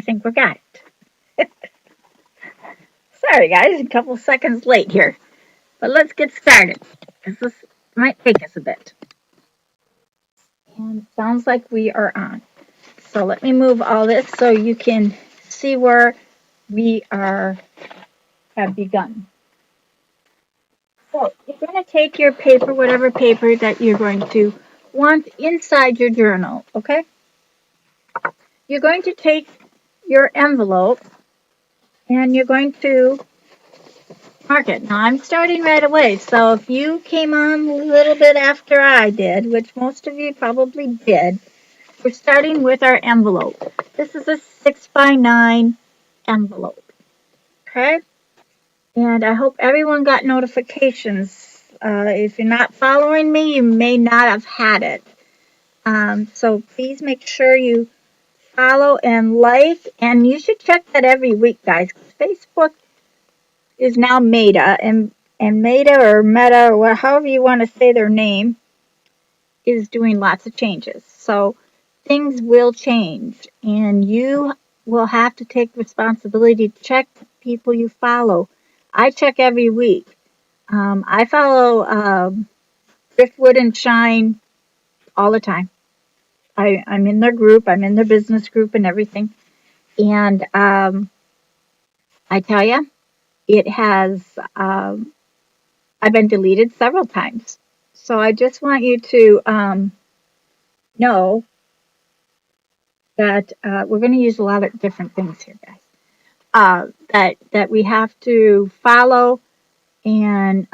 I think we got it. Sorry, guys, a couple seconds late here. But let's get started, because this might take us a bit. And it sounds like we are on. So let me move all this so you can see where we have begun. So you're going to take your paper, whatever paper that you're going to want inside your journal, okay? You're going to take your envelope and you're going to mark it. Now I'm starting right away, so if you came on a little bit after I did, which most of you probably did, we're starting with our envelope. This is a 6x9 envelope, okay? And I hope everyone got notifications. If you're not following me, you may not have had it. So please make sure you follow and like, and you should check that every week, guys. Facebook is now Meta, and Meta or Meta or however you want to say their name is doing lots of changes. So things will change, and you will have to take responsibility to check the people you follow. I check every week. I follow Driftwood and Shine all the time. I'm in their group. I'm in their business group and everything. And I tell you, it has, I've been deleted several times. So I just want you to know that we're going to use a lot of different things here, guys. That we have to follow and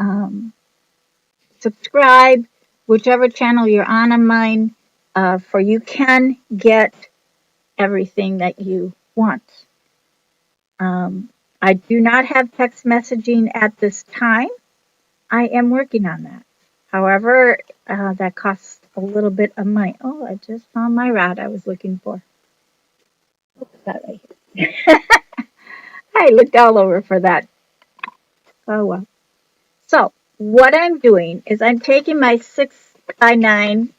subscribe, whichever channel you're on mine, for you can get everything that you want. I do not have text messaging at this time. I am working on that. However, that costs a little bit of money. Oh, I just found my rod I was looking for. Look at that right here. I looked all over for that. Oh well. So what I'm doing is I'm taking my 6x9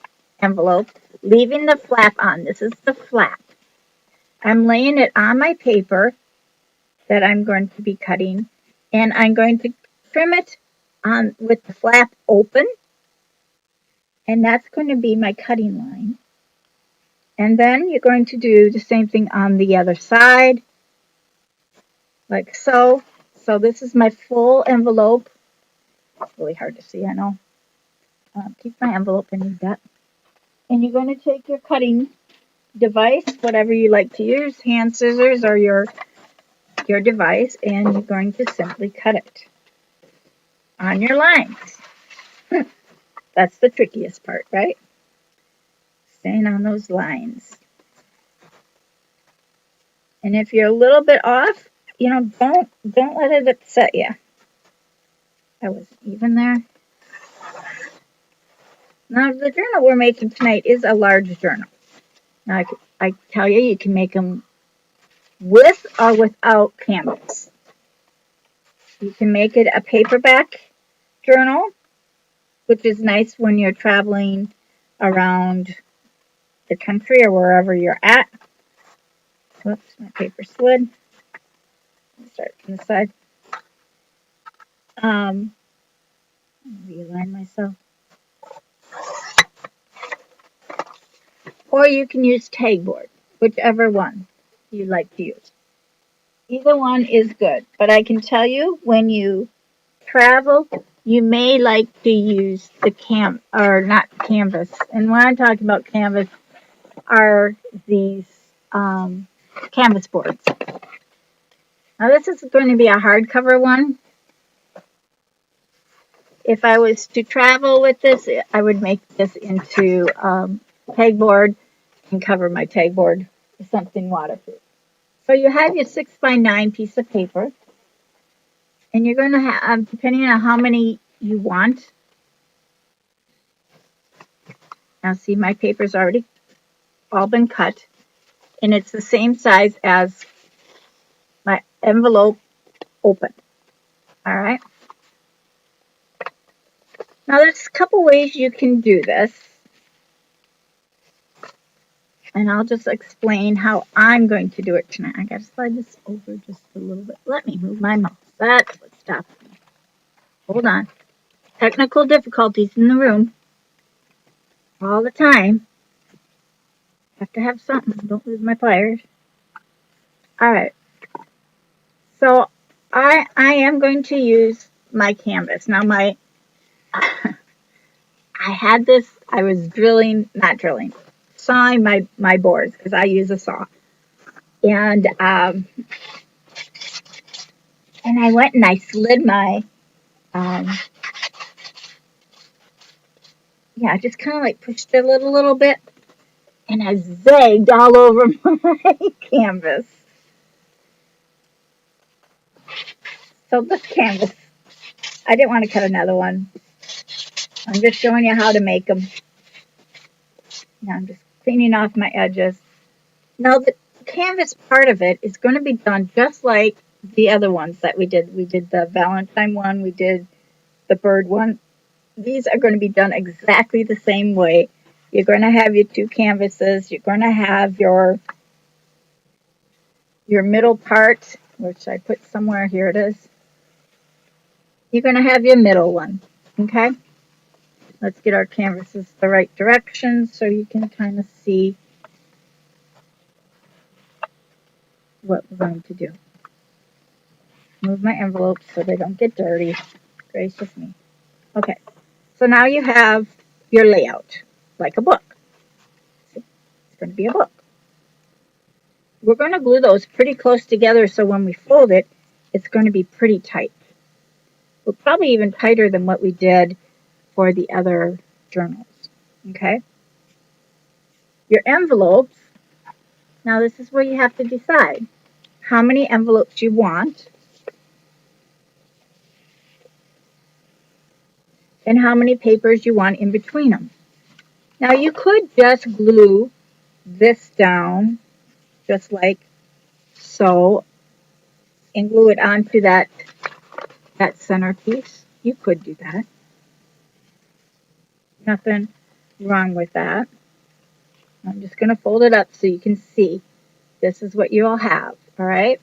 envelope, leaving the flap on. This is the flap. I'm laying it on my paper that I'm going to be cutting, and I'm going to trim it on with the flap open, and that's going to be my cutting line. And then you're going to do the same thing on the other side, like so. So this is my full envelope. It's really hard to see, I know. Keep my envelope in that. And you're going to take your cutting device, whatever you like to use, hand scissors or your device, and you're going to simply cut it on your lines. That's the trickiest part, right? Staying on those lines. And if you're a little bit off, don't let it upset you. I was even there. Now, the journal we're making tonight is a large journal. Now, I tell you, you can make them with or without canvas. You can make it a paperback journal, which is nice when you're traveling around the country or wherever you're at. Whoops, my paper slid. Let's start from the side. Realign myself. Or you can use Tagboard, whichever one you like to use. Either one is good, but I can tell you when you travel, you may like to use the not canvas. And when I'm talking about canvas, are these canvas boards. Now this is going to be a hardcover one. If I was to travel with this, I would make this into pegboard and cover my pegboard with something waterproof. So you have your 6x9 piece of paper, and you're going to have, depending on how many you want. Now see, my paper's already all been cut, and it's the same size as my envelope open. All right. Now there's a couple ways you can do this. And I'll just explain how I'm going to do it tonight. I gotta slide this over just a little bit. Let me move my mouse. That's what stops me. Hold on. Technical difficulties in the room all the time. Have to have something. Don't lose my pliers. All right. So I am going to use my canvas. Now I had this, I was not drilling, sawing my boards because I use a saw. And I went and I slid um, I just kind of like pushed it a little bit and I zagged all over my canvas. So this canvas, I didn't want to cut another one. I'm just showing you how to make them. Now I'm just cleaning off my edges. Now the canvas part of it is going to be done just like the other ones that we did. We did the Valentine one, we did the bird one. These are going to be done exactly the same way. You're going to have your two canvases. You're going to have your middle part, which I put somewhere. Here it is. You're going to have your middle one. Okay? Let's get our canvases the right direction so you can kind of see what we're going to do. Move my envelopes so they don't get dirty. Gracious me. Okay. So now you have your layout, like a book. It's going to be a book. We're going to glue those pretty close together so when we fold it, it's going to be pretty tight. Well, probably even tighter than what we did for the other journals. Okay? Your envelopes, now this is where you have to decide how many envelopes you want and how many papers you want in between them. Now you could just glue this down just like so and glue it onto that centerpiece. You could do that. Nothing wrong with that. I'm just going to fold it up so you can see. This is what you'll have, all right?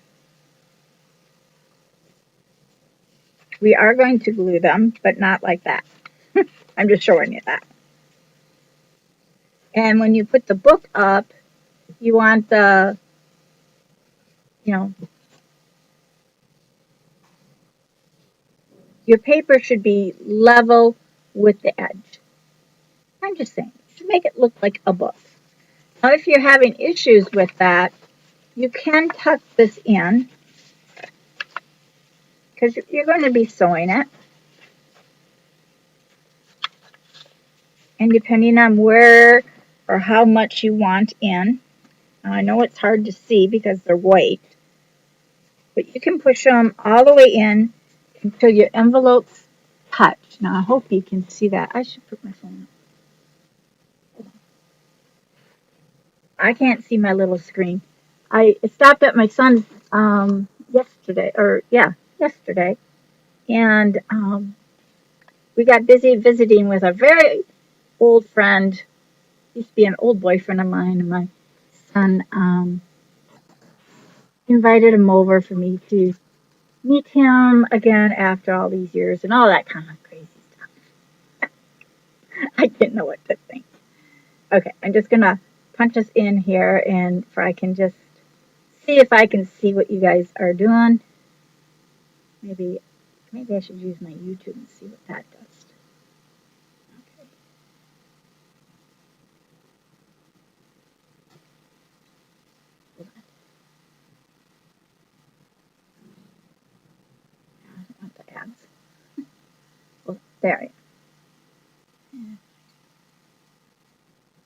We are going to glue them, but not like that. I'm just showing you that. And when you put the book up, you want the, your paper should be level with the edge. I'm just saying, to make it look like a book. Now, if you're having issues with that, you can tuck this in because you're going to be sewing it. And depending on where or how much you want in, I know it's hard to see because they're white, but you can push them all the way in until your envelopes touch. Now, I hope you can see that. I should put my phone up. I can't see my little screen. I stopped at my son's yesterday, and we got busy visiting with a very old friend. Used to be an old boyfriend of mine, and my son invited him over for me to meet him again after all these years and all that kind of crazy stuff. I didn't know what to think. Okay, I'm just gonna punch us in here and I can just see if I can see what you guys are doing. Maybe I should use my YouTube and see what that does. Okay. Hold on. I don't want the ads. Well, there I am.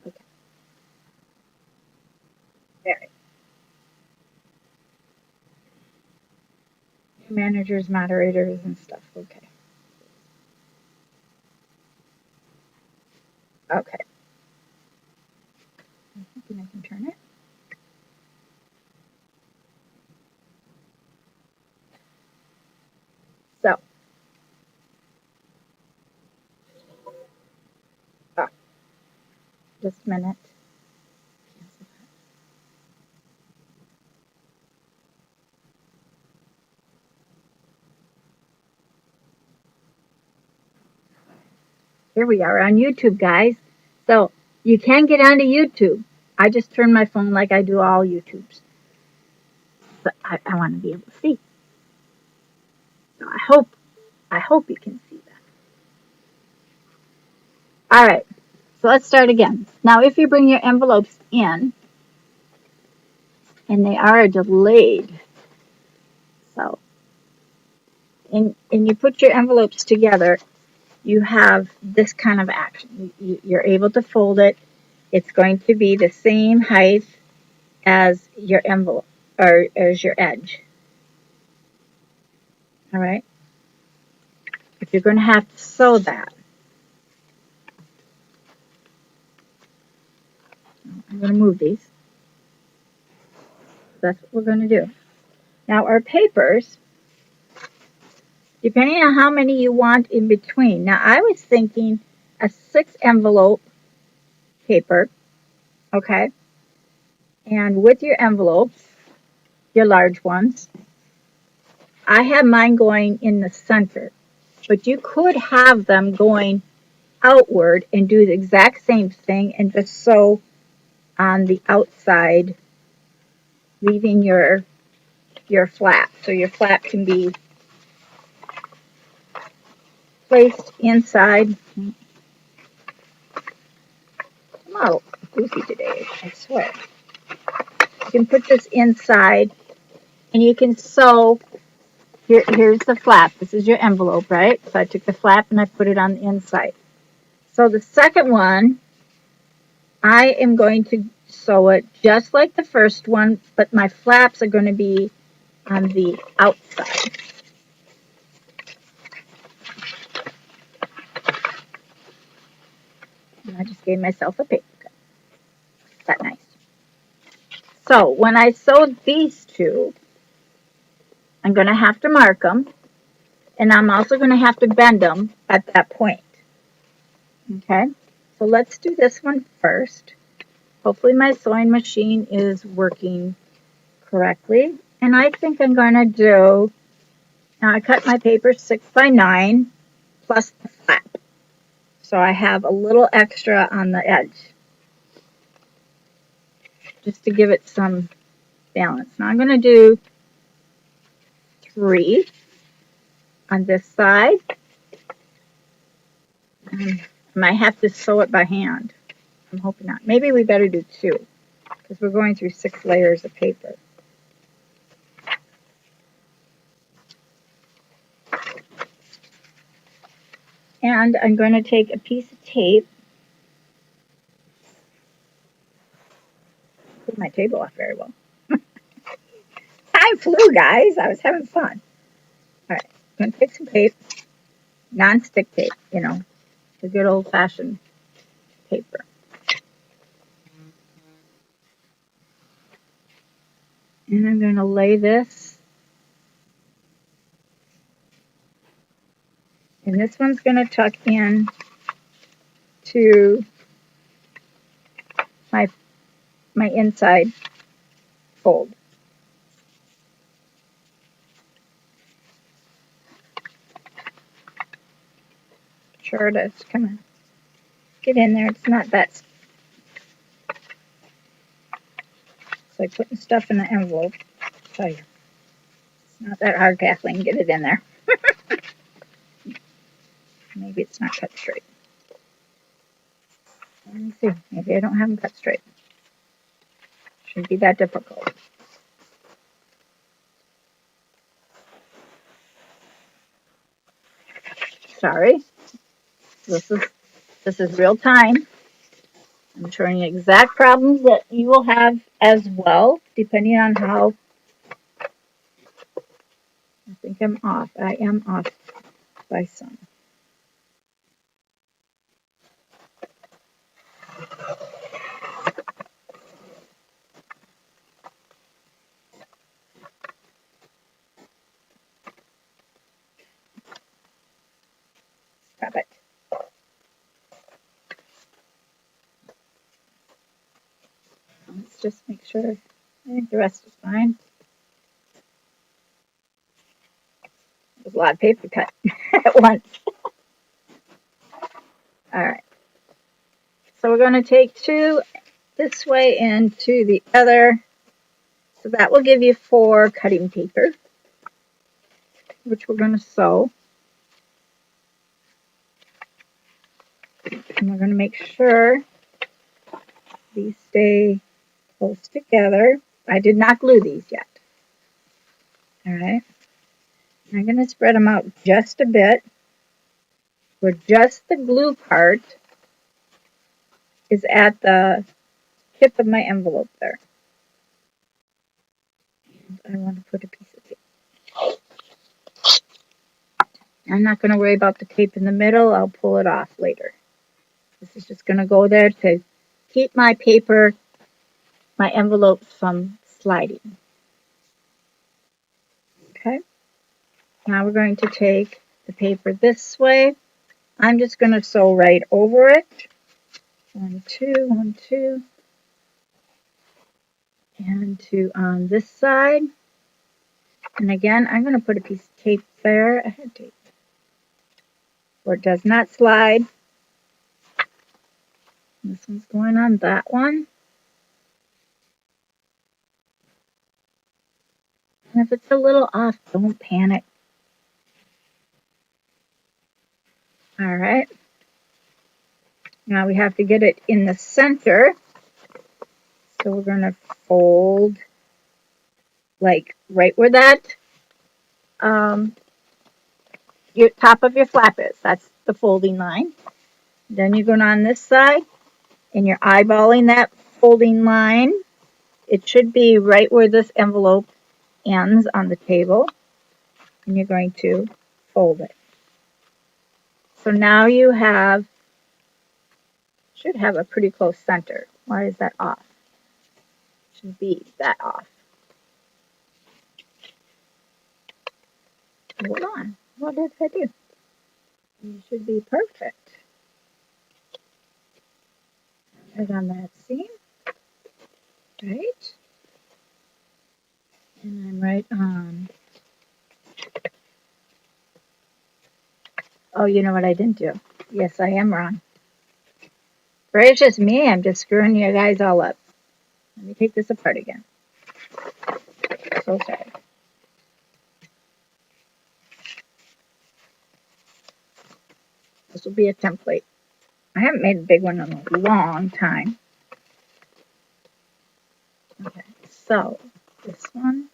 Okay, there I am. Managers, moderators, and stuff. Okay. Okay. I'm hoping I can turn it. So, just a minute. Here we are on YouTube, guys. So you can get onto YouTube. I just turn my phone like I do all YouTubes. But I want to be able to see. So I hope you can see that. All right. So let's start again. Now, if you bring your envelopes in, and they are delayed, so and you put your envelopes together, you have this kind of action. You're able to fold it. It's going to be the same height as your envelope or as your edge. All right. But you're going to have to sew that. I'm going to move these. That's what we're going to do. Now our papers, depending on how many you want in between. Now I was thinking a 6 envelope paper, okay? And with your envelopes, your large ones, I have mine going in the center. But you could have them going outward and do the exact same thing and just sew on the outside, leaving your flap. So your flap can be placed inside. I'm all goofy today, I swear. You can put this inside and you can sew. Here's the flap. This is your envelope, right? So I took the flap and I put it on the inside. So the second one, I am going to sew it just like the first one, but my flaps are going to be on the outside. And I just gave myself a paper cut. Is that nice? So when I sewed these two, I'm going to have to mark them, and I'm also going to have to bend them at that point. Okay, so let's do this one first. Hopefully my sewing machine is working correctly. And I think I'm going to do, now I cut my paper 6 by 9 plus the flap. So I have a little extra on the edge, just to give it some balance. Now I'm going to do 3 on this side. I might have to sew it by hand. I'm hoping not. Maybe we better do 2 because we're going through 6 layers of paper. And I'm going to take a piece of tape. Put my table off very well. Time flew, guys. I was having fun. All right, I'm going to take some tape, non-stick tape, you know, the good old-fashioned paper. And I'm going to lay this. And this one's going to tuck in to my inside fold. Sure does. Come on. Get in there. It's not that. It's like putting stuff in the envelope. I'll tell you. It's not that hard, Kathleen. Get it in there. Maybe it's not cut straight. Let me see. Maybe I don't have them cut straight. Shouldn't be that difficult. Sorry. This is real time. I'm showing you exact problems that you will have as well, depending on how. I think I'm off. I am off by some. Stop it. Let's just make sure. I think the rest is fine. There's a lot of paper cut at once. All right. So we're going to take 2 this way and 2 the other. So that will give you 4 cutting paper, which we're going to sew. And we're going to make sure these stay close together. I did not glue these yet. All right. I'm going to spread them out just a bit, where just the glue part is at the tip of my envelope there. I want to put a piece of tape. I'm not going to worry about the tape in the middle. I'll pull it off later. This is just going to go there to keep my paper, my envelopes from sliding. Okay. Now we're going to take the paper this way. I'm just going to sew right over it. 1, 2, 1, 2. And 2 on this side. And again, I'm going to put a piece of tape there. I had tape. Where it does not slide. This one's going on that one. And if it's a little off, don't panic. All right. Now we have to get it in the center. So we're going to fold like right where that your top of your flap is. That's the folding line. Then you're going on this side and you're eyeballing that folding line. It should be right where this envelope ends on the table. And you're going to fold it. So now you should have a pretty close center. Why is that off? Should be that off. Hold on. What did I do? You should be perfect. Right on that seam. Right. And I'm right on. Oh, you know what I didn't do? Yes, I am wrong. Or it's just me. I'm just screwing you guys all up. Let me take this apart again. So sorry. This will be a template. I haven't made a big one in a long time. Okay, so this one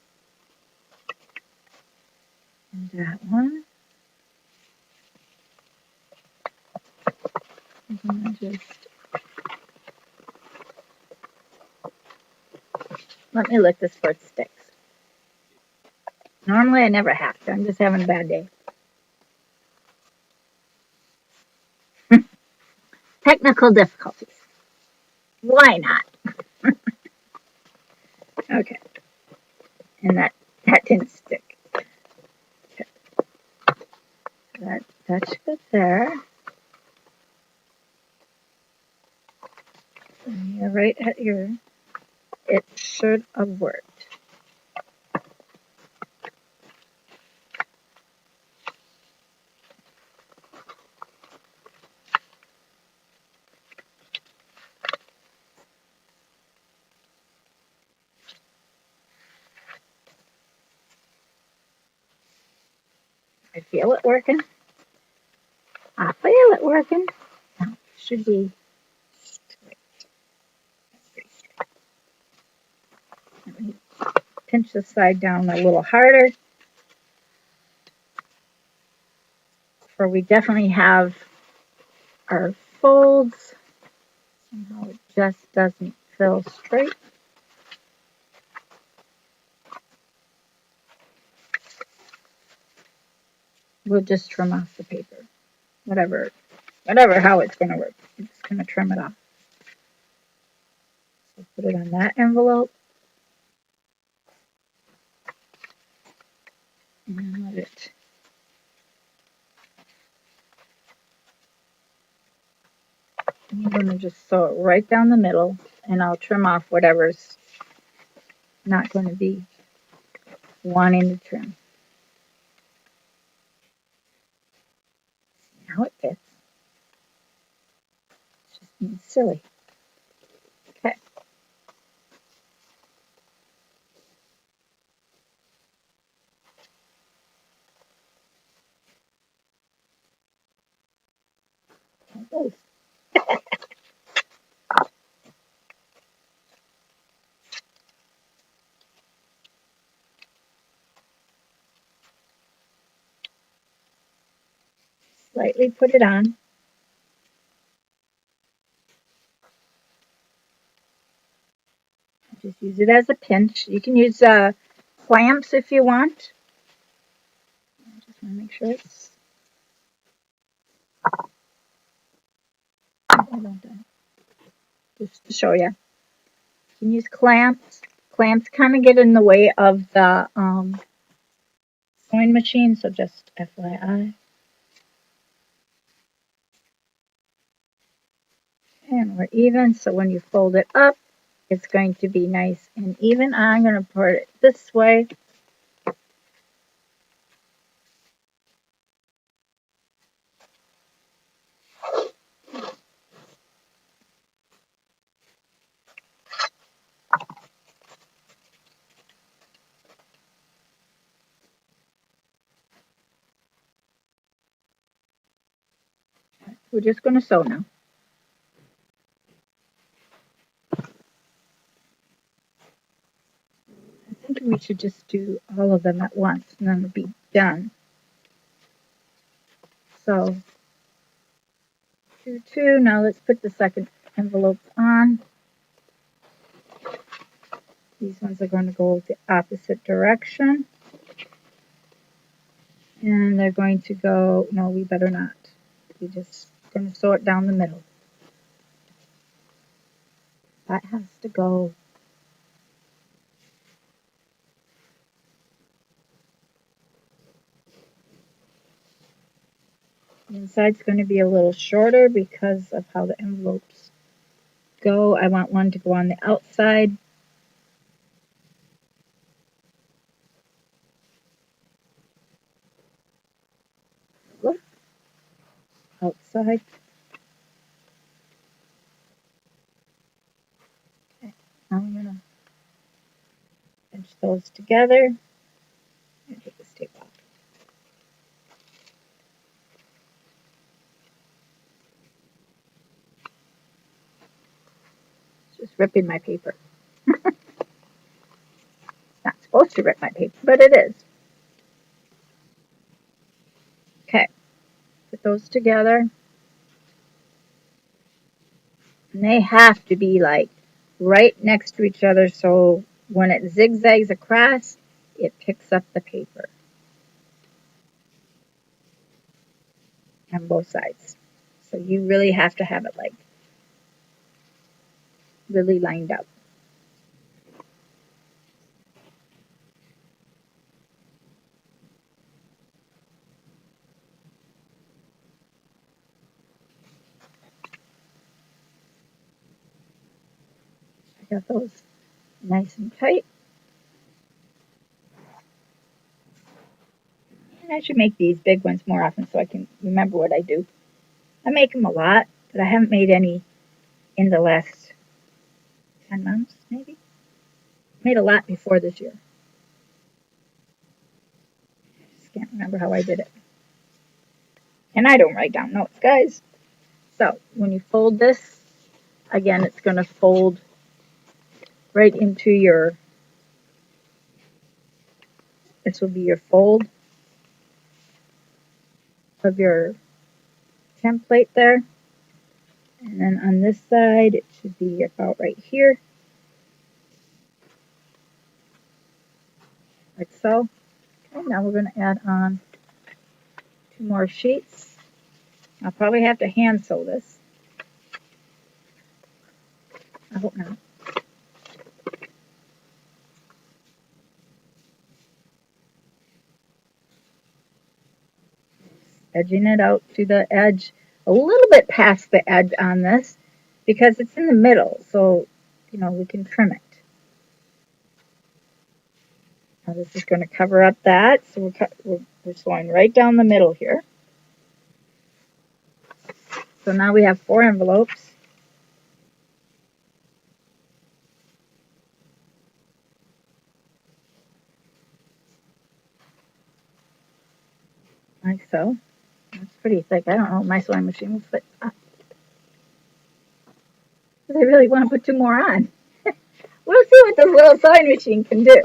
and that one. I'm gonna just let me lick this so it sticks. Normally I never have to. I'm just having a bad day. Technical difficulties. Why not? Okay. And that didn't stick. Okay. That should go there. And you're right at it should have worked. I feel it working. I feel it working. Now, it should be straight. Pretty straight. Let me pinch this side down a little harder. For we definitely have our folds. Somehow it just doesn't fill straight. We'll just trim off the paper. Whatever how it's going to work. I'm just going to trim it off. So put it on that envelope. And let it. I'm going to just sew it right down the middle, and I'll trim off whatever's not going to be wanting to trim. Now it fits. being silly. Okay. Slightly put it on. Just use it as a pinch. You can use clamps if you want. I just want to make sure it's. I don't. Just to show you. You can use clamps. Clamps kind of get in the way of the sewing machine, so just FYI. And we're even, so when you fold it up, it's going to be nice and even. I'm going to put it this way. We're just going to sew now. I think we should just do all of them at once and then it'll be done. So, 2, 2. Now let's put the second envelope on. These ones are going to go the opposite direction. And they're going to go, no, we better not. We're just going to sew it down the middle. That has to go. The inside's going to be a little shorter because of how the envelopes go. I want one to go on the outside. Look. Outside. Okay. Now I'm going to pinch those together. And take this tape off. It's just ripping my paper. It's not supposed to rip my paper, but it is. Okay. Put those together. And they have to be like right next to each other so when it zigzags across, it picks up the paper on both sides. So you really have to have it like really lined up. I got those nice and tight. And I should make these big ones more often so I can remember what I do. I make them a lot, but I haven't made any in the last 10 months, maybe. Made a lot before this year. Just can't remember how I did it. And I don't write down notes, guys. So when you fold this, again, it's going to fold right into your, this will be your fold of your template there. And then on this side, it should be about right here. Like so. Okay, now we're going to add on 2 more sheets. I'll probably have to hand sew this. I hope not. Edging it out to the edge, a little bit past the edge on this, because it's in the middle, so, you know, we can trim it. Now this is going to cover up that, so we're sewing right down the middle here. So now we have 4 envelopes. pretty thick. I don't know if my sewing machine will fit. I really want to put 2 more on. We'll see what this little sewing machine can do.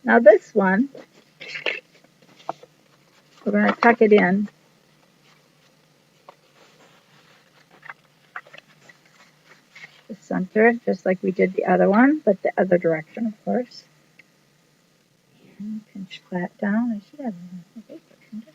Now this one, we're going to tuck it in. The center, just like we did the other one, but the other direction, of course. And pinch flat down. I should have a paper, shouldn't I?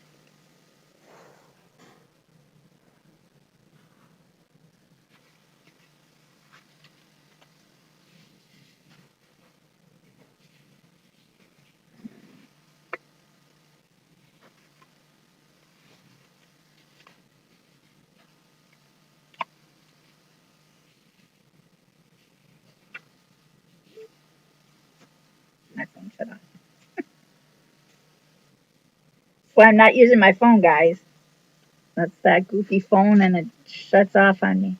My phone shut off. Well, I'm not using my phone, guys. That's that goofy phone, and it shuts off on me.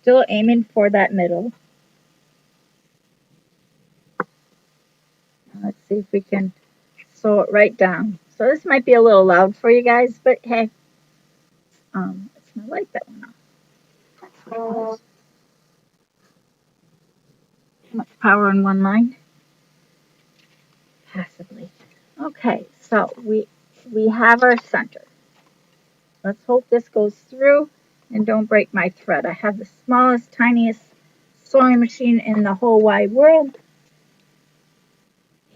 Still aiming for that middle. Let's see if we can sew it right down. So this might be a little loud for you guys, but hey, it's not like that one off. That's what it was. Too much power in one line? Possibly. Okay, so we have our center. Let's hope this goes through and don't break my thread. I have the smallest, tiniest sewing machine in the whole wide world,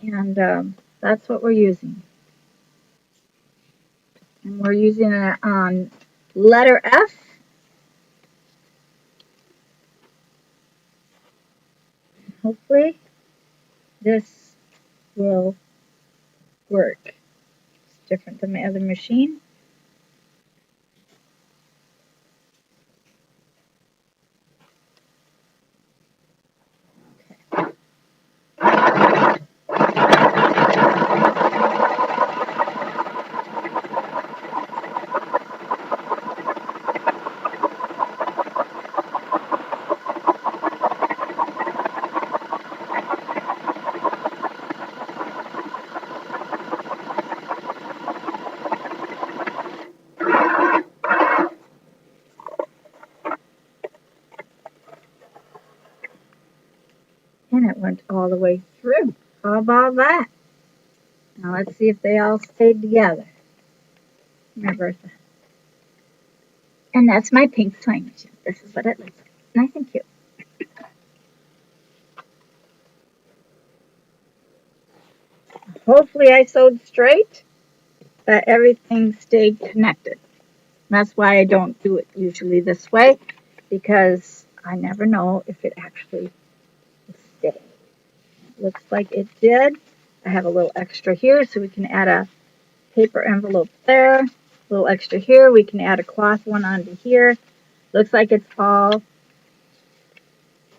and that's what we're using. And we're using it on letter F. Hopefully this will work. It's different than my other machine. And it went all the way through. How about that? Now let's see if they all stayed together. Here, Bertha. And that's my pink sewing machine. This is what it looks like. Nice and cute. Hopefully I sewed straight, that everything stayed connected. That's why I don't do it usually this way, because I never know if it actually will stay. Looks like it did. I have a little extra here, so we can add a paper envelope there. A little extra here. We can add a cloth one onto here. Looks like it's all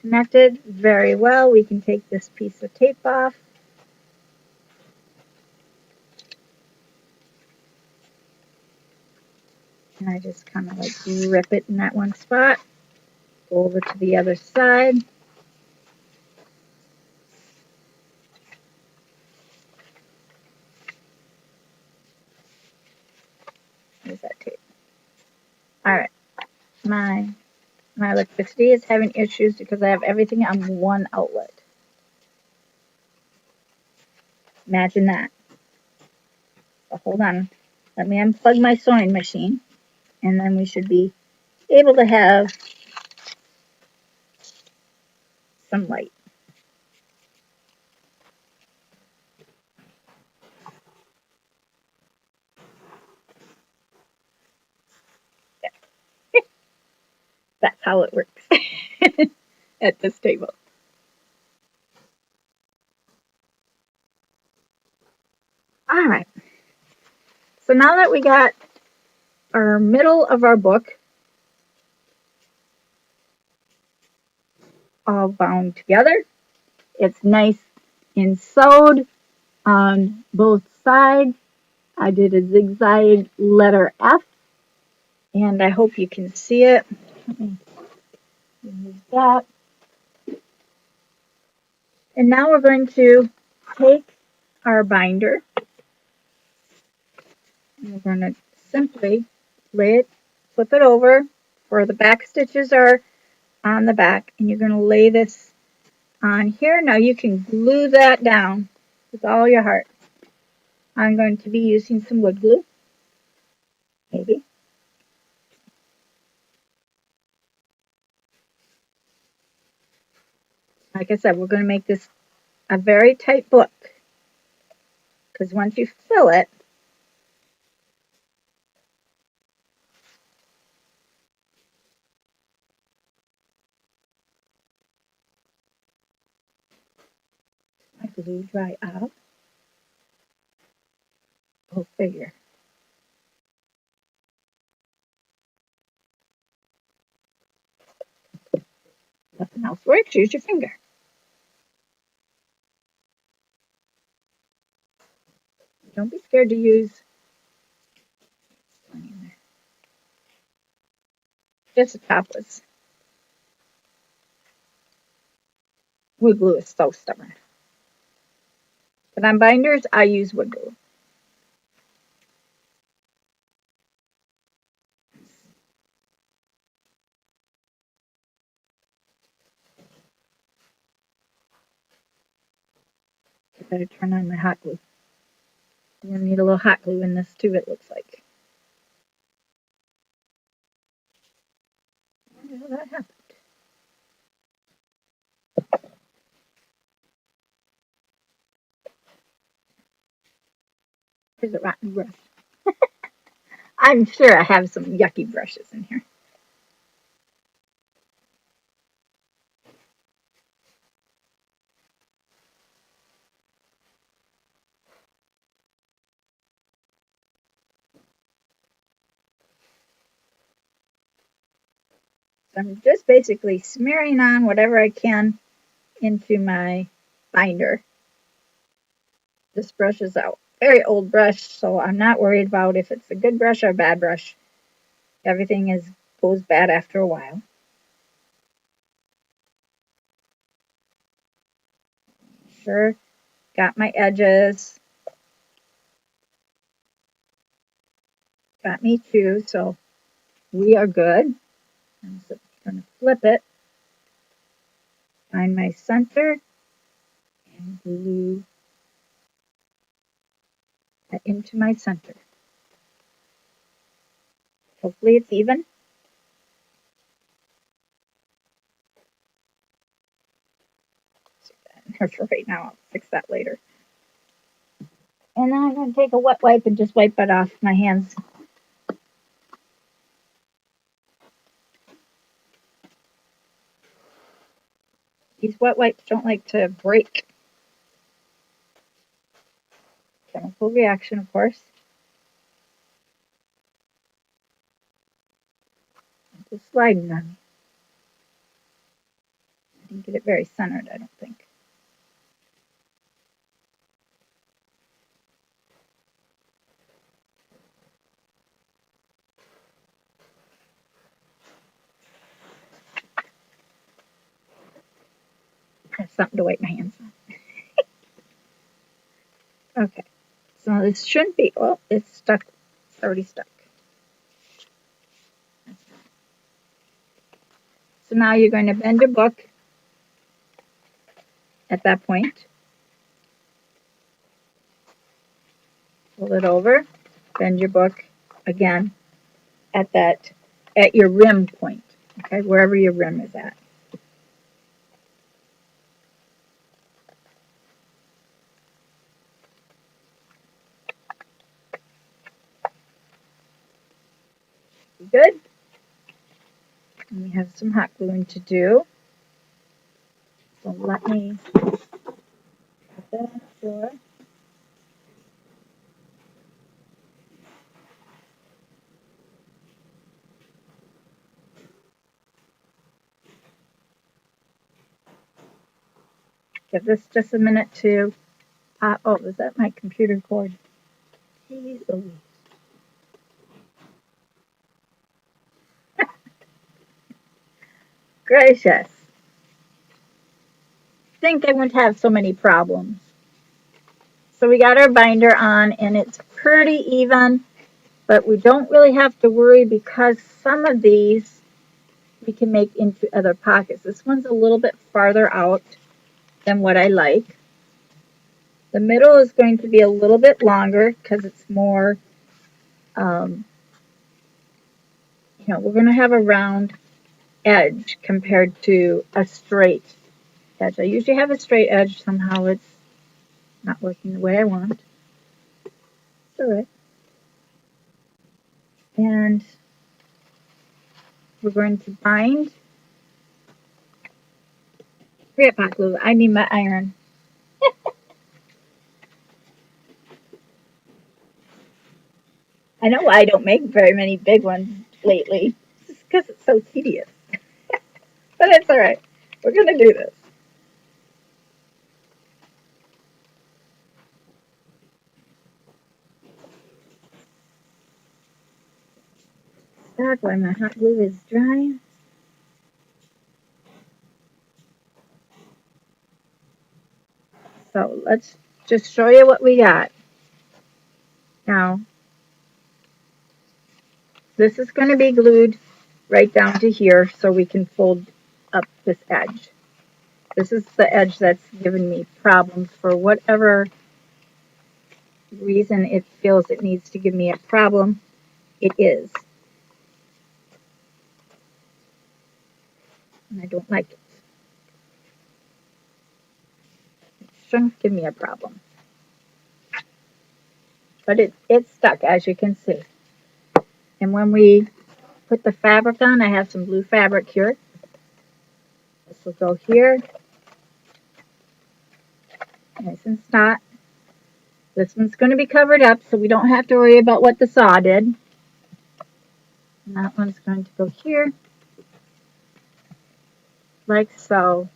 connected very well. We can take this piece of tape off. And I just kind of like rip it in that one spot. Go over to the other side. Where's that tape? Alright. My electricity is having issues because I have everything on one outlet. Imagine that. So hold on. Let me unplug my sewing machine, and then we should be able to have some light. That's how it works at this table. All right. So now that we got our middle of our book all bound together, it's nice and sewed on both sides. I did a zigzag letter F, and I hope you can see it. Let me remove that. And now we're going to take our binder We're going to simply lay it, flip it over where the back stitches are on the back, and you're going to lay this on here. Now you can glue that down with all your heart. I'm going to be using some wood glue, maybe. Like I said, we're going to make this a very tight book because once you fill it, my glue dry out. Go figure. Nothing else works. Use your finger. Don't be scared to use. Just the top was. Wood glue is so stubborn. But on binders, I use wood glue. I better turn on my hot glue. I'm going to need a little hot glue in this too, it looks like. I wonder how that happened. Here's a rotten brush. I'm sure I have some yucky brushes in here. So I'm just basically smearing on whatever I can into my binder. This brush is a very old brush, so I'm not worried about if it's a good brush or a bad brush. Everything goes bad after a while. Sure, got my edges. Got me too, so we are good. I'm just going to flip it, find my center, and glue that into my center. Hopefully it's even. For right now, I'll fix that later. And then I'm going to take a wet wipe and just wipe it off my hands. These wet wipes don't like to break. Chemical reaction, of course. It's just sliding on me. I didn't get it very centered, I don't think. I have something to wipe my hands on. Okay, so this shouldn't be, oh, it's stuck. It's already stuck. So now you're going to bend your book at that point. Pull it over, bend your book again at your rim point, okay, wherever your rim is at. Good. And we have some hot gluing to do. So let me put that on the floor. Give this just a minute to, oh, is that my computer cord? Jeez Louise. Gracious. Think I wouldn't have so many problems. So we got our binder on and it's pretty even. But we don't really have to worry because some of these we can make into other pockets. This one's a little bit farther out than what I like. The middle is going to be a little bit longer because it's more, um, we're going to have a round edge compared to a straight edge. I usually have a straight edge. Somehow it's not working the way I want. It's all right. And we're going to bind. Forget hot glue. I need my iron. I know why I don't make very many big ones lately. It's because it's so tedious. But it's all right. We're going to do this. Back while my hot glue is drying. So let's just show you what we got. Now, this is going to be glued right down to here so we can fold up this edge. This is the edge that's given me problems for whatever reason it feels it needs to give me a problem. It is. And I don't like it. It shouldn't give me a problem. But it's stuck, as you can see. And when we put the fabric on, I have some blue fabric here. This will go here. Nice and snot. This one's going to be covered up so we don't have to worry about what the saw did. And that one's going to go here. Like so.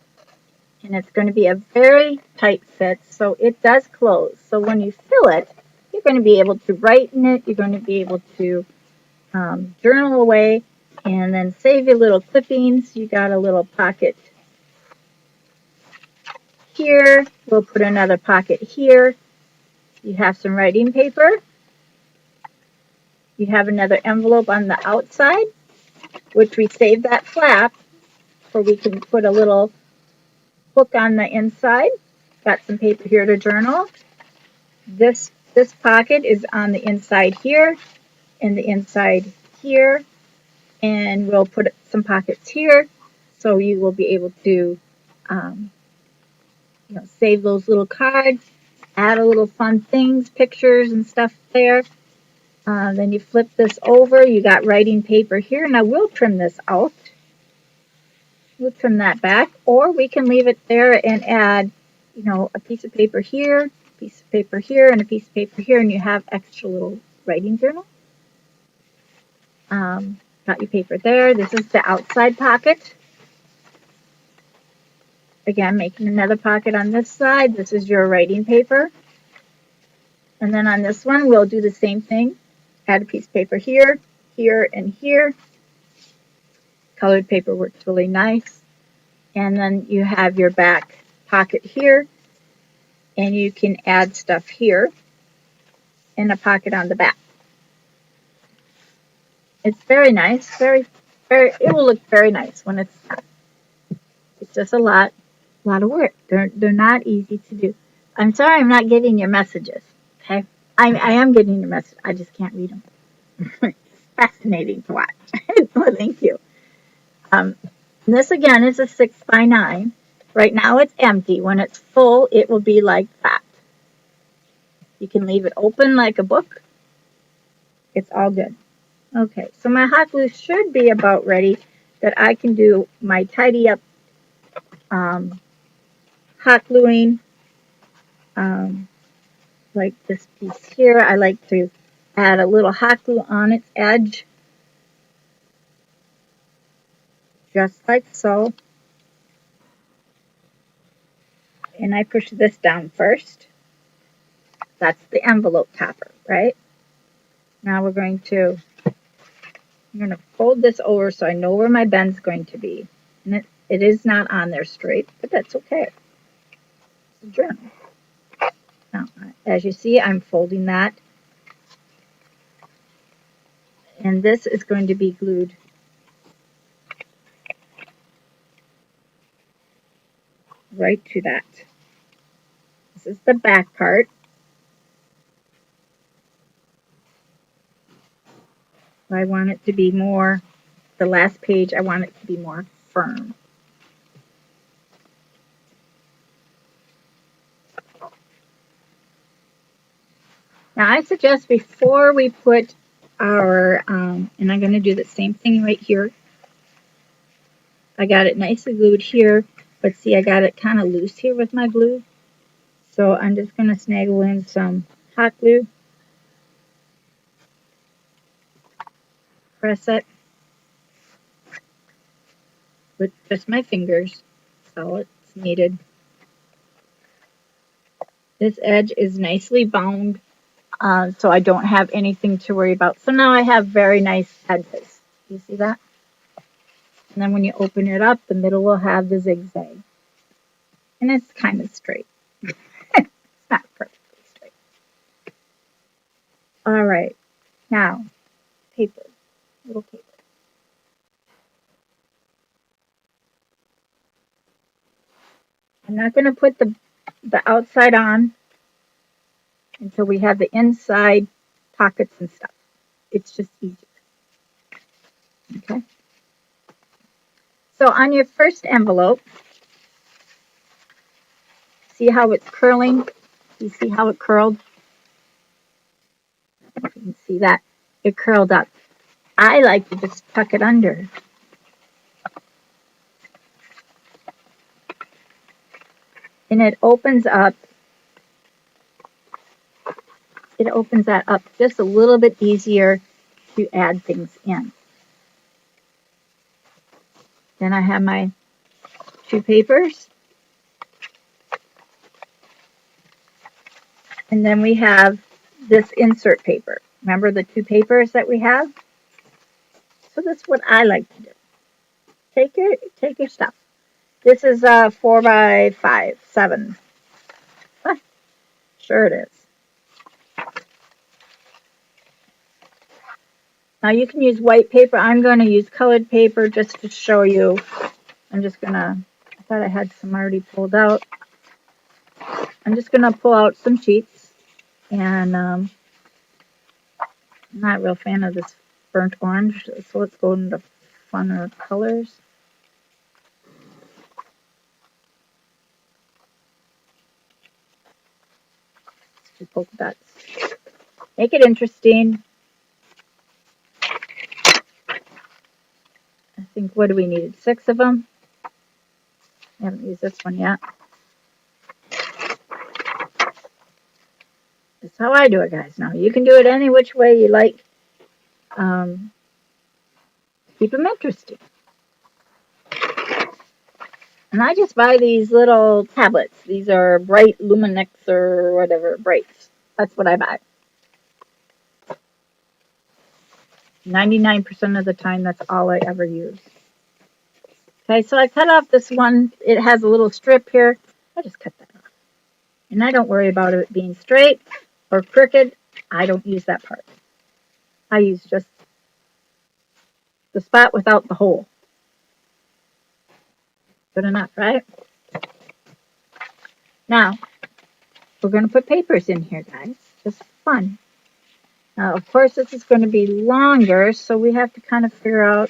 And it's going to be a very tight fit, so it does close. So when you fill it, you're going to be able to write in it. You're going to be able to journal away and then save your little clippings. You got a little pocket here. We'll put another pocket here. You have some writing paper. You have another envelope on the outside, which we saved that flap so we can put a little hook on the inside. Got some paper here to journal. This pocket is on the inside here and the inside here, and we'll put some pockets here so you will be able to save those little cards, add a little fun things, pictures and stuff there. Then you flip this over, you got writing paper here. Now we'll trim this out. We'll trim that back, or we can leave it there and add, a piece of paper here, a piece of paper here, and a piece of paper here, and you have extra little writing journal. Got your paper there. This is the outside pocket. Again, making another pocket on this side. This is your writing paper. And then on this one, we'll do the same thing. Add a piece of paper here, here, and here. Colored paper works really nice. And then you have your back pocket here. And you can add stuff here. And a pocket on the back. It's very nice. It will look very nice when it's done. It's just a lot of work. They're not easy to do. I'm sorry I'm not getting your messages. Okay? I am getting your message. I just can't read them. It's fascinating to watch. Well, thank you. This again is a 6x9. Right now it's empty. When it's full, it will be like that. You can leave it open like a book. It's all good. Okay, so my hot glue should be about ready that I can do my tidy up hot gluing. Like this piece here, I like to add a little hot glue on its edge. Just like so. And I push this down first. That's the envelope topper, right? Now I'm going to fold this over so I know where my bend's going to be. And it is not on there straight, but that's okay. It's a journal. Now, as you see, I'm folding that And this is going to be glued right to that. This is the back part. I want it to be more, the last page, I want it to be more firm. Now I suggest before we put our, and I'm going to do the same thing right here. I got it nicely glued here, but see I got it kind of loose here with my glue. So I'm just going to snaggle in some hot glue. Press it with just my fingers. That's all it's needed. This edge is nicely bound, so I don't have anything to worry about. So now I have very nice edges. You see that? And then when you open it up, the middle will have the zigzag. And it's kind of straight. It's not perfectly straight. All right. Now, paper. Little paper. I'm not going to put the outside on until we have the inside pockets and stuff. It's just easier. Okay. So on your first envelope, see how it's curling? You see how it curled? You can see that it curled up. I like to just tuck it under. And it opens up. It opens that up just a little bit easier to add things in. Then I have my two papers. And then we have this insert paper. Remember the two papers that we have? So that's what I like to do. Take your stuff. This is 4 by 5, 7. Sure it is. Now you can use white paper. I'm going to use colored paper just to show you. I'm just going to, I thought I had some already pulled out. I'm just going to pull out some sheets. And I'm not a real fan of this burnt orange. So let's go into funner colors. Let's do polka dots. Make it interesting. I think, what do we need? 6 of them. I haven't used this one yet. That's how I do it, guys. Now, you can do it any which way you like. Keep them interesting. And I just buy these little tablets. These are Bright Luminix or whatever, Brights. That's what I buy. 99% of the time, that's all I ever use. Okay, so I cut off this one. It has a little strip here. I just cut that off. And I don't worry about it being straight or crooked. I don't use that part. I use just the spot without the hole. Good enough, right? Now, we're going to put papers in here, guys. Just fun. Now, of course, this is going to be longer, so we have to kind of figure out,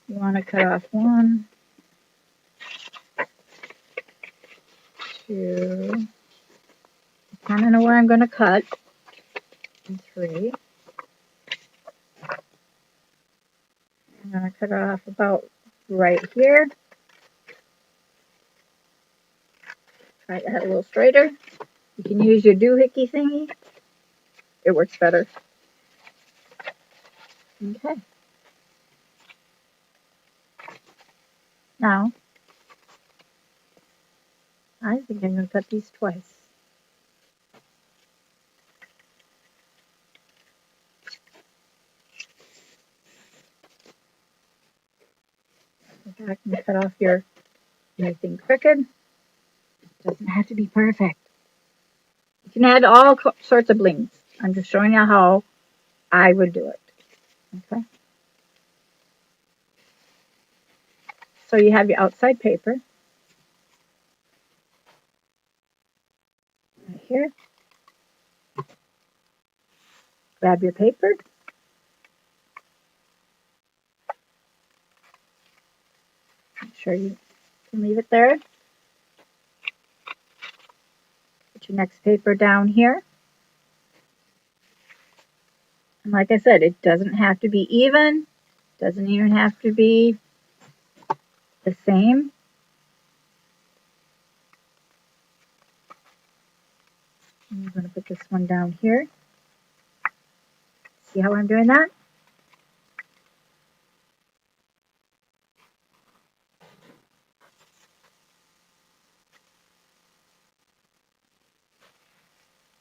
you want to cut off 1, 2, I kind of know where I'm going to cut, and 3. I'm going to cut off about right here. Try that a little straighter. You can use your doohickey thingy. It works better. Okay. Now, I think I'm going to cut these twice. Go back and cut off your anything crooked. It doesn't have to be perfect. You can add all sorts of blings. I'm just showing you how I would do it. Okay. So you have your outside paper right here. Grab your paper. Make sure you can leave it there. Put your next paper down here. And like I said, it doesn't have to be even. Doesn't even have to be the same. I'm going to put this one down here. See how I'm doing that?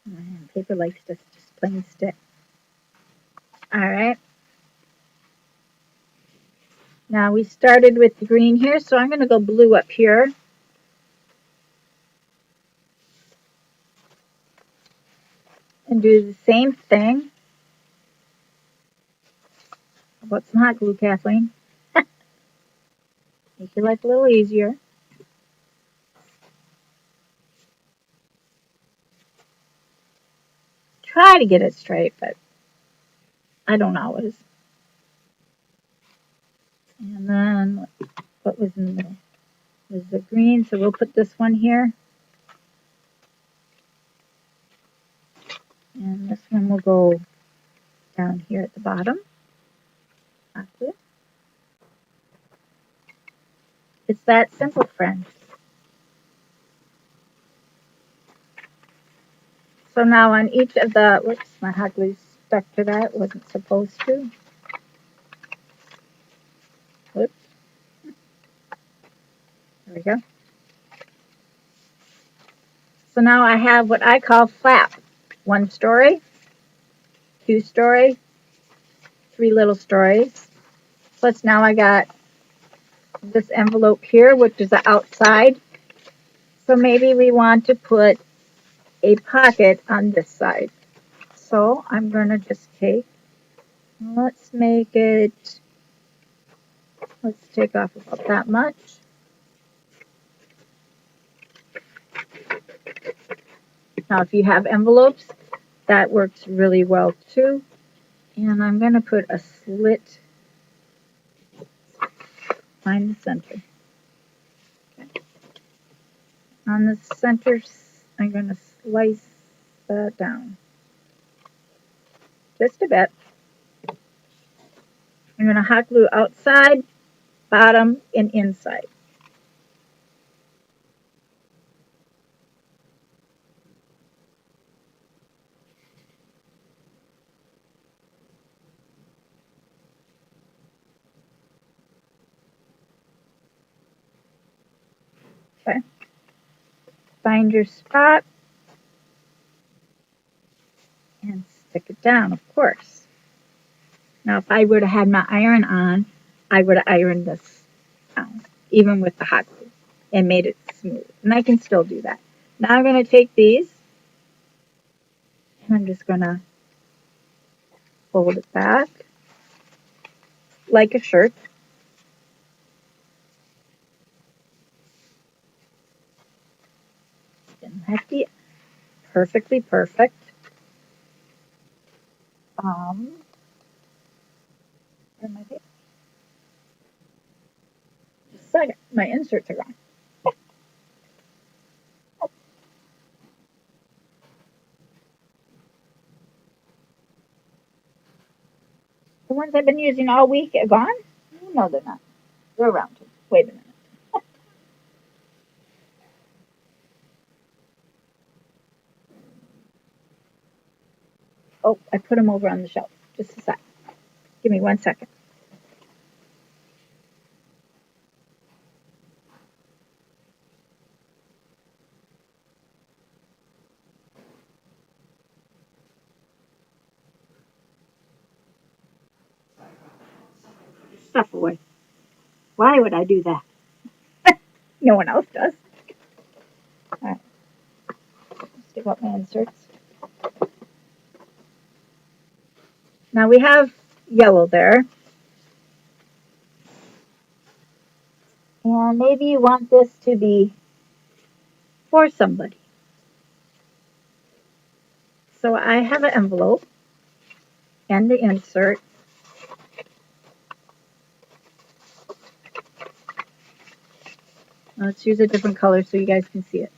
And paper likes to just plain stick. All right. Now we started with the green here, so I'm going to go blue up here. And do the same thing. How about some hot glue, Kathleen? Make your life a little easier. Try to get it straight, but I don't always. And then what was in the middle? Was the green, so we'll put this one here. And this one will go down here at the bottom. It's that simple, friends. So now on each of the, whoops, my hot glue stuck to that, wasn't supposed to. Whoops. There we go. So now I have what I call flap. 1 story, 2 story, 3 little stories. Plus now I got this envelope here, which is the outside. So maybe we want to put a pocket on this side. So I'm going to just take, let's make it, let's take off about that much. Now if you have envelopes, that works really well too. And I'm going to put a slit, find the center. Okay. On the center, I'm going to slice that down just a bit. I'm going to hot glue outside, bottom, and inside. Okay. Find your spot and stick it down, of course. Now, if I would have had my iron on, I would have ironed this down, even with the hot glue, and made it smooth. And I can still do that. Now I'm going to take these, and I'm just going to fold it back like a shirt. Didn't have to be perfectly perfect. Where am I? Just a second. My inserts are gone. The ones I've been using all week are gone? No, they're not. They're around too. Wait a minute. Oh, I put them over on the shelf. Just a sec. Give me 1 second. Stuff away. Why would I do that? No one else does. All right. Stick up my inserts. Now we have yellow there. And maybe you want this to be for somebody. So I have an envelope and the insert. Let's use a different color so you guys can see it.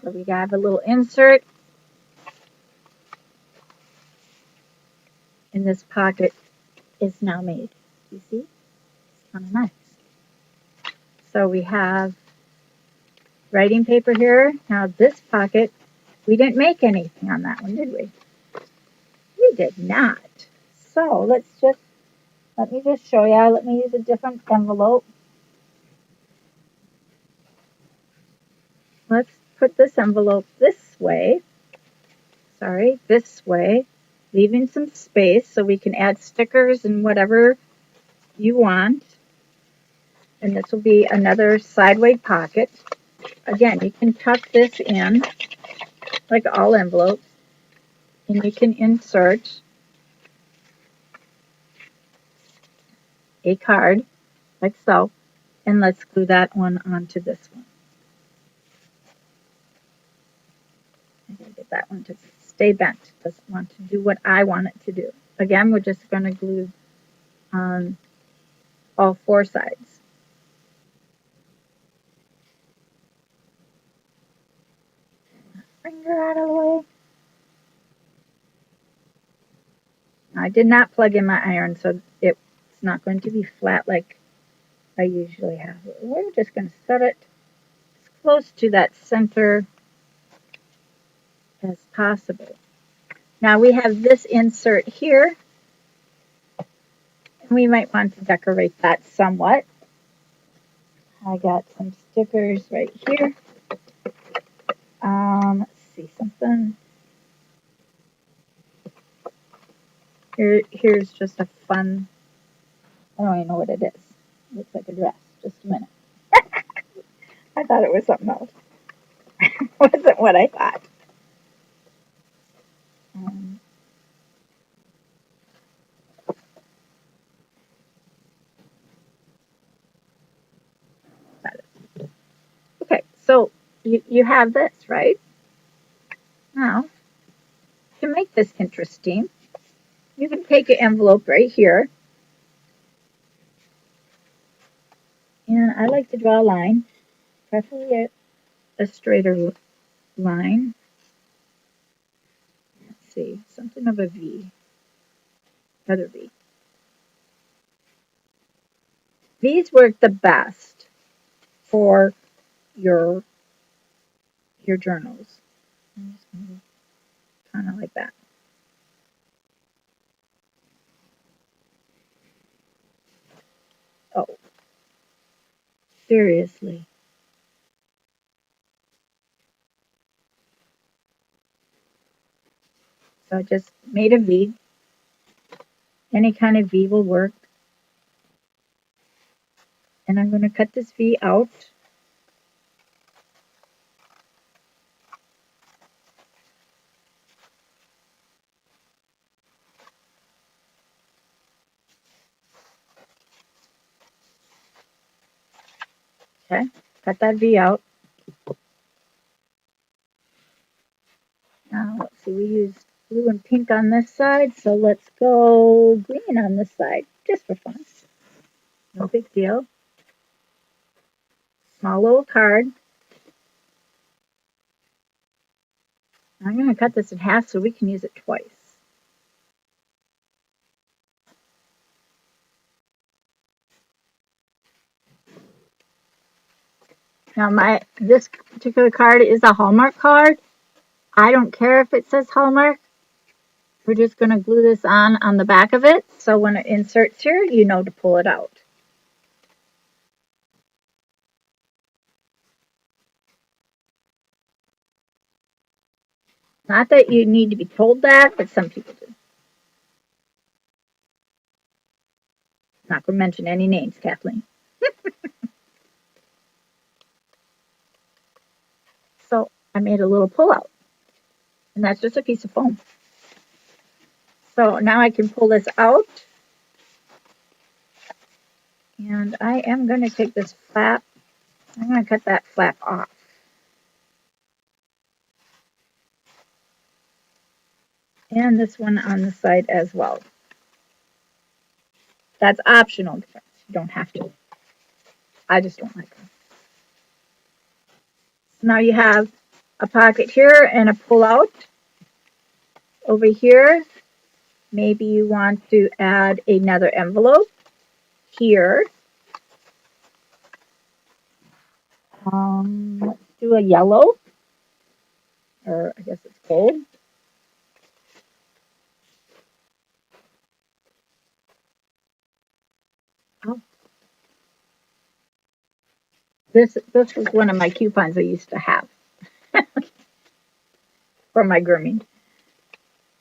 So we have a little insert. And this pocket is now made. You see? It's kind of nice. So we have writing paper here. Now this pocket, we didn't make anything on that one, did we? We did not. So let me just show you. Let me use a different envelope. Let's put this envelope this way. Sorry, this way, leaving some space so we can add stickers and whatever you want. And this will be another sideway pocket. Again, you can tuck this in like all envelopes, and you can insert a card like so, and let's glue that one onto this one. I'm going to get that one to stay bent. It doesn't want to do what I want it to do. Again, we're just going to glue on all four sides. Finger out of the way. I did not plug in my iron, so it's not going to be flat like I usually have. We're just going to set it as close to that center as possible. Now we have this insert here. We might want to decorate that somewhat. I got some stickers right here. Let's see something. Here's just a fun, I don't even know what it is. It looks like a dress. Just a minute. I thought it was something else. It wasn't what I thought. Um, okay, so you have this, right? Now, to make this interesting, you can take an envelope right here. And I like to draw a line, preferably a straighter line. Let's see, something of a V. Another V. These work the best for your journals. Kind of like that. Oh, seriously. So I just made a V. Any kind of V will work. And I'm going to cut this V out. Okay, cut that V out. Now, let's see, we used blue and pink on this side, so let's go green on this side, just for fun. No big deal. Small little card. I'm going to cut this in half so we can use it twice. Now this particular card is a Hallmark card. I don't care if it says Hallmark. We're just going to glue this on the back of it, so when it inserts here, you know to pull it out. Not that you need to be told that, but some people do. Not going to mention any names, Kathleen. So I made a little pull out. And that's just a piece of foam. So now I can pull this out. And I am going to take this flap. I'm going to cut that flap off. And this one on the side as well. That's optional. You don't have to. I just don't like them. So now you have a pocket here and a pull out. Over here, maybe you want to add another envelope here. Let's do a yellow, or I guess it's gold. Oh. This was one of my coupons I used to have for my grooming.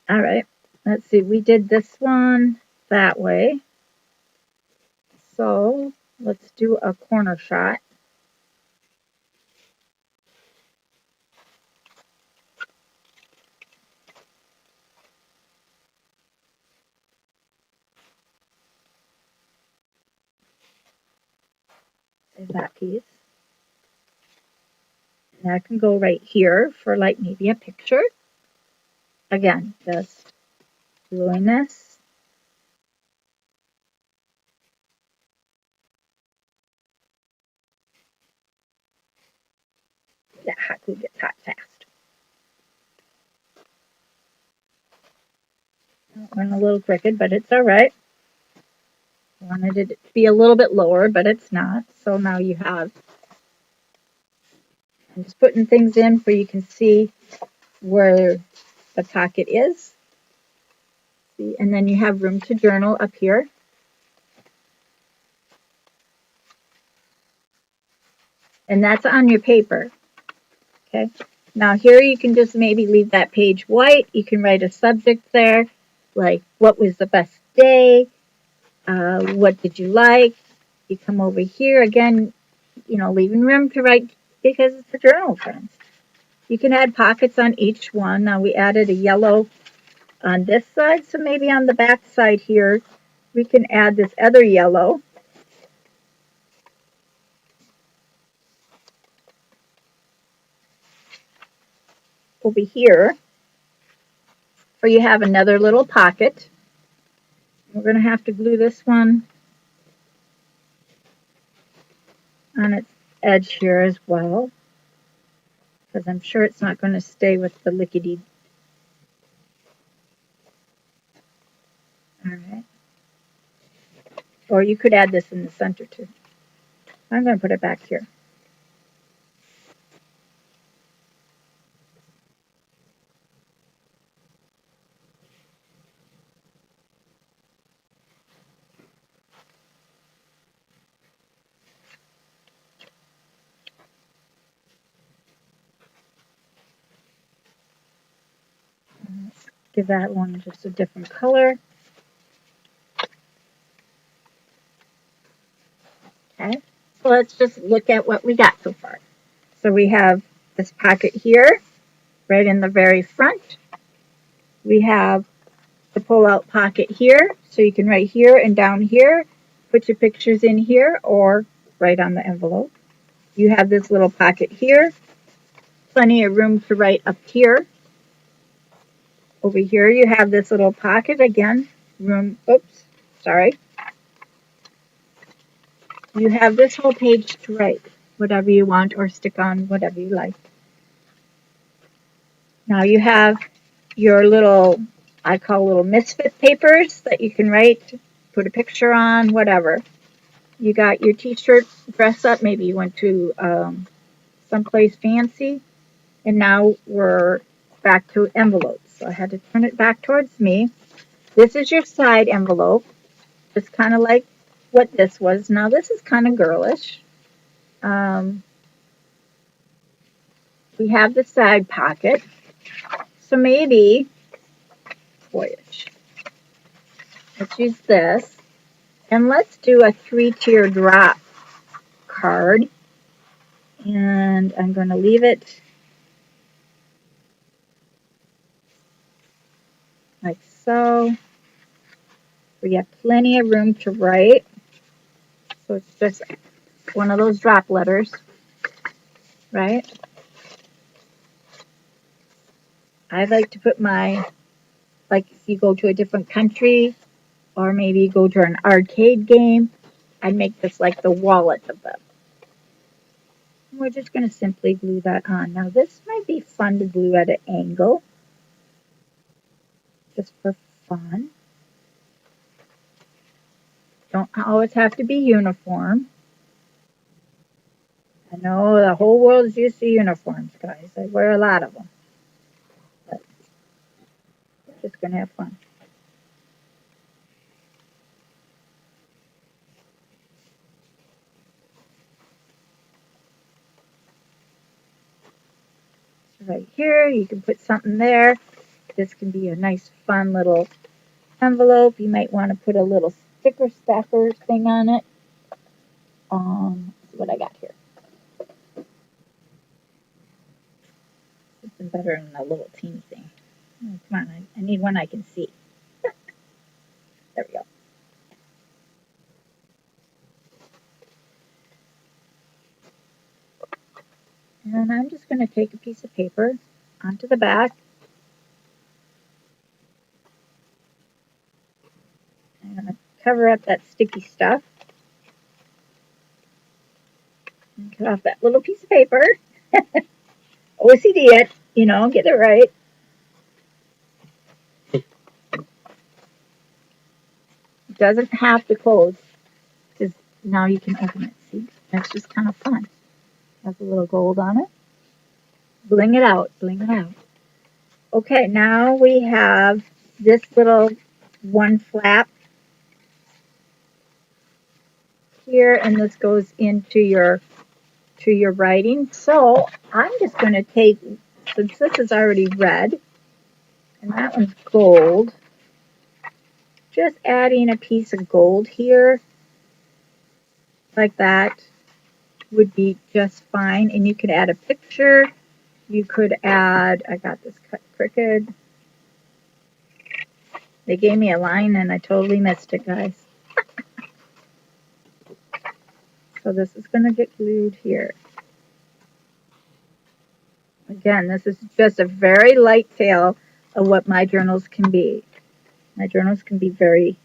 All right, let's see. We did this one that way. So let's do a corner shot. There's that piece. And that can go right here for like maybe a picture. Again, just gluing this. That hot glue gets hot fast. Went a little crooked, but it's all right. I wanted it to be a little bit lower, but it's not. So now you have, I'm just putting things in so you can see where the pocket is. See, and then you have room to journal up here. And that's on your paper. Okay. Now here you can just maybe leave that page white. You can write a subject there, like what was the best day? What did you like? You come over here again, you know, leaving room to write because it's a journal, friends. You can add pockets on each one. Now we added a yellow on this side, so maybe on the back side here, we can add this other yellow. Over here, so you have another little pocket. We're going to have to glue this one on its edge here as well, because I'm sure it's not going to stay with the lickety. All right. Or you could add this in the center too. I'm going to put it back here. Let's give that one just a different color. Okay, so let's just look at what we got so far. So we have this pocket here, right in the very front. We have the pull-out pocket here, so you can write here and down here, put your pictures in here, or write on the envelope. You have this little pocket here, plenty of room to write up here. Over here you have this little pocket again, room, oops, sorry. You have this whole page to write whatever you want or stick on whatever you like. Now you have your little, I call little misfit papers that you can write, put a picture on, whatever. You got your t-shirt dress up, maybe you went to someplace fancy, and now we're back to envelopes. So I had to turn it back towards me. This is your side envelope, just kind of like what this was. Now this is kind of girlish. We have the side pocket. So maybe, boyish, let's use this. And let's do a 3-tier drop card. And I'm going to leave it like so. We have plenty of room to write. So it's just one of those drop letters, right? I like to put my, like if you go to a different country or maybe go to an arcade game, I'd make this like the wallet of them. We're just going to simply glue that on. Now this might be fun to glue at an angle, just for fun. Don't always have to be uniform. I know the whole world is used to uniforms, guys. I wear a lot of them. But we're just going to have fun. So right here, you can put something there. This can be a nice, fun little envelope. You might want to put a little sticker stacker thing on it. What I got here. Something better than a little teeny thing. Oh, come on, I need one I can see. There we go. And I'm just going to take a piece of paper onto the back. I'm going to cover up that sticky stuff. And cut off that little piece of paper. OCD it, get it right. It doesn't have to close because now you can open it. See, that's just kind of fun. Has a little gold on it. Bling it out, bling it out. Okay, now we have this little one flap here, and this goes into your writing. So I'm just going to take, since this is already red and that one's gold, just adding a piece of gold here like that would be just fine. And you could add a picture. You could add, I got this cut crooked. They gave me a line and I totally missed it, guys. So this is going to get glued here. Again, this is just a very light tale of what my journals can be. My journals can be very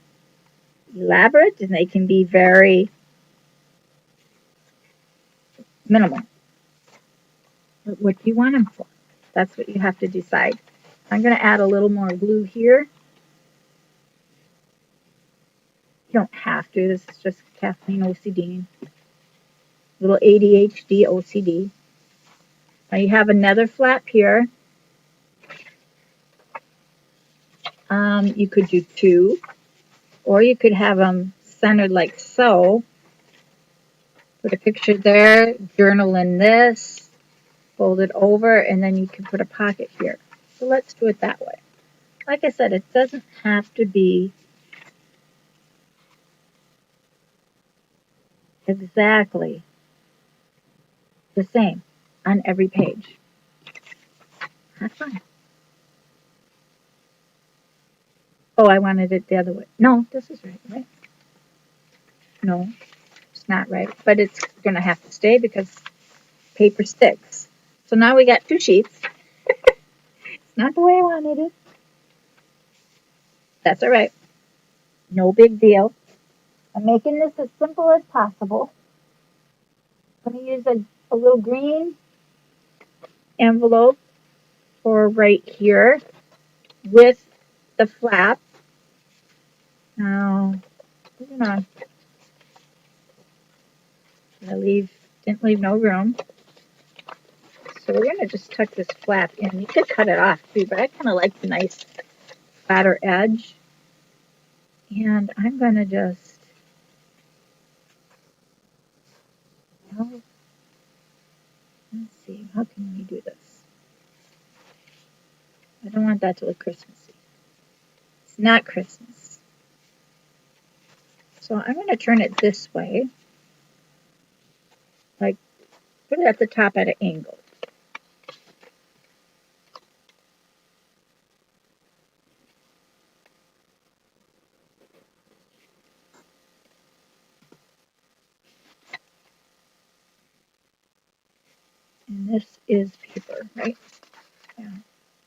elaborate and they can be very minimal. But what do you want them for? That's what you have to decide. I'm going to add a little more glue here. You don't have to. This is just Kathleen OCD. Little ADHD OCD. Now you have another flap here. You could do two, or you could have them centered like so. Put a picture there, journal in this, fold it over, and then you can put a pocket here. So let's do it that way. Like I said, it doesn't have to be exactly the same on every page. Have fun. Oh, I wanted it the other way. No, this is right, right? No, it's not right. But it's going to have to stay because paper sticks. So now we got two sheets. It's not the way I wanted it. That's all right. No big deal. I'm making this as simple as possible. I'm going to use a little green envelope for right here with the flap. Now, moving on. Didn't leave no room. So we're going to just tuck this flap in. You could cut it off too, but I kind of like the nice flatter edge. And I'm going to just, let's see, how can we do this? I don't want that to look Christmassy. It's not Christmas. So I'm going to turn it this way. Like, put it at the top at an angle. And this is paper, right? Yeah.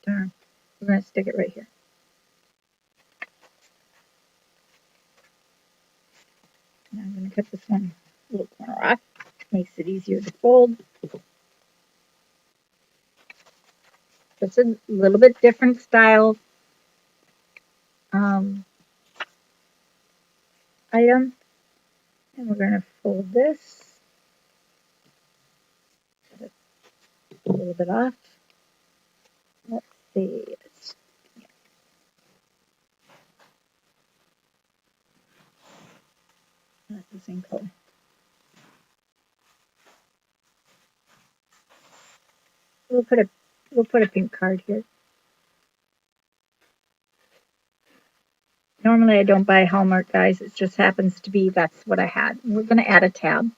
Darn. We're going to stick it right here. And I'm going to cut this one little corner off. Makes it easier to fold. It's a little bit different style item. And we're going to fold this. Cut a little bit off. Let's see. That's the same color. We'll put a pink card here. Normally I don't buy Hallmark, guys. It just happens to be that's what I had. We're going to add a tab.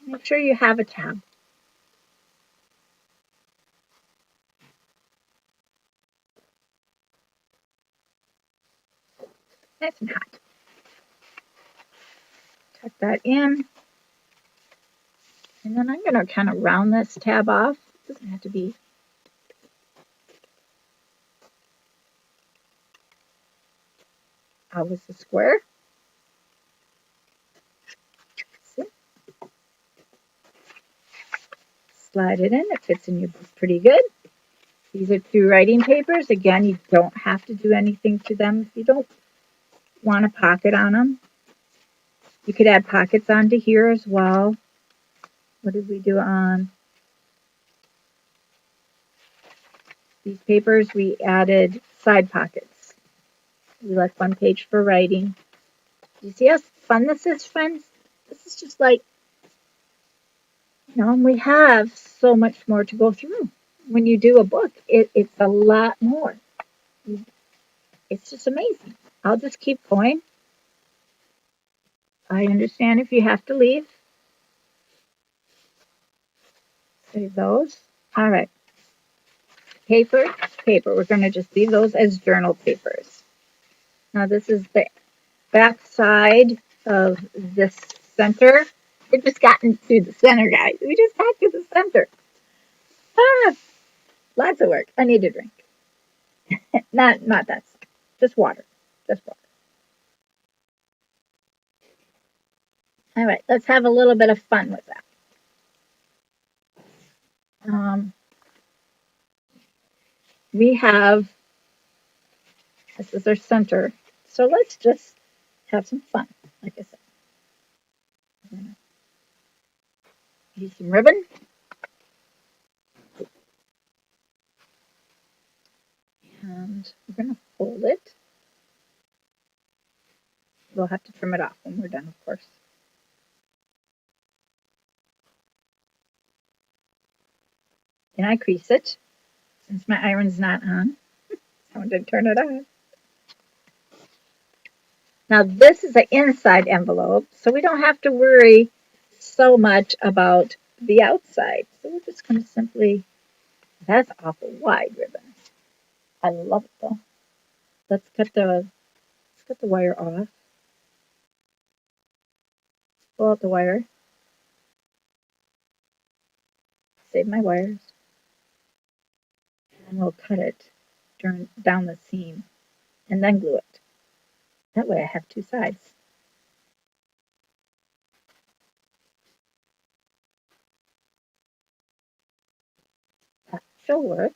Make sure you have a tab. Nice and hot. Tuck that in. And then I'm going to kind of round this tab off. It doesn't have to be always a square. See? Slide it in. It fits in your book pretty good. These are 2 writing papers. Again, you don't have to do anything to them if you don't want a pocket on them. You could add pockets onto here as well. What did we do on these papers? We added side pockets. We left one page for writing. Do you see how fun this is, friends? This is just like, and we have so much more to go through. When you do a book, it's a lot more. It's just amazing. I'll just keep going. I understand if you have to leave. Save those. All right. Paper. We're going to just leave those as journal papers. Now this is the back side of this center. We just gotten to the center, guys. We just got to the center. Lots of work. I need a drink. not that. Just water. Just water. All right, let's have a little bit of fun with that. We have, this is our center. So let's just have some fun, like I said. I'm gonna use some ribbon. And we're going to fold it. We'll have to trim it off when we're done, of course. And I crease it. Since my iron's not on, I want to turn it on. Now this is an inside envelope, so we don't have to worry so much about the outside. So we're just going to simply, that's awful wide ribbon. I love it though. Let's cut the wire off. Pull out the wire. Save my wires. And we'll cut it down the seam and then glue it. That way I have 2 sides. That should work.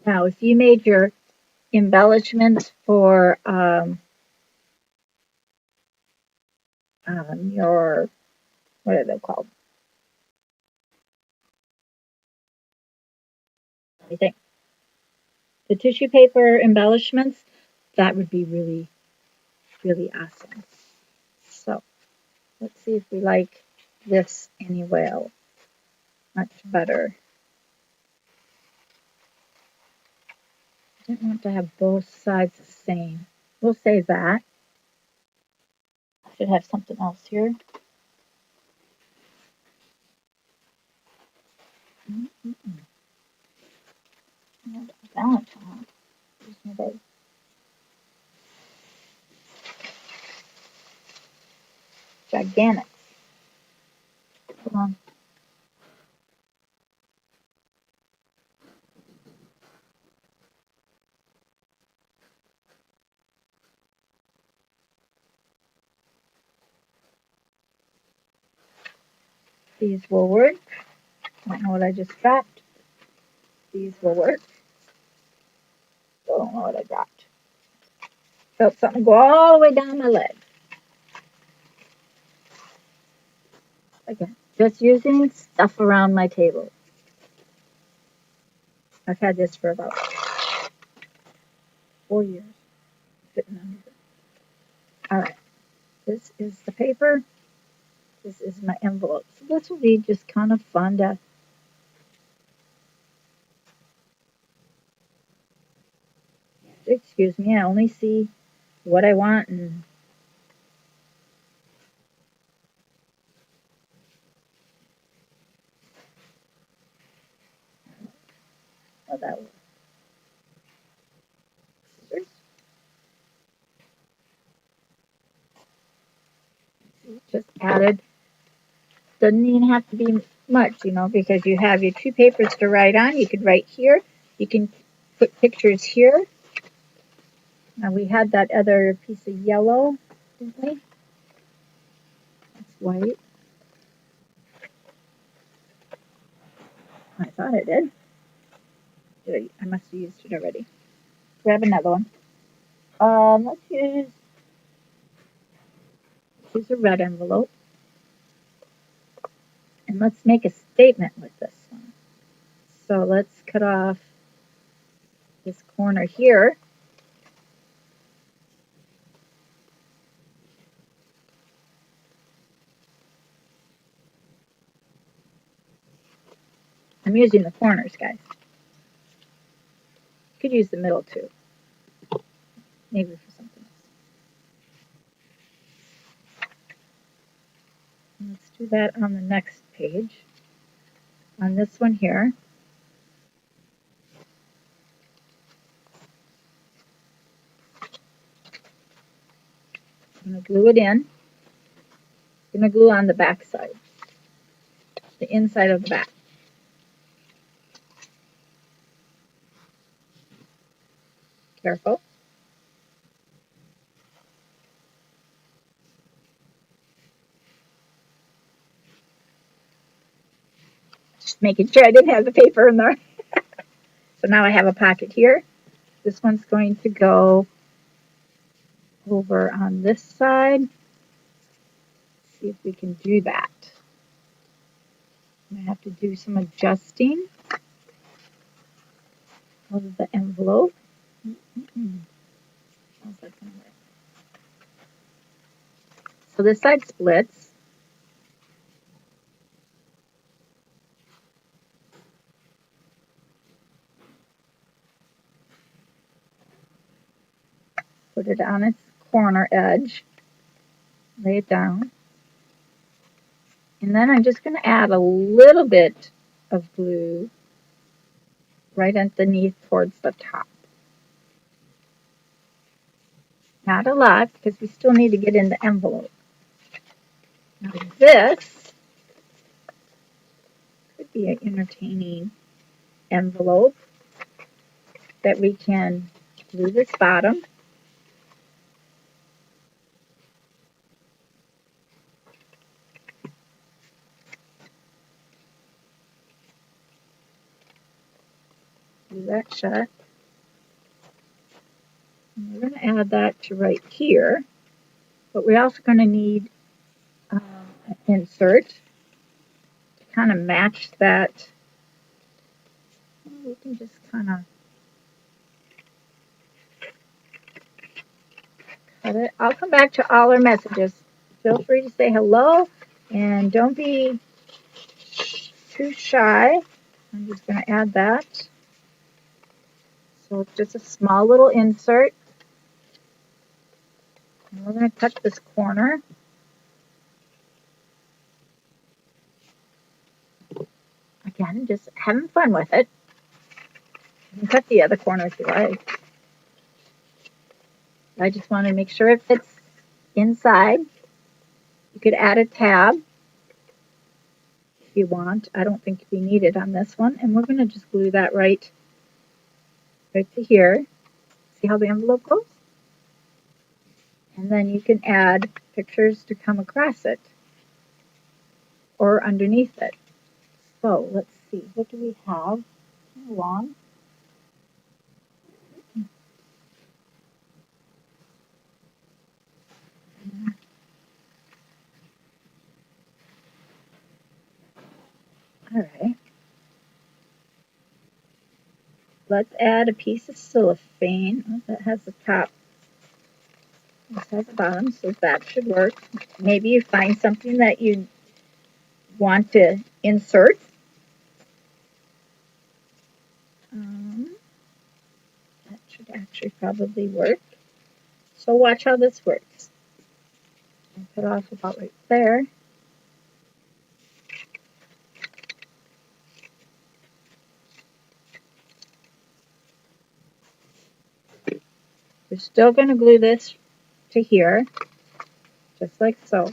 Now, if you made your embellishments for your, what are they called? I think the tissue paper embellishments, that would be really, really awesome. So let's see if we like this anyway. Much better. I didn't want to have both sides the same. We'll save that. I should have something else here. Valentine. Gigantic. Hold on. These will work. I don't know what I just dropped. These will work. Don't know what I dropped. Felt something go all the way down my leg. Again, just using stuff around my table. I've had this for about 4 years. Sitting under here. All right. This is the paper. This is my envelope. So this will be just kind of fun to excuse me, I only see what I want and oh, that was scissors. Just added. Doesn't even have to be much, you know, because you have your two papers to write on. You could write here. You can put pictures here. Now we had that other piece of yellow, didn't we? That's white. I thought I did. I must have used it already. Grab another one. Let's use a red envelope. And let's make a statement with this one. So let's cut off this corner here. I'm using the corners, guys. You could use the middle too. Maybe for something else. Let's do that on the next page. On this one here. I'm going to glue it in. I'm going to glue on the back side. The inside of the back. Careful. Just making sure I didn't have the paper in there. So now I have a pocket here. This one's going to go over on this side. See if we can do that. I'm going to have to do some adjusting of the envelope. How's that going to work? So this side splits. Put it on its corner edge. Lay it down. And then I'm just going to add a little bit of glue right underneath towards the top. Not a lot, because we still need to get in the envelope. Now this could be an entertaining envelope that we can glue this bottom. Glue that shut. And we're going to add that to right here. But we're also going to need an insert to kind of match that. We can just kind of cut it. I'll come back to all our messages. Feel free to say hello and don't be too shy. I'm just going to add that. So it's just a small little insert. And we're going to cut this corner. Again, just having fun with it. You can cut the other corner if you like. I just want to make sure it fits inside. You could add a tab if you want. I don't think we need it on this one. And we're going to just glue that right to here. See how the envelope goes? And then you can add pictures to come across it or underneath it. So let's see, what do we have? Long. All right. Let's add a piece of cellophane. Oh, that has the top. This has the bottom, so that should work. Maybe you find something that you want to insert. That should actually probably work. So watch how this works. I'll cut off about right there. We're still going to glue this to here, just like so.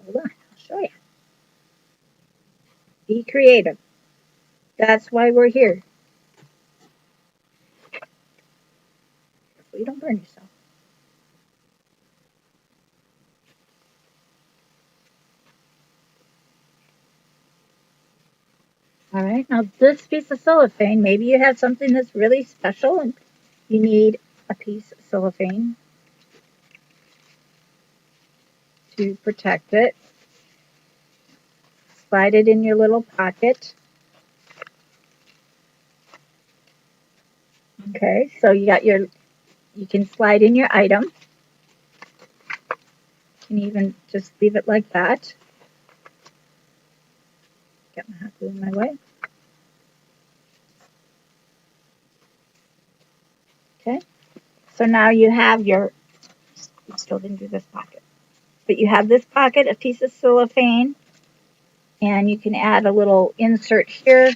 Hold on, I'll show you. Be creative. That's why we're here. So you don't burn yourself. All right, now this piece of cellophane, maybe you have something that's really special and you need a piece of cellophane to protect it. Slide it in your little pocket. Okay, so you can slide in your item. You can even just leave it like that. Get my hot glue in my way. Okay, so now you have your, I still didn't do this pocket, but you have this pocket, a piece of cellophane, and you can add a little insert here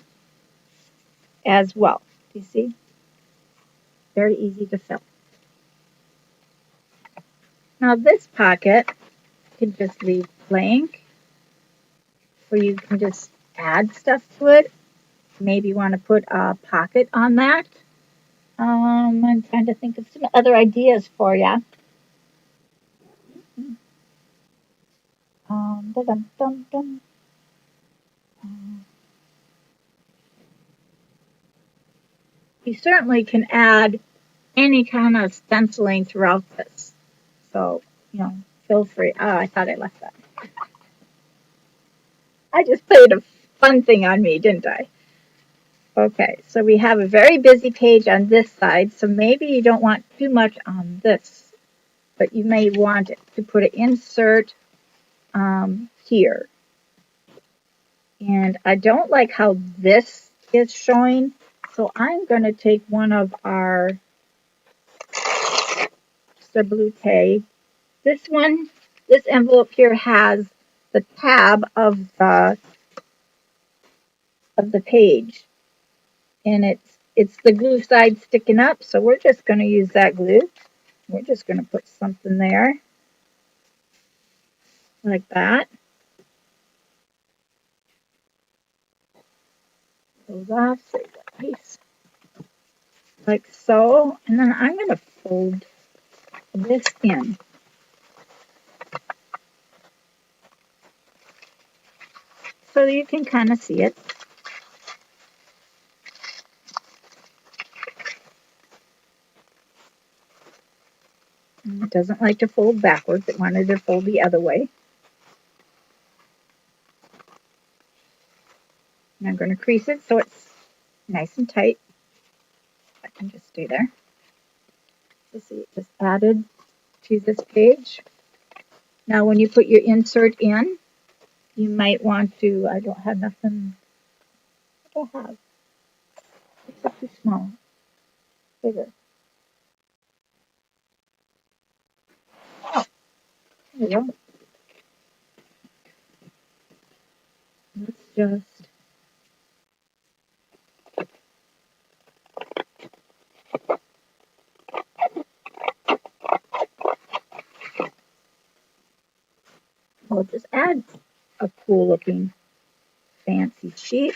as well. You see? Very easy to fill. Now this pocket you can just leave blank, or you can just add stuff to it. Maybe you want to put a pocket on that. I'm trying to think of some other ideas for you. Dum, dum, dum. You certainly can add any kind of stenciling throughout this. So, feel free. Oh, I thought I left that. I just played a fun thing on me, didn't I? Okay, so we have a very busy page on this side, so maybe you don't want too much on this, but you may want to put an insert here. And I don't like how this is showing, so I'm going to take one of our Sublette. This one, this envelope here has the tab of the page, and it's the glue side sticking up, so we're just going to use that glue. We're just going to put something there like that. Close off, save that piece like so, and then I'm going to fold this in. So you can kind of see it. It doesn't like to fold backwards. It wanted to fold the other way. And I'm going to crease it so it's nice and tight. I can just stay there. So see, it just added to this page. Now when you put your insert in, you might want to, I don't have nothing, what do I have? it too small? Bigger. Oh, there you go. Let's just we'll just add a cool looking fancy sheet.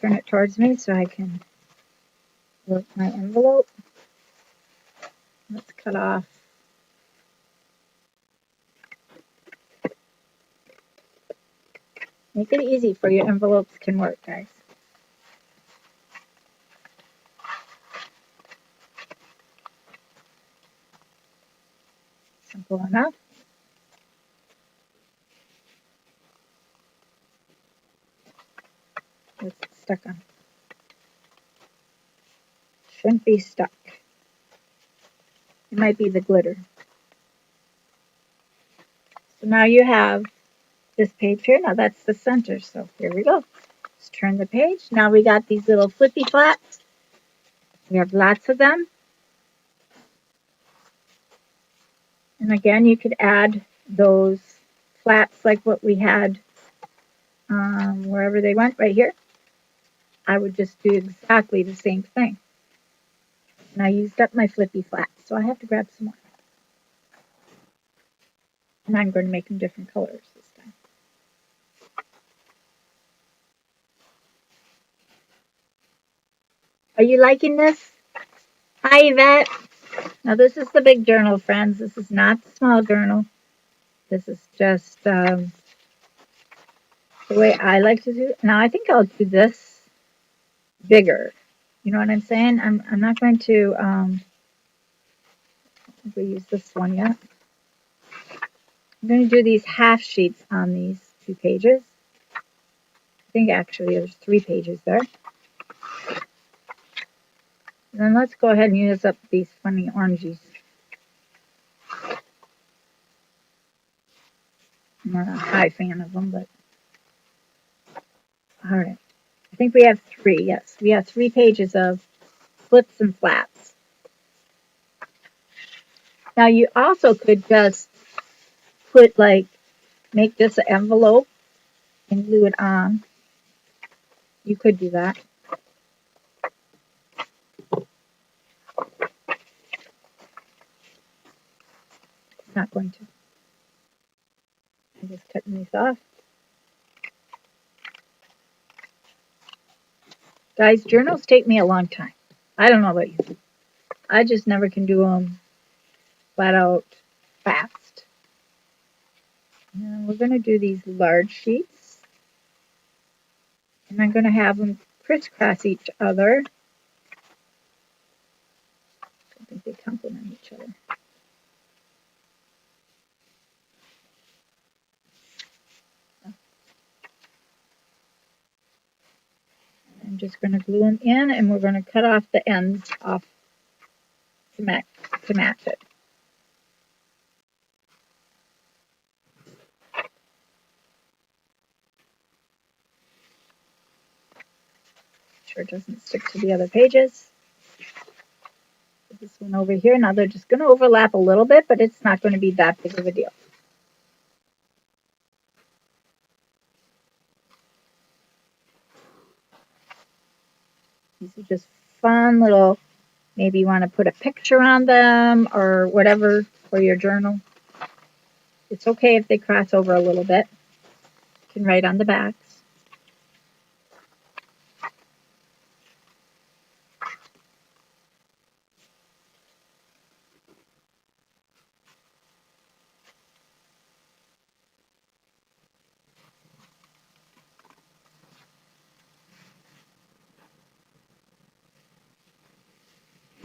Turn it towards me so I can work my envelope. Let's cut off. Make it easy for your envelopes can work, guys. Simple enough. What's it stuck on? Shouldn't be stuck. It might be the glitter. So now you have this page here. Now that's the center. So here we go. Let's turn the page. Now we got these little flippy flats. We have lots of them. And again, you could add those flats like what we had wherever they went, right here. I would just do exactly the same thing. And I used up my flippy flats, so I have to grab some more. And I'm going to make them different colors this time. Are you liking this? Hi, Yvette. Now, this is the big journal, friends. This is not the small journal. This is just the way I like to do it. Now, I think I'll do this bigger. You know what I'm saying? I'm not going to use this one yet. I'm going to do these half sheets on these 2 pages. I think actually there's 3 pages there. And then let's go ahead and use up these funny oranges. I'm not a high fan of them, but all right. I think we have 3. Yes, we have 3 pages of flips and flats. Now you also could just put make this an envelope and glue it on. You could do that. Not going to. I'm just cutting these off. Guys, journals take me a long time. I don't know about you. I just never can do them flat out fast. Now we're going to do these large sheets. And I'm going to have them crisscross each other. I think they complement each other. I'm just going to glue them in, and we're going to cut off the ends off to match it. Sure it doesn't stick to the other pages. Put this one over here. Now they're just going to overlap a little bit, but it's not going to be that big of a deal. These are just fun little, maybe you want to put a picture on them or whatever for your journal. It's okay if they cross over a little bit. You can write on the backs.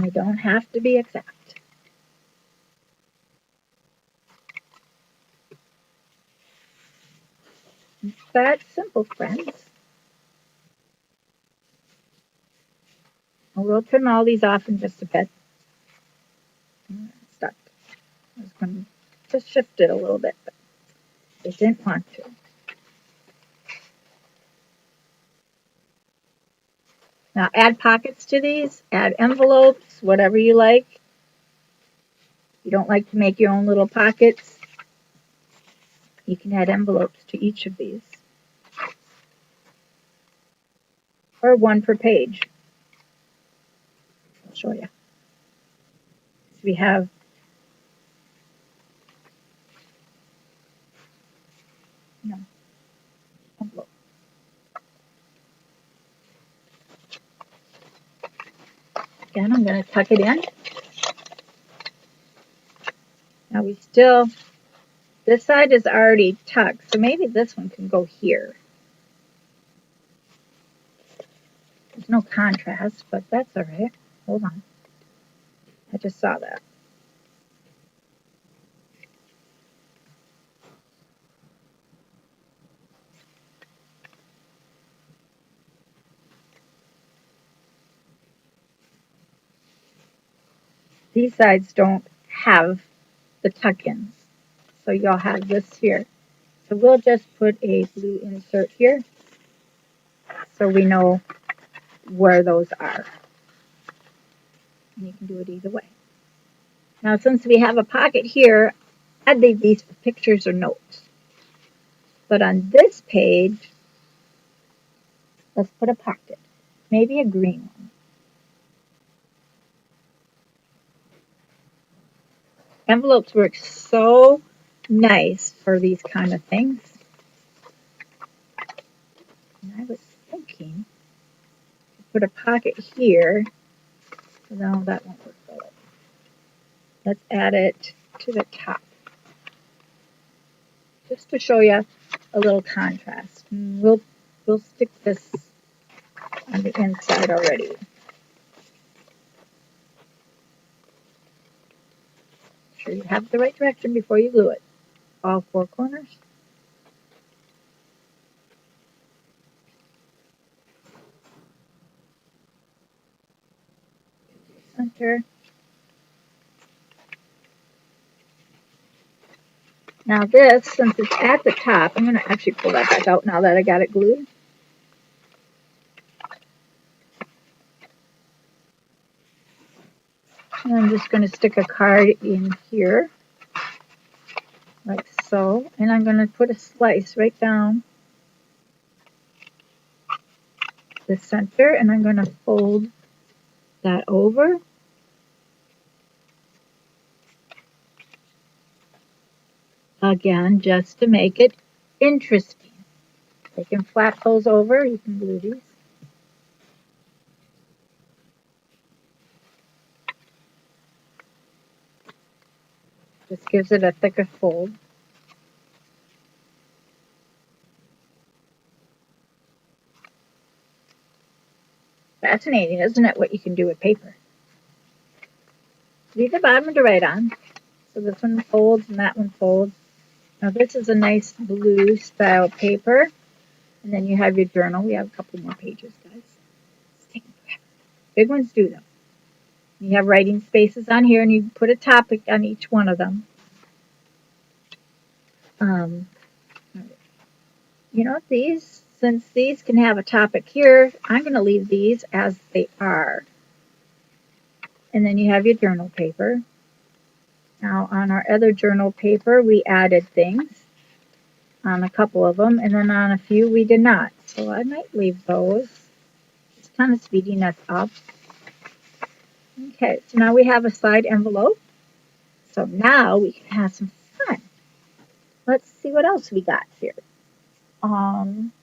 They don't have to be exact. It's that simple, friends. We'll trim all these off in just a bit. It's stuck. I was going to just shift it a little bit, but I didn't want to. Now add pockets to these, add envelopes, whatever you like. You don't like to make your own little pockets, you can add envelopes to each of these. Or one per page. I'll show you. So we have envelope. Again, I'm going to tuck it in. Now we still, this side is already tucked, so maybe this one can go here. There's no contrast, but that's all right. Hold on. I just saw that. These sides don't have the tuck-ins, so you'll have this here. So we'll just put a blue insert here so we know where those are. And you can do it either way. Now, since we have a pocket here, I'd leave these for pictures or notes. But on this page, let's put a pocket, maybe a green one. Envelopes work so nice for these kind of things. And I was thinking to put a pocket here. No, that won't work well. Let's add it to the top. Just to show you a little contrast. We'll stick this on the inside already. Make sure you have the right direction before you glue it. All four corners. Center. Now this, since it's at the top, I'm going to actually pull that back out now that I got it glued. And I'm just going to stick a card in here, like so. And I'm going to put a slice right down the center, and I'm going to fold that over. Again, just to make it interesting. You can flap those over, you can glue these. Just gives it a thicker fold. Fascinating, isn't it, what you can do with paper? Leave the bottom to write on. So this one folds and that one folds. Now this is a nice blue style paper. And then you have your journal. We have a couple more pages, guys. It's taking forever. Big ones do them. You have writing spaces on here, and you put a topic on each one of them. You know, since these can have a topic here, I'm going to leave these as they are. And then you have your journal paper. Now, on our other journal paper, we added things on a couple of them, and then on a few we did not. So I might leave those. It's kind of speeding us up. Okay, so now we have a side envelope. So now we can have some fun. Let's see what else we got here. Some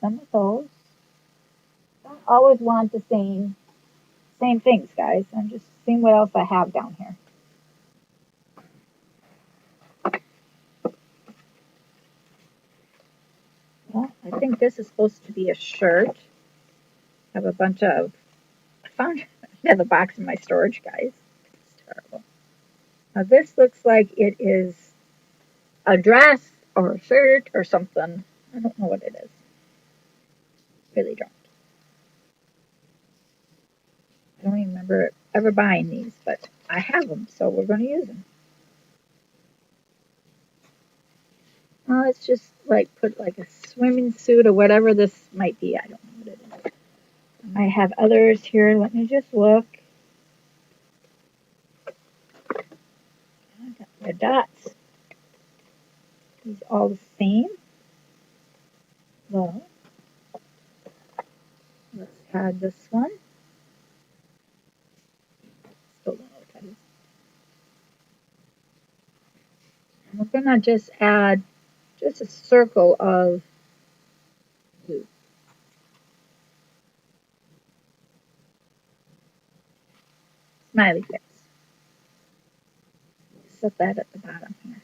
of those. Don't always want the same things, guys. I'm just seeing what else I have down here. Well, I think this is supposed to be a shirt. I have a bunch of, I found another box in my storage, guys. It's terrible. Now this looks like it is a dress or a shirt or something. I don't know what it is. Really don't. I don't even remember ever buying these, but I have them, so we're going to use them. Let's just like put like a swimming suit or whatever this might be. I don't know what it is. I might have others here. Let me just look. I got red dots. These all the same. Well, let's add this one. Still don't know what that is. We're gonna just add just a circle of blue. Smiley face. Set that at the bottom here.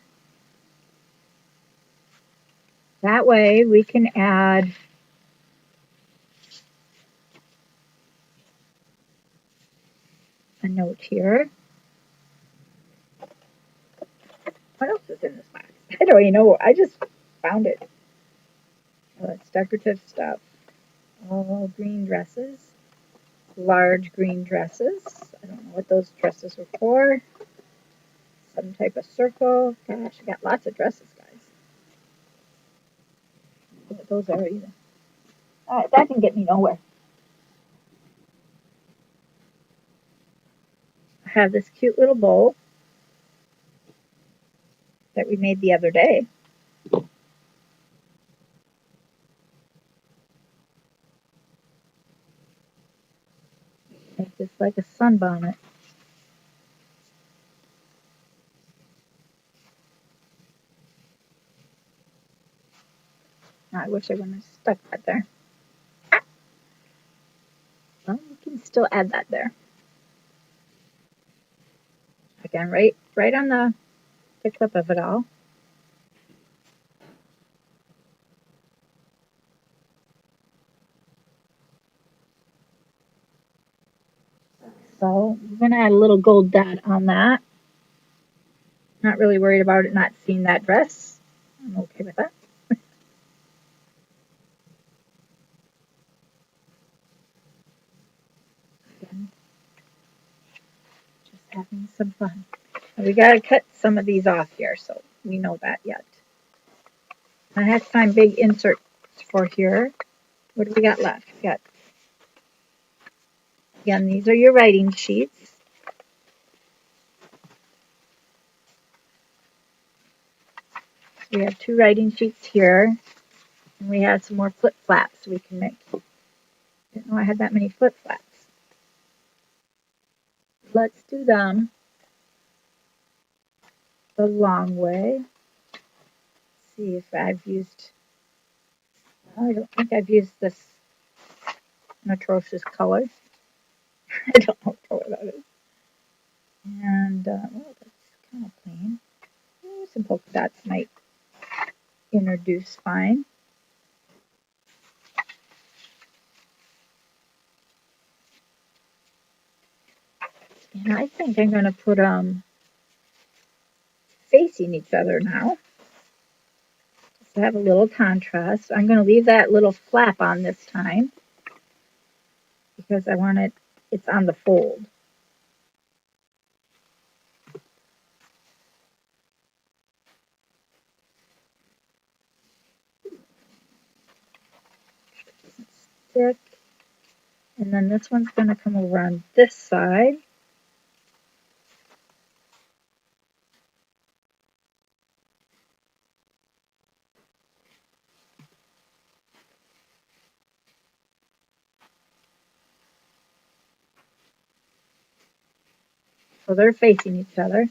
That way we can add a note here. What else is in this box? I don't even know. I just found it. Oh, it's decorative stuff. All green dresses. Large green dresses. I don't know what those dresses are for. Some type of circle. Gosh, I got lots of dresses, guys. I don't know what those are either. Alright, that can get me nowhere. I have this cute little bowl that we made the other day. It's just like a sunbonnet. I wish I wouldn't have stuck that there. Well, we can still add that there. Again, right on the clip of it all. So we're going to add a little gold dot on that. Not really worried about it not seeing that dress. I'm okay with that. Again, just having some fun. And we got to cut some of these off here, so we know that yet. I have to find big inserts for here. What do we got left? We got, again, these are your writing sheets. So we have 2 writing sheets here. And we have some more flip flaps we can make. Didn't know I had that many flip flaps. Let's do them the long way. Let's see if I've used, I don't think I've used this atrocious color. I don't know what color that is. And, well, that's kind of plain. Some polka dots might introduce fine. And I think I'm going to put facing each other now. Just to have a little contrast. I'm going to leave that little flap on this time because I want it's on the fold. Stick. And then this one's going to come over on this side. So they're facing each other.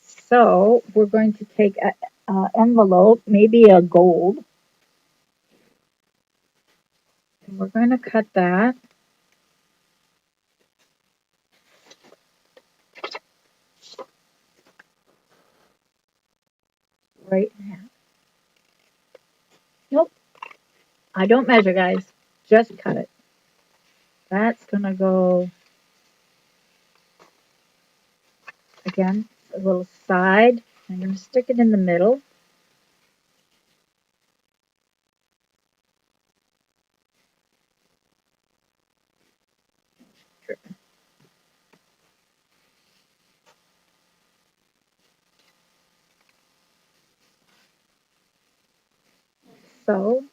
So we're going to take an envelope, maybe a gold, and we're going to cut that right in half. Nope, I don't measure, guys. Just cut it. That's going to go, again, a little side. I'm going to stick it in the middle. so.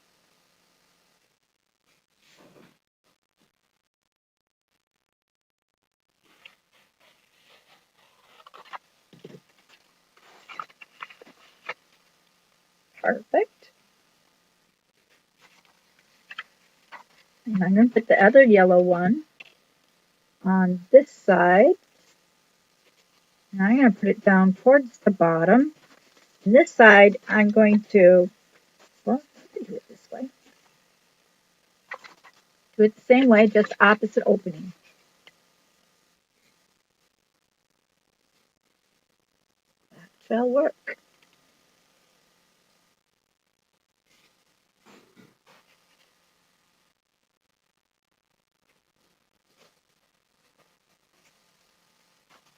Perfect. And I'm going to put the other yellow one on this side. And I'm going to put it down towards the bottom. And this side, I'm going to, well, I can do it this way. Do it the same way, just opposite opening. That shall work.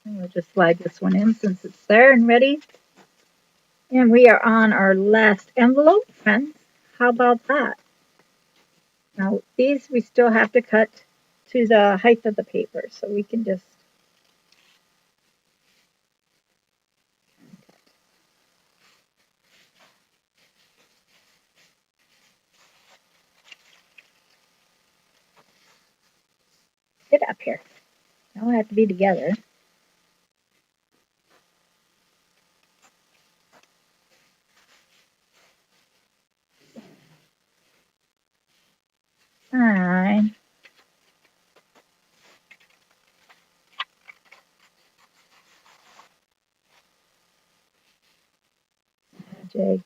And we'll just slide this one in since it's there and ready. And we are on our last envelope, friends. How about that? Now, these we still have to cut to the height of the paper, so we can just get up here. Now we have to be together. Fine. Jay.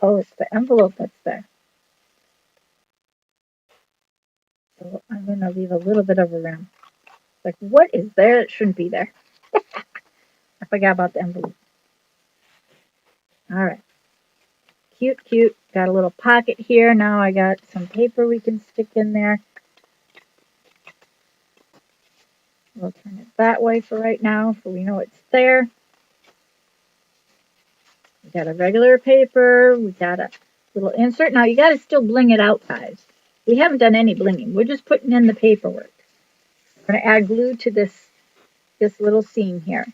Oh, it's the envelope that's there. So I'm going to leave a little bit of a rim. Like, what is there? It shouldn't be there. I forgot about the envelope. All right. Cute, cute. Got a little pocket here. Now I got some paper we can stick in there. We'll turn it that way for right now, so we know it's there. We got a regular paper. We got a little insert. Now you got to still bling it out, guys. We haven't done any blinging. We're just putting in the paperwork. We're going to add glue to this little seam here.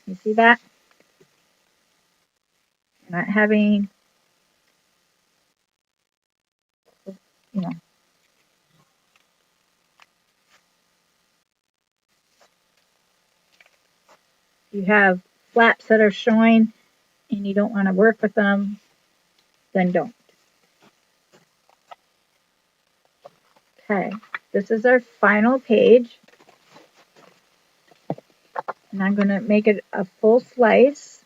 You see that? We're not having, you know, you have flaps that are showing and you don't want to work with them, then don't. Okay, this is our final page. And I'm going to make it a full slice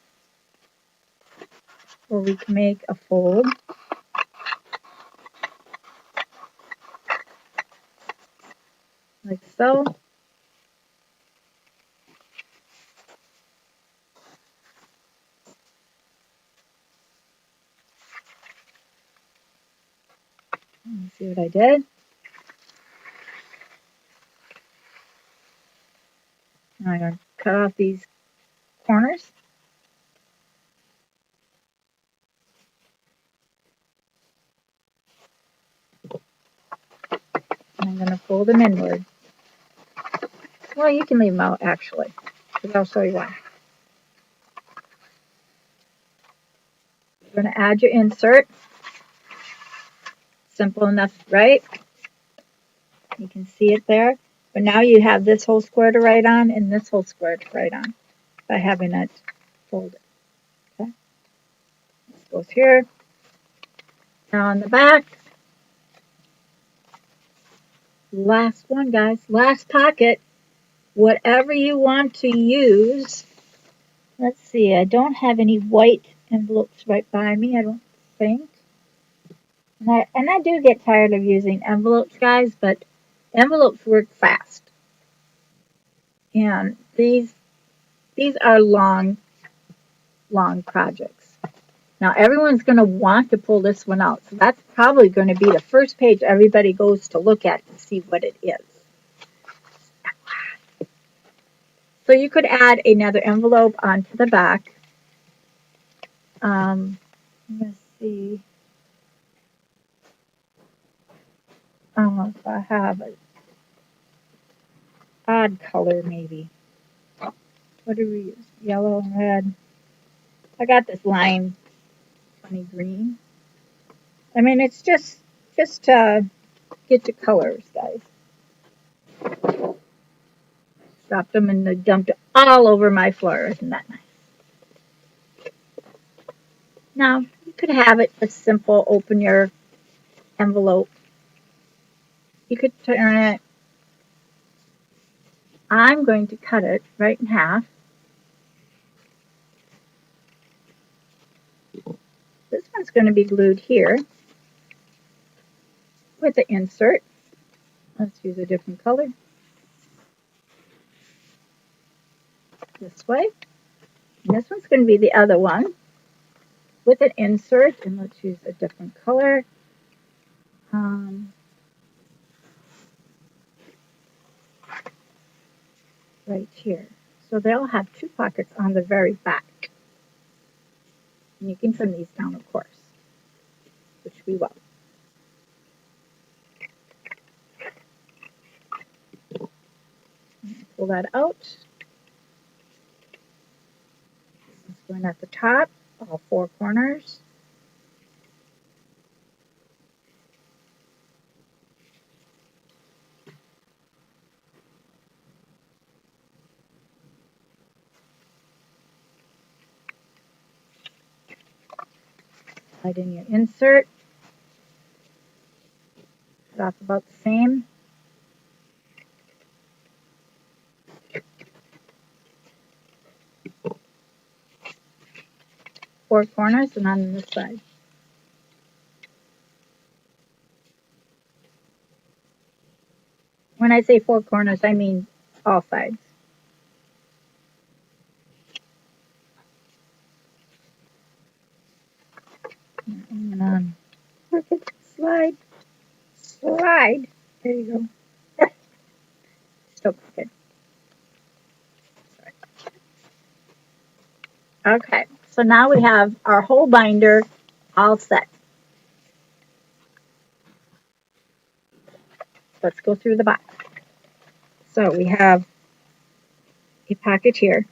where we can make a fold. Like so. Let me see what I did. Now I'm going to cut off these corners. And I'm going to fold them inward. Well, you can leave them out actually, because I'll show you why. You're going to add your insert. Simple enough, right? You can see it there. But now you have this whole square to write on and this whole square to write on by having it folded. Okay. This goes here. Now on the back, last one, guys, last pocket, whatever you want to use. Let's see, I don't have any white envelopes right by me, I don't think. And I do get tired of using envelopes, guys, but envelopes work fast. And these are long projects. Now everyone's going to want to pull this one out. So that's probably going to be the first page everybody goes to look at to see what it is. So you could add another envelope onto the back. Let's see. I don't know if I have an odd color, maybe. What do we use? Yellow and red. I got this lime, funny green. I mean, it's just to get the colors, guys. Dropped them and they dumped it all over my floor. Isn't that nice? Now, you could have it a simple, open your envelope. You could turn it. I'm going to cut it right in half. This one's going to be glued here with the insert. Let's use a different color. This way. And this one's going to be the other one with an insert. And let's use a different color. Right here. So they'll have two pockets on the very back. And you can trim these down, of course, which we will. Pull that out. It's going at the top, all four corners. Slide in your insert. Cut off about the same. Four corners and on this side. When I say four corners, I mean all sides. And on. Look at slide. Slide. There you go. Still crooked. Okay, so now we have our whole binder all set. Let's go through the box. So we have a pocket here.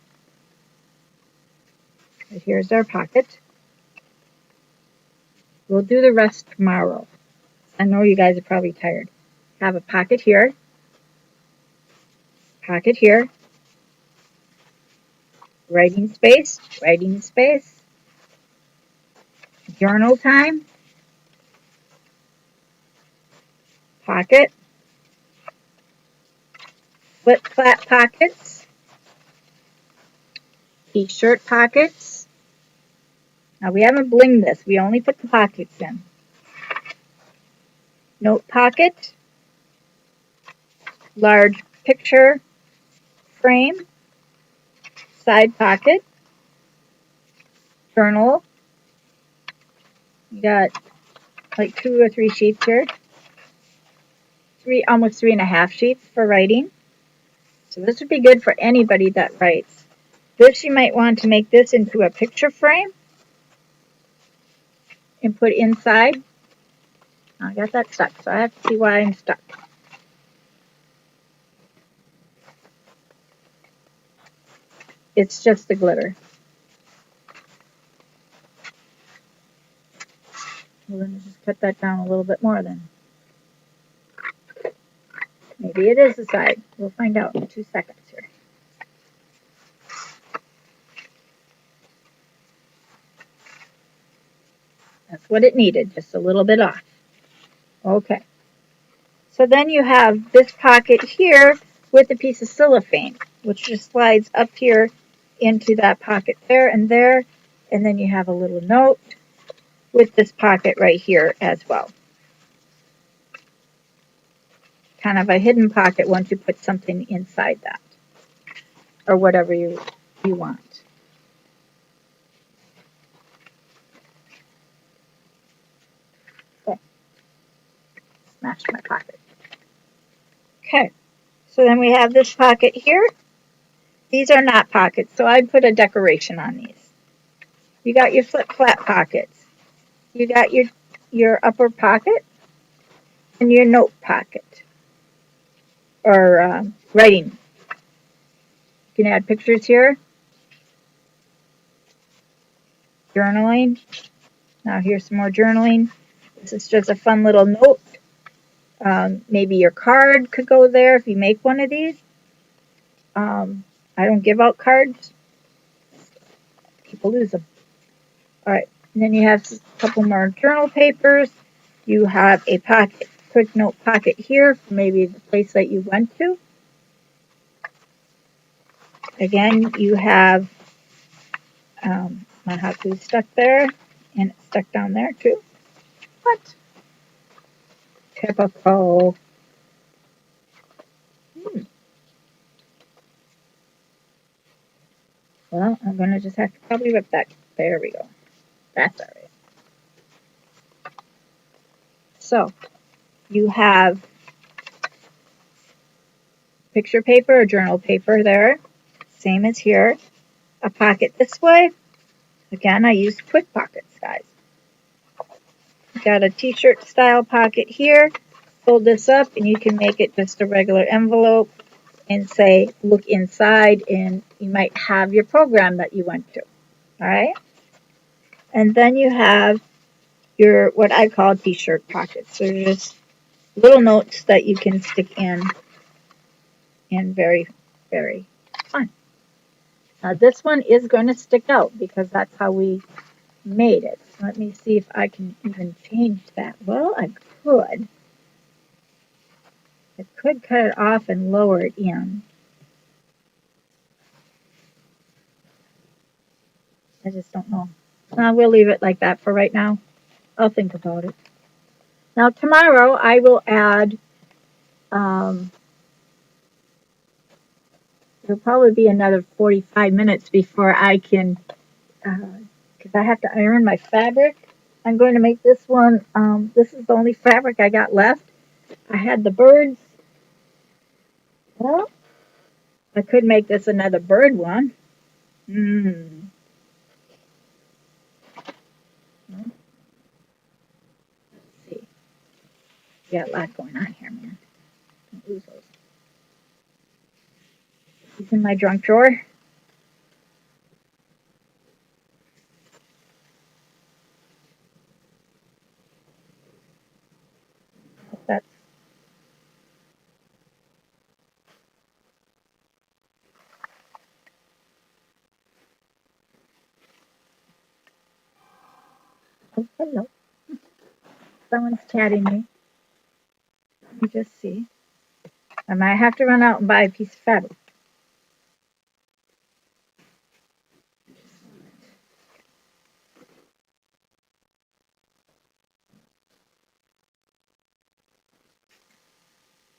And here's our pocket. We'll do the rest tomorrow. I know you guys are probably tired. Have a pocket here. Pocket here. Writing space. Writing space. Journal time. Pocket. Flip flap pockets. T-shirt pockets. Now we haven't blinged this. We only put the pockets in. Note pocket. Large picture frame. Side pocket. Journal. You got like 2 or 3 sheets here. Almost 3.5 sheets for writing. So this would be good for anybody that writes. This, you might want to make this into a picture frame and put inside. I got that stuck, so I have to see why I'm stuck. It's just the glitter. We're going to just cut that down a little bit more then. Maybe it is the side. We'll find out in 2 seconds here. That's what it needed, just a little bit off. Okay. So then you have this pocket here with a piece of cellophane, which just slides up here into that pocket there. And then you have a little note with this pocket right here as well. Kind of a hidden pocket once you put something inside that, or whatever you want. Okay. Smash my pocket. Okay, so then we have this pocket here. These are not pockets, so I put a decoration on these. You got your flip-flap pockets. You got your upper pocket and your note pocket or writing. You can add pictures here. Journaling. Now here's some more journaling. This is just a fun little note. Maybe your card could go there if you make one of these. I don't give out cards. People lose them. All right. And then you have a couple more journal papers. You have a pocket, quick note pocket here for maybe the place that you went to. Again, you have my hot glue stuck there, and it's stuck down there too. What? Typical. Well, I'm going to just have to probably rip that. There we go. That's all right. So, you have picture paper or journal paper there. Same as here. A pocket this way. Again, I use quick pockets, guys. Got a t-shirt style pocket here. Fold this up and you can make it just a regular envelope and say, look inside, and you might have your program that you went to. All right. And then you have your, what I call t-shirt pockets. They're just little notes that you can stick in and very, very fun. Now this one is going to stick out because that's how we made it. Let me see if I can even change that. Well, I could. I could cut it off and lower it in. I just don't know. We'll leave it like that for right now. I'll think about it. Now tomorrow I will add, it'll probably be another 45 minutes before I can, because I have to iron my fabric. I'm going to make this one, this is the only fabric I got left. I had the birds. Well, I could make this another bird one. Let's see. We got a lot going on here, man. Don't lose those. These in my junk drawer. That's oh, hello. Someone's chatting me. Let me just see. I might have to run out and buy a piece of fabric.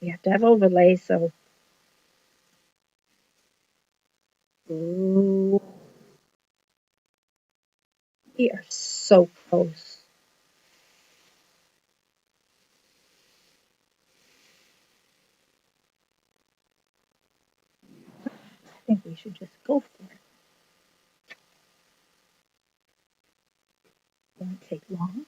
We have to have overlay, so. Ooh. We are so close. I think we should just go for it. Won't take long.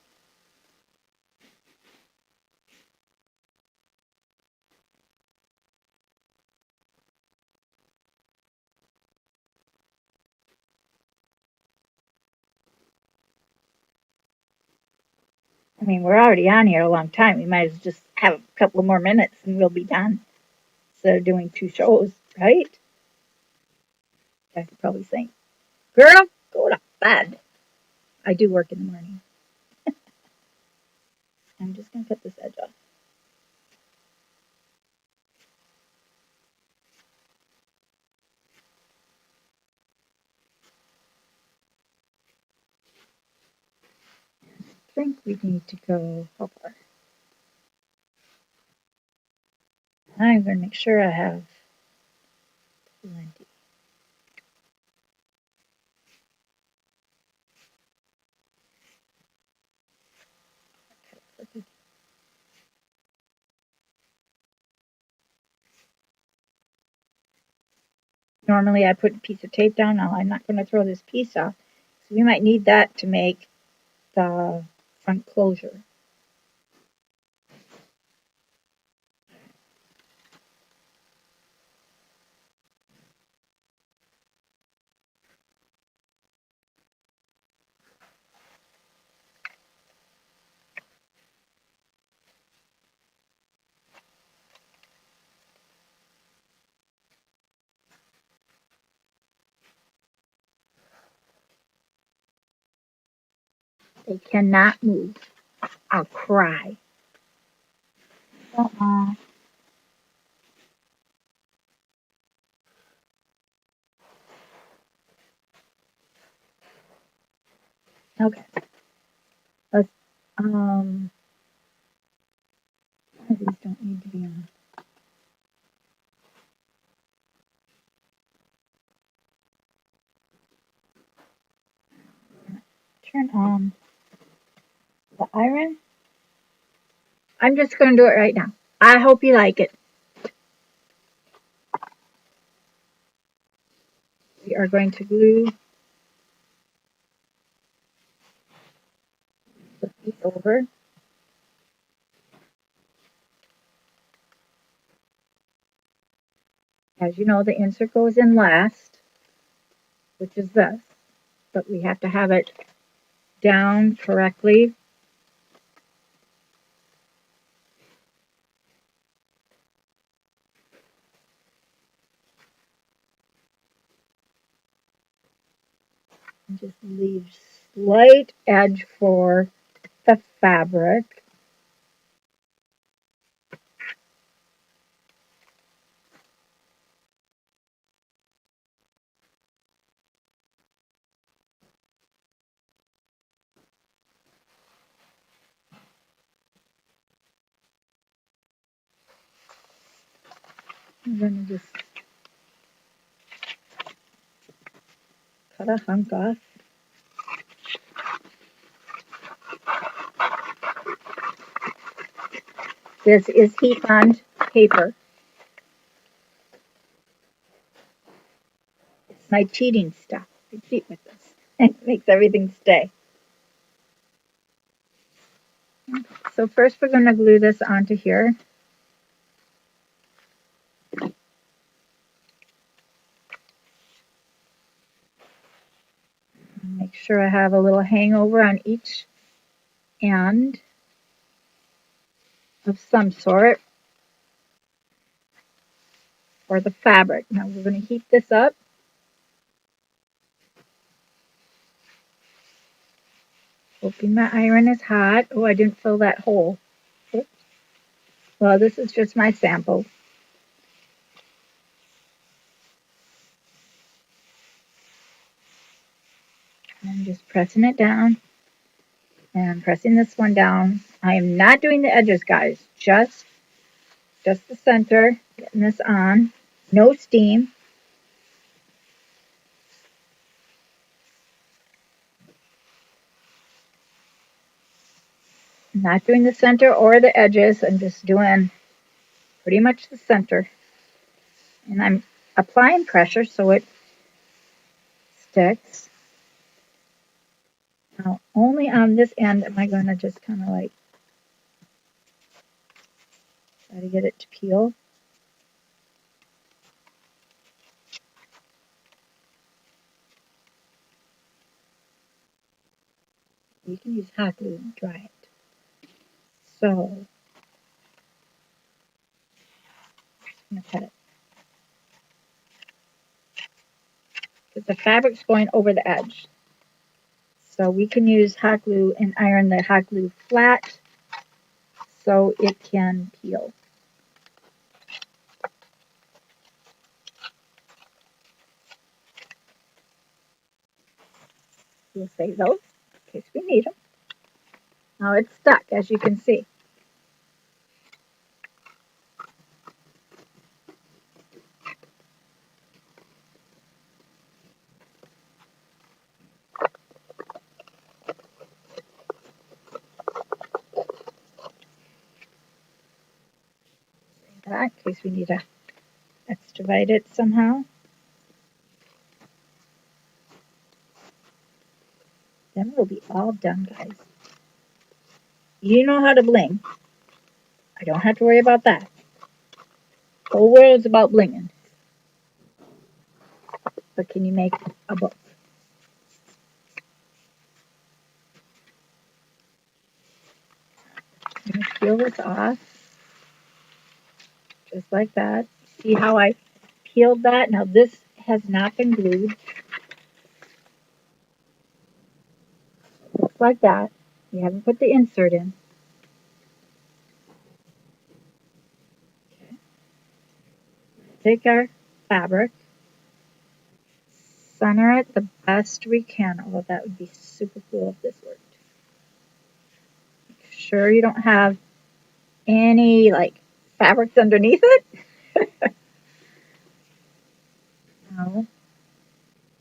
I mean, we're already on here a long time. We might as well just have a couple more minutes and we'll be done. Instead of doing 2 shows, right? I could probably saying, girl, go to bed. I do work in the morning. I'm just going to cut this edge off. I think we need to go, how far? I'm going to make sure I have plenty. Normally I put a piece of tape down. Now I'm not going to throw this piece off, We might need that to make the front closure. They cannot move. I'll cry. Uh-uh. Okay. Let's, these don't need to be on. Turn on the iron. I'm just going to do it right now. I hope you like it. We are going to glue the piece over. As you know, the insert goes in last, which is this, but we have to have it down correctly. And just leave slight edge for the fabric. I'm going to just cut a hunk off. This is heat bond paper. It's my cheating stuff. I cheat with this. It makes everything stay. So first we're going to glue this onto here. Make sure I have a little hangover on each end of some sort for the fabric. Now we're going to heat this up. Hoping my iron is hot. Oh, I didn't fill that hole. Oops. Well, this is just my sample. I'm just pressing it down and pressing this one down. I am not doing the edges, guys. Just the center. Getting this on. No steam. Not doing the center or the edges. I'm just doing pretty much the center. And I'm applying pressure so it sticks. Now, only on this end am I going to just kind of like try to get it to peel. You can use hot glue and dry it. So, I'm going to cut it. Because the fabric's going over the edge. So we can use hot glue and iron the hot glue flat so it can peel. We'll save those in case we need them. Now it's stuck, as you can see. Save that in case we need to extravite it somehow. will be all done, guys. You know how to bling. I don't have to worry about that. The whole world's about blinging. But can you make a book? I'm going to peel this off. Just like that. See how I peeled that? Now this has not been glued. Looks like that. We haven't put the insert in. Okay. Take our fabric, center it the best we can. Oh, that would be super cool if this worked. Make sure you don't have any like fabrics underneath it. No,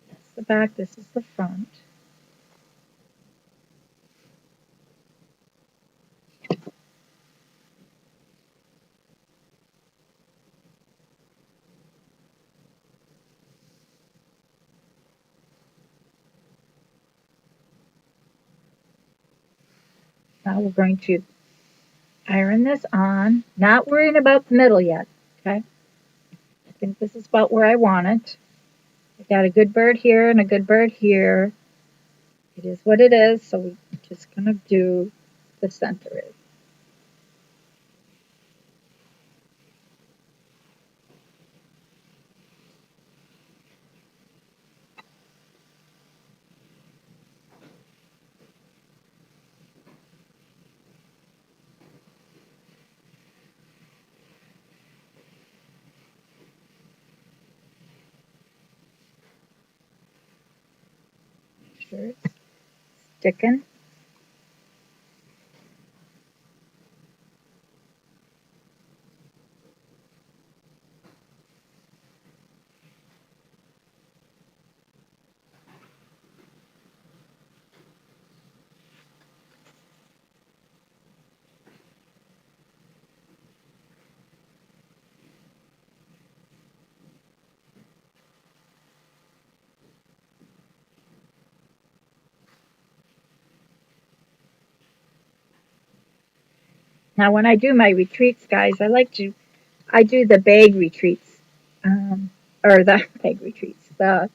that's the back. This is the front. Now we're going to iron this on. Not worrying about the middle yet. Okay. I think this is about where I want it. I got a good bird here and a good bird here. It is what it is, so we're just gonna do the center. Make sure it's sticking. Now, when I do my retreats, guys, I do the bag retreats, or the bag retreats. Um,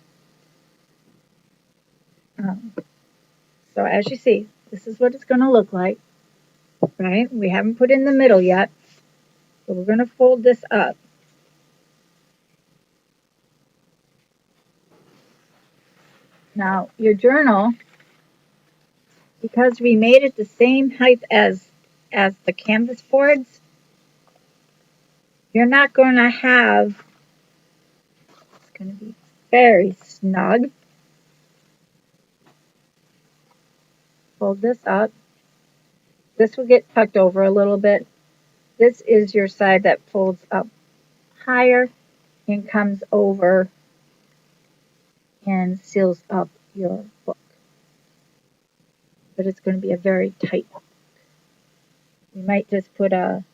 so as you see, this is what it's going to look like, right? We haven't put in the middle yet, so we're going to fold this up. Now, your journal, because we made it the same height as the canvas boards, you're not going to have, it's going to be very snug. Fold this up. This will get tucked over a little bit. This is your side that folds up higher and comes over and seals up your book. But it's going to be a very tight book. We might just put a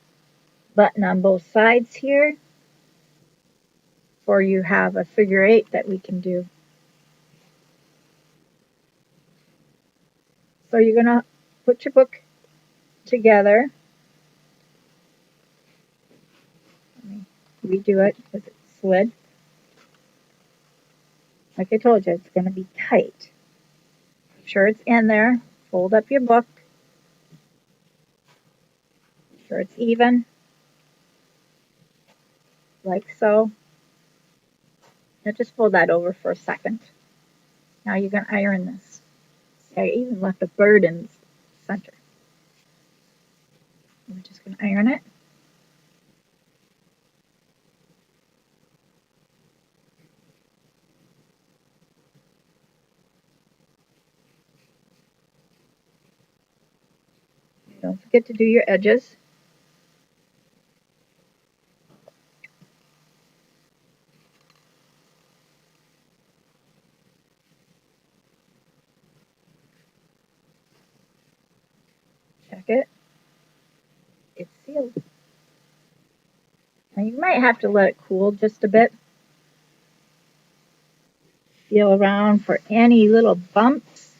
button on both sides here, or you have a figure 8 that we can do. So you're going to put your book together. Let me redo it because it slid. Like I told you, it's going to be tight. Make sure it's in there. Fold up your book. Make sure it's even. Like so. Now just fold that over for a second. Now you're going to iron this. See, I even left a bird in the center. We're just going to iron it. Don't forget to do your edges. Check it. It's sealed. Now you might have to let it cool just a bit. Feel around for any little bumps.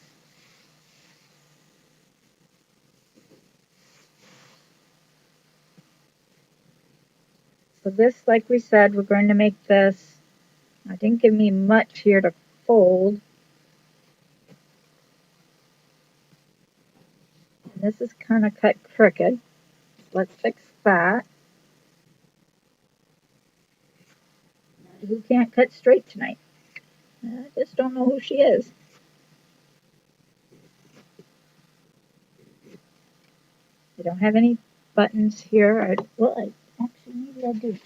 So this, like we said, we're going to make this, I didn't give me much here to fold. And this is kind of cut crooked. Let's fix that. Who can't cut straight tonight? I just don't know who she is. I don't have any buttons here. Well, actually, maybe I do.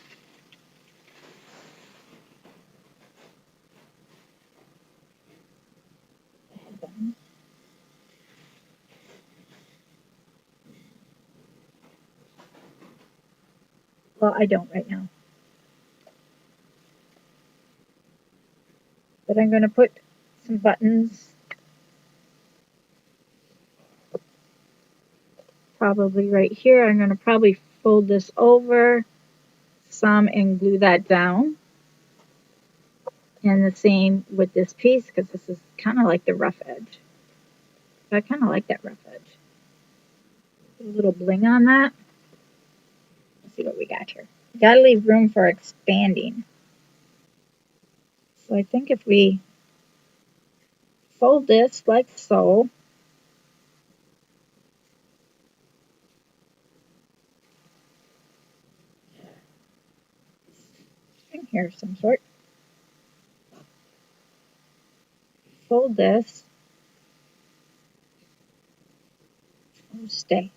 Well, I don't right now. But I'm going to put some buttons probably right here. I'm going to probably fold this over some and glue that down. And the same with this piece because this is kind of like the rough edge. I kind of like that rough edge. Put a little bling on that. Let's see what we got here. Got to leave room for expanding. So I think if we fold this like so, in here of some sort, fold this, oh, stay.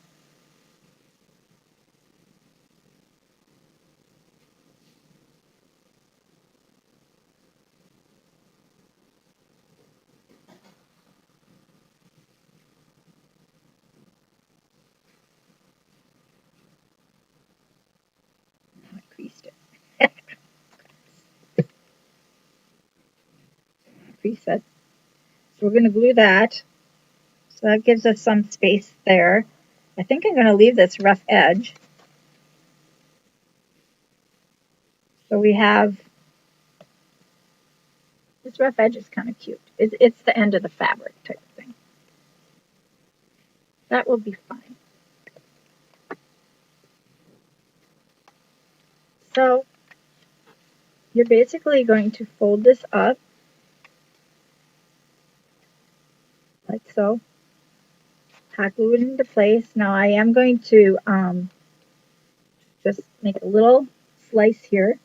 I creased it. Crease it. So we're going to glue that. So that gives us some space there. I think I'm going to leave this rough edge. So we have, this rough edge is kind of cute. It's the end of the fabric type of thing. That will be fine. So you're basically going to fold this up like so. Hot glue it into place. Now I am going to just make a little slice here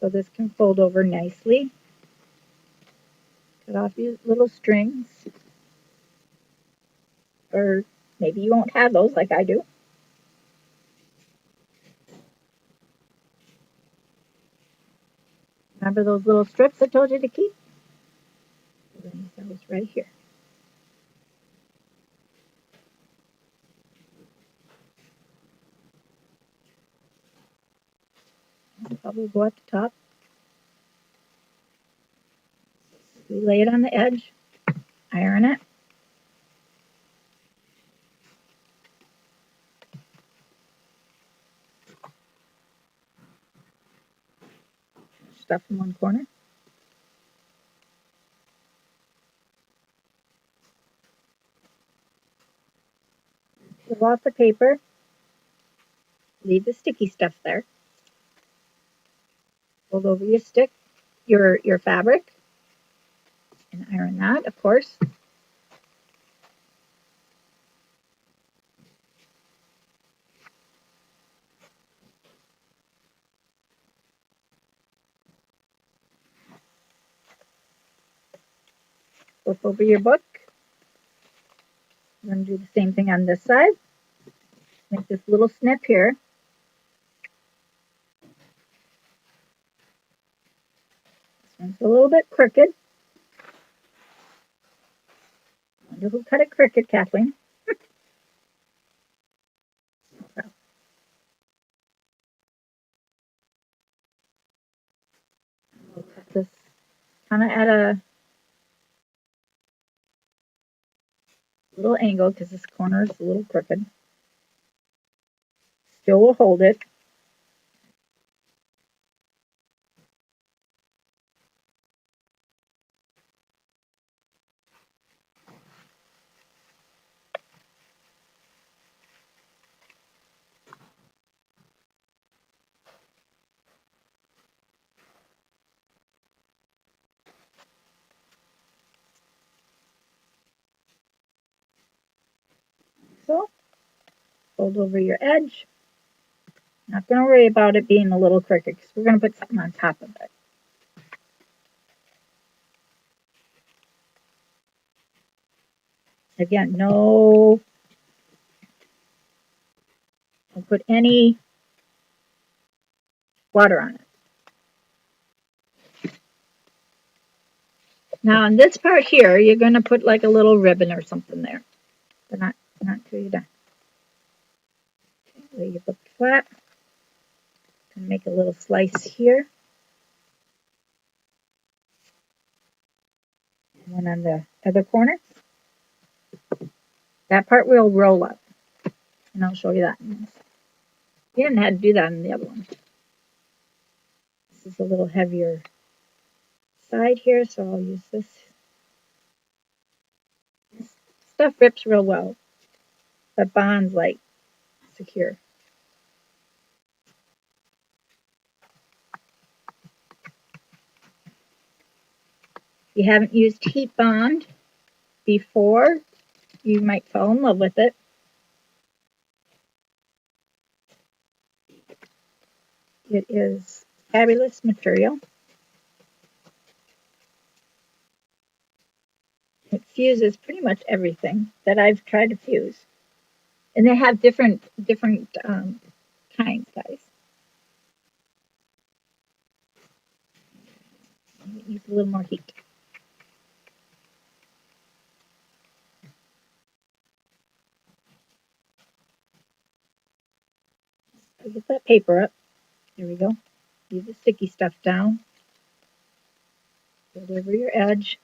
so this can fold over nicely. Cut off your little strings, or maybe you won't have those like I do. Remember those little strips I told you to keep? Those right here. I'll probably go at the top. We lay it on the edge, iron it. Stuff in one corner. Peel off the paper. Leave the sticky stuff there. Fold over your stick, your fabric, and iron that, of course. Flip over your book. I'm going to do the same thing on this side. Make this little snip here. This one's a little bit crooked. Wonder who cut it crooked, Kathleen. We'll cut this kind of at a little angle because this corner is a little crooked. Still will hold it. so. Fold over your edge. Not going to worry about it being a little crooked because we're going to put something on top of it. Again, don't put any water on it. Now on this part here, you're going to put like a little ribbon or something there, but not until you're done. Lay your book flat. And make a little slice here. One on the other corner. That part will roll up, and I'll show you that in a second. You didn't have to do that in the other one. This is a little heavier side here, so I'll use this. Stuff rips real well, but bonds like secure. If you haven't used heat bond before, you might fall in love with it. It is fabulous material. It fuses pretty much everything that I've tried to fuse. And they have different kinds, guys. Use a little more heat. I'll get that paper up. There we go. Leave the sticky stuff down. Fold over your edge.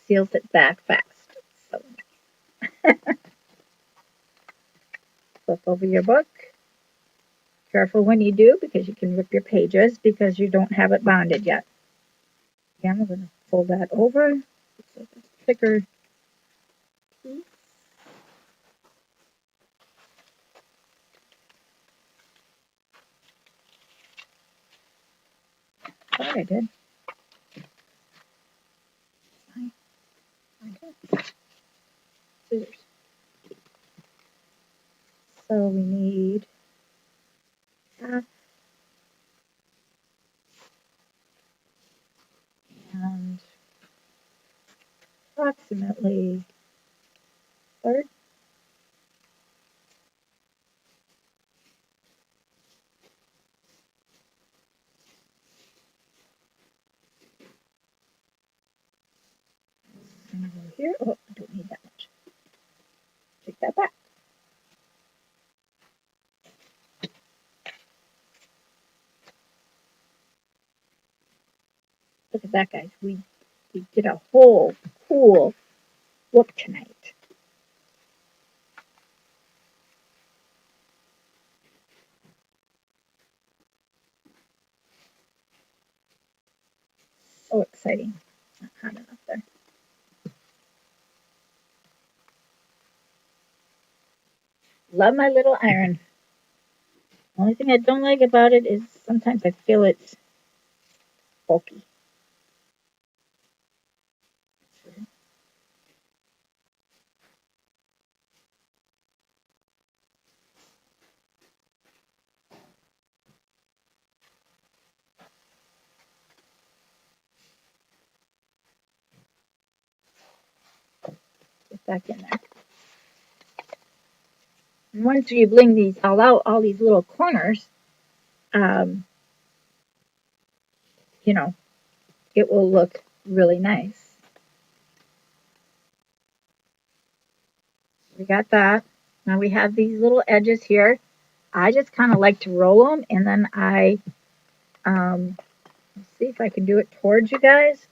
Seals it back fast. So flip over your book. Careful when you do because you can rip your pages because you don't have it bonded yet. Again, we're going to fold that over. So it's a thicker piece. I thought I did. Okay. Scissors. So we need that. And approximately a third. And over here. Oh, I don't need that much. Take that back. Look at that, guys. We did a whole cool look tonight. So exciting. Not hot enough there. Love my little iron. Only thing I don't like about it is sometimes I feel it's bulky. Get back in there. And once you bling these all out, all these little corners, you know, it will look really nice. We got that. Now we have these little edges here. I just kind of like to roll them, and then let's see if I can do it towards you guys.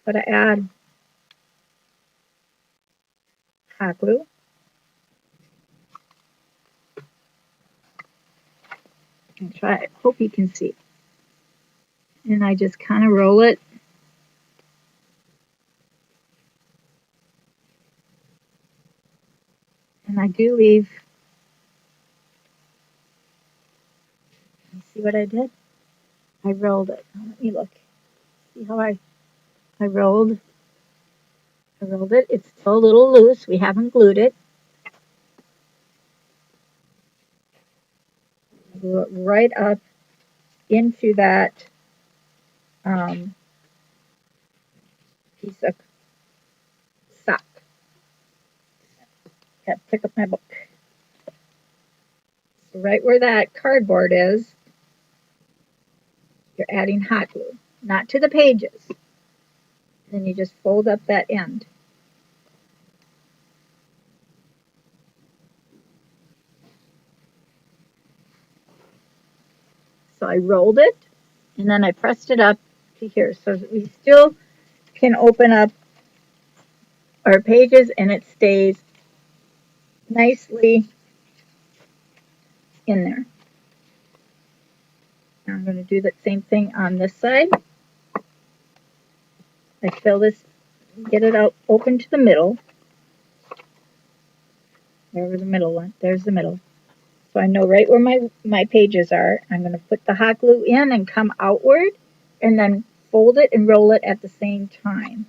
But I add hot glue. And try it. Hope you can see. And I just kind of roll it. And I do leave, you see what I did? I rolled it. Let me look. See how I rolled? I rolled it. It's still a little loose. We haven't glued it. Glue it right up into that um, piece of sock. Got to pick up my book. So right where that cardboard is, you're adding hot glue. Not to the pages. Then you just fold up that end. So I rolled it, and then I pressed it up to here. So we still can open up our pages, and it stays nicely in there. Now I'm going to do the same thing on this side. I fill this, get it out open to the middle. Wherever the middle one, there's the middle. So I know right where my pages are. I'm going to put the hot glue in and come outward, and then fold it and roll it at the same time.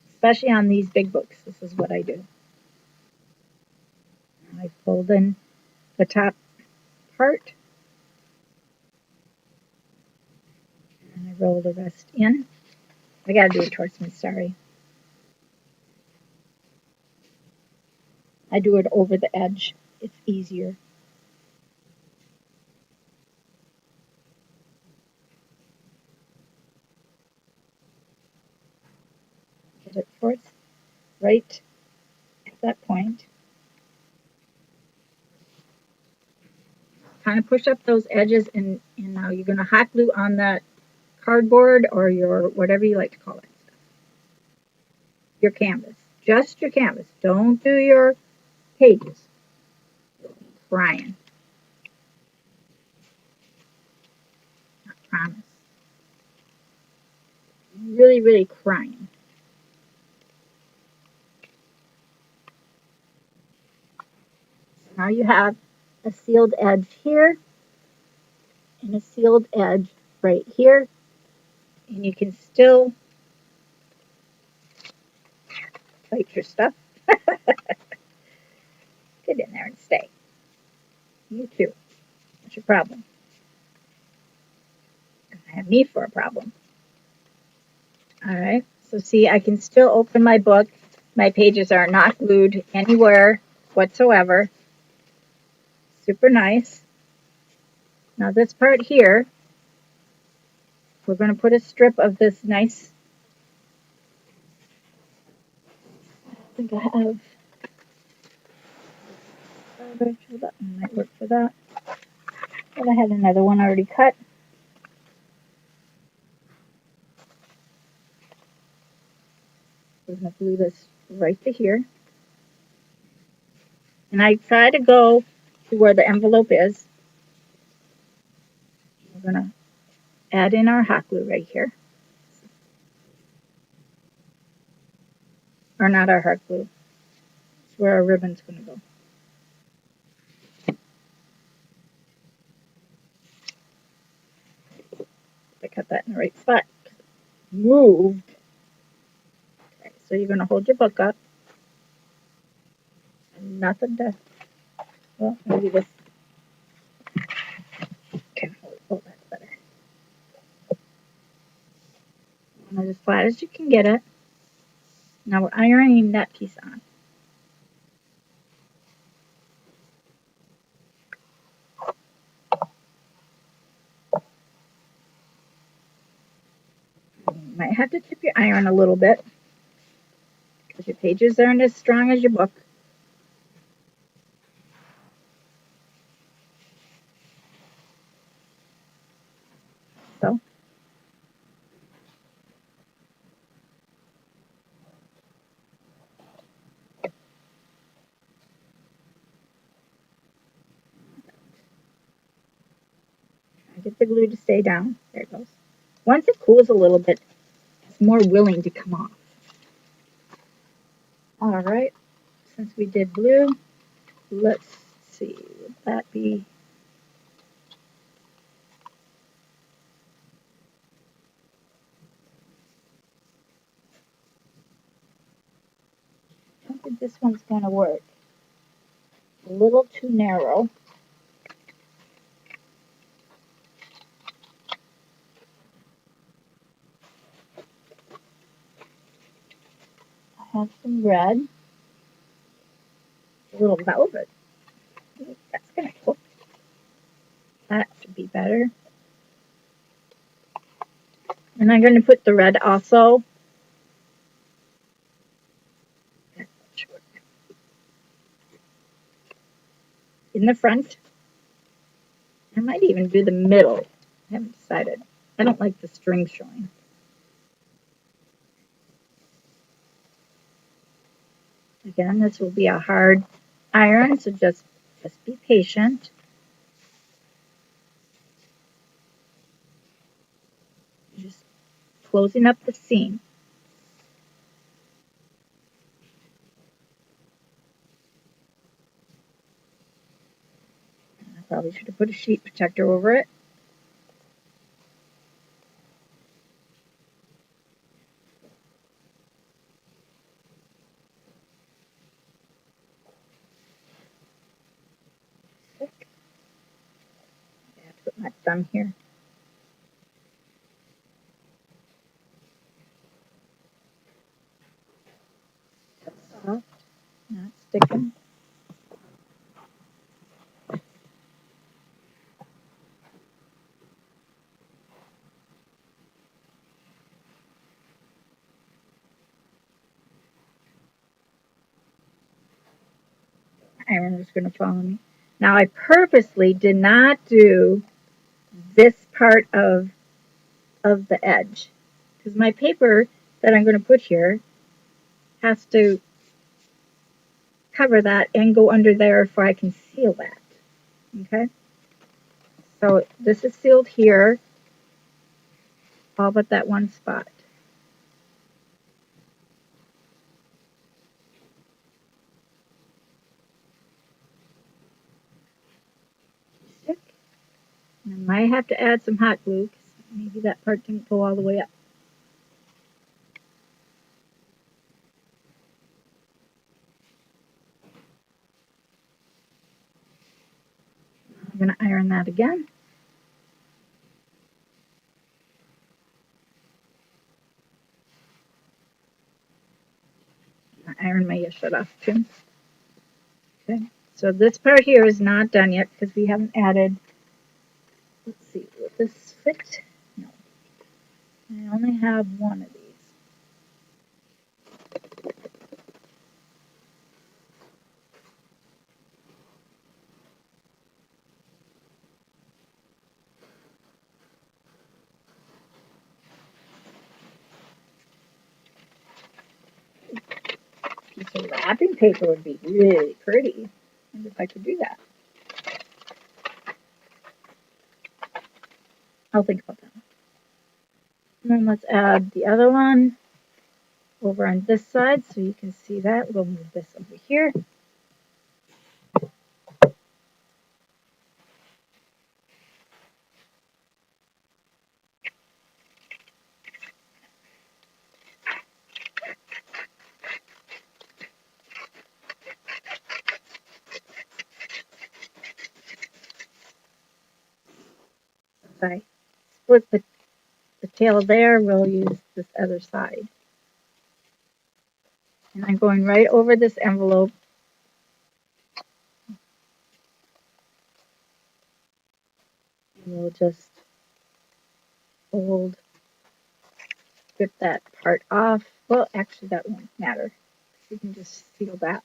Especially on these big books, this is what I do. I fold in the top part, and I roll the rest in. I gotta do it towards me, sorry. I do it over the edge. It's easier. Get it towards right at that point. Kind of push up those edges, and now you're gonna hot glue on that cardboard or your whatever you like to call it. Your canvas. Just your canvas. Don't do your pages. Crying. I promise. Really, really crying. Now you have a sealed edge here and a sealed edge right here. And you can still plate your stuff. Get in there and stay. You too. What's your problem? I have me for a problem. All right. So see, I can still open my book. My pages are not glued anywhere whatsoever. Super nice. Now this part here, we're going to put a strip of this nice, I think I have, that might work for that. But I had another one already cut. We're going to glue this right to here. And I try to go to where the envelope is. We're going to add in our hot glue right here. Or not our hot glue. It's where our ribbon's going to go. I cut that in the right spot. Moved. Okay, so you're going to hold your book up. Nothing to, well, maybe this. Okay, hold that better. And as flat as you can get it. Now we're ironing that piece on. You might have to tip your iron a little bit because your pages aren't as strong as your book. So I get the glue to stay down. There it goes. Once it cools a little bit, it's more willing to come off. All right, since we did blue, let's see, would that be? I don't think this one's going to work. A little too narrow. I have some red. A little velvet. That's going to cook. That should be better. And I'm going to put the red also. In the front. I might even do the middle. I haven't decided. I don't like the string showing. Again, this will be a hard iron, so just be patient. Just closing up the seam. I probably should have put a sheet protector over it. I have to put my thumb here. Soft, not sticking. Iron is going to follow me. Now I purposely did not do this part of the edge because my paper that I'm going to put here has to cover that and go under there so I can seal that. Okay, so this is sealed here, all but that one spot. Stick. I might have to add some hot glue because maybe that part didn't go all the way up. I'm going to iron that again. I iron my shut off too. Okay, so this part here is not done yet because we haven't added. Let's see, will this fit? No. I only have one of these. Piece of wrapping paper would be really pretty. I wonder if I could do that. I'll think about that. And then let's add the other one over on this side so you can see that. We'll move this over here. If I split the tail there, we'll use this other side. And I'm going right over this envelope. And we'll just strip that part off. Well, actually, that won't matter. You can just seal that.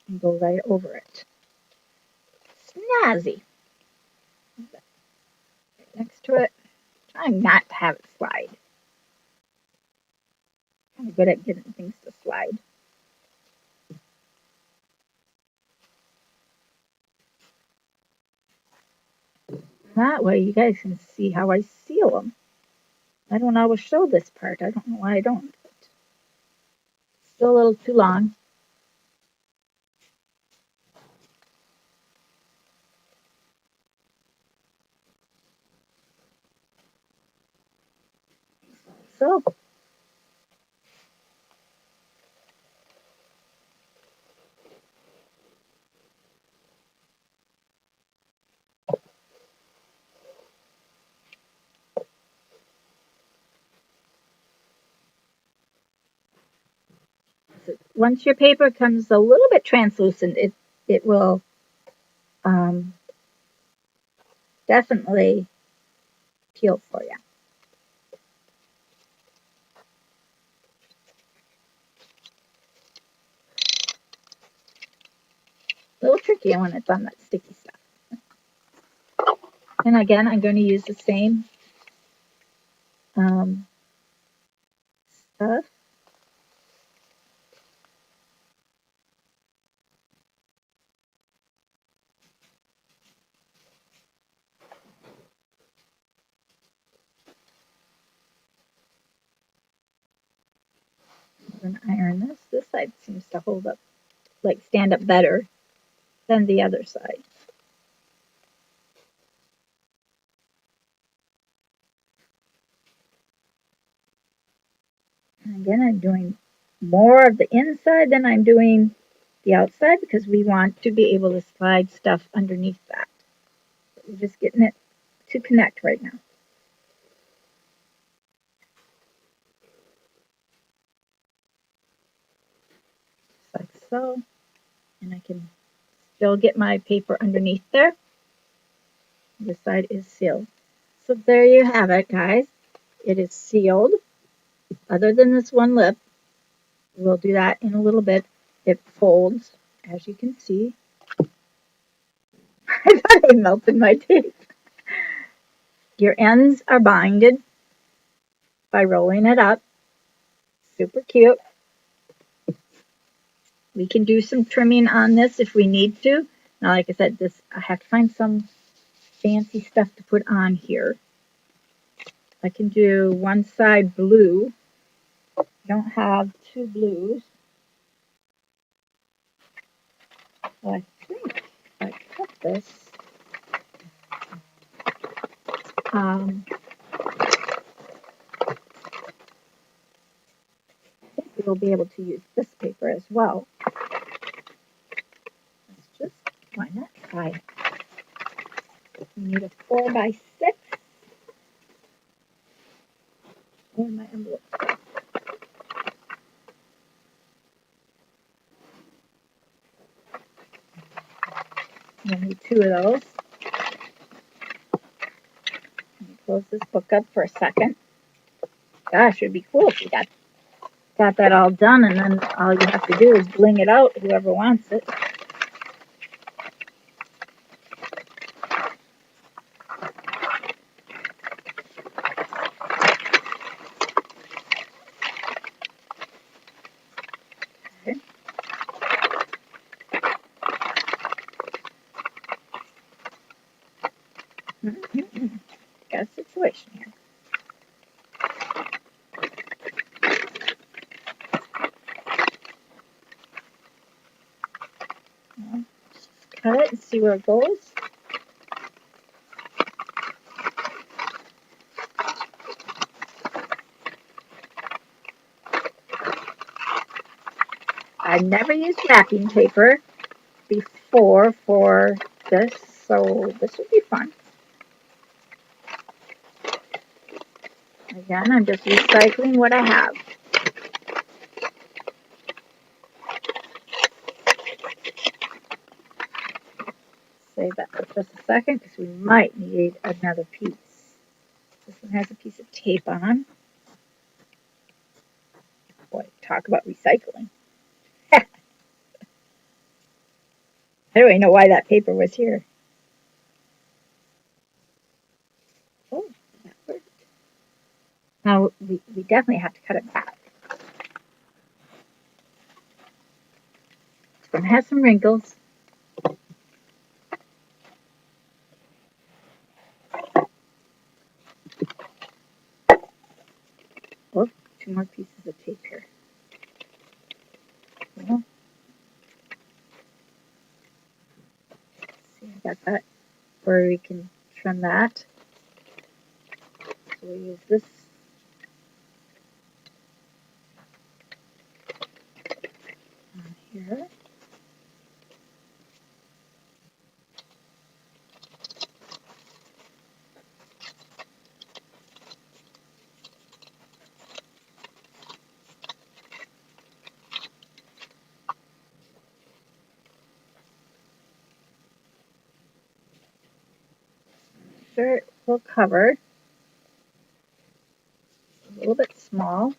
And go right over it. Snazzy. Right next to it. Trying not to have it slide. I'm good at getting things to slide. That way you guys can see how I seal them. I don't always show this part. I don't know why I don't. Still a little too long. So, once your paper comes a little bit translucent, it will um, definitely peel for you. A little tricky when it's on that sticky stuff. And again, I'm going to use the same stuff. I'm going to iron this. This side seems to hold up, like stand up better than the other side. And again, I'm doing more of the inside than I'm doing the outside because we want to be able to slide stuff underneath that. We're just getting it to connect right now. Just like so. And I can still get my paper underneath there. This side is sealed. So there you have it, guys. It is sealed. Other than this one lip, we'll do that in a little bit. It folds, as you can see. I thought I melted my tape. Your ends are binded by rolling it up. Super cute. We can do some trimming on this if we need to. Now, like I said, I have to find some fancy stuff to put on here. I can do one side blue. I don't have two blues. So I think I cut this. I think we'll be able to use this paper as well. Let's just find that side. We need a 4x6. And my envelope. We'll need two of those. Let me close this book up for a second. Gosh, it'd be cool if we got that all done, and then all you have to do is bling it out, whoever wants it. Okay. Got a situation here. Just cut it and see where it goes. I've never used wrapping paper before for this, so this would be fun. Again, I'm just recycling what I have. Save that for just a second because we might need another piece. This one has a piece of tape on. Boy, talk about recycling. I don't even know why that paper was here. Oh, that worked. Now, we definitely have to cut it back. It's going to have some wrinkles. 2 more pieces of tape here. Well, see, I got that where we can trim that. So we use this on here. Sure, it will cover. A little bit small.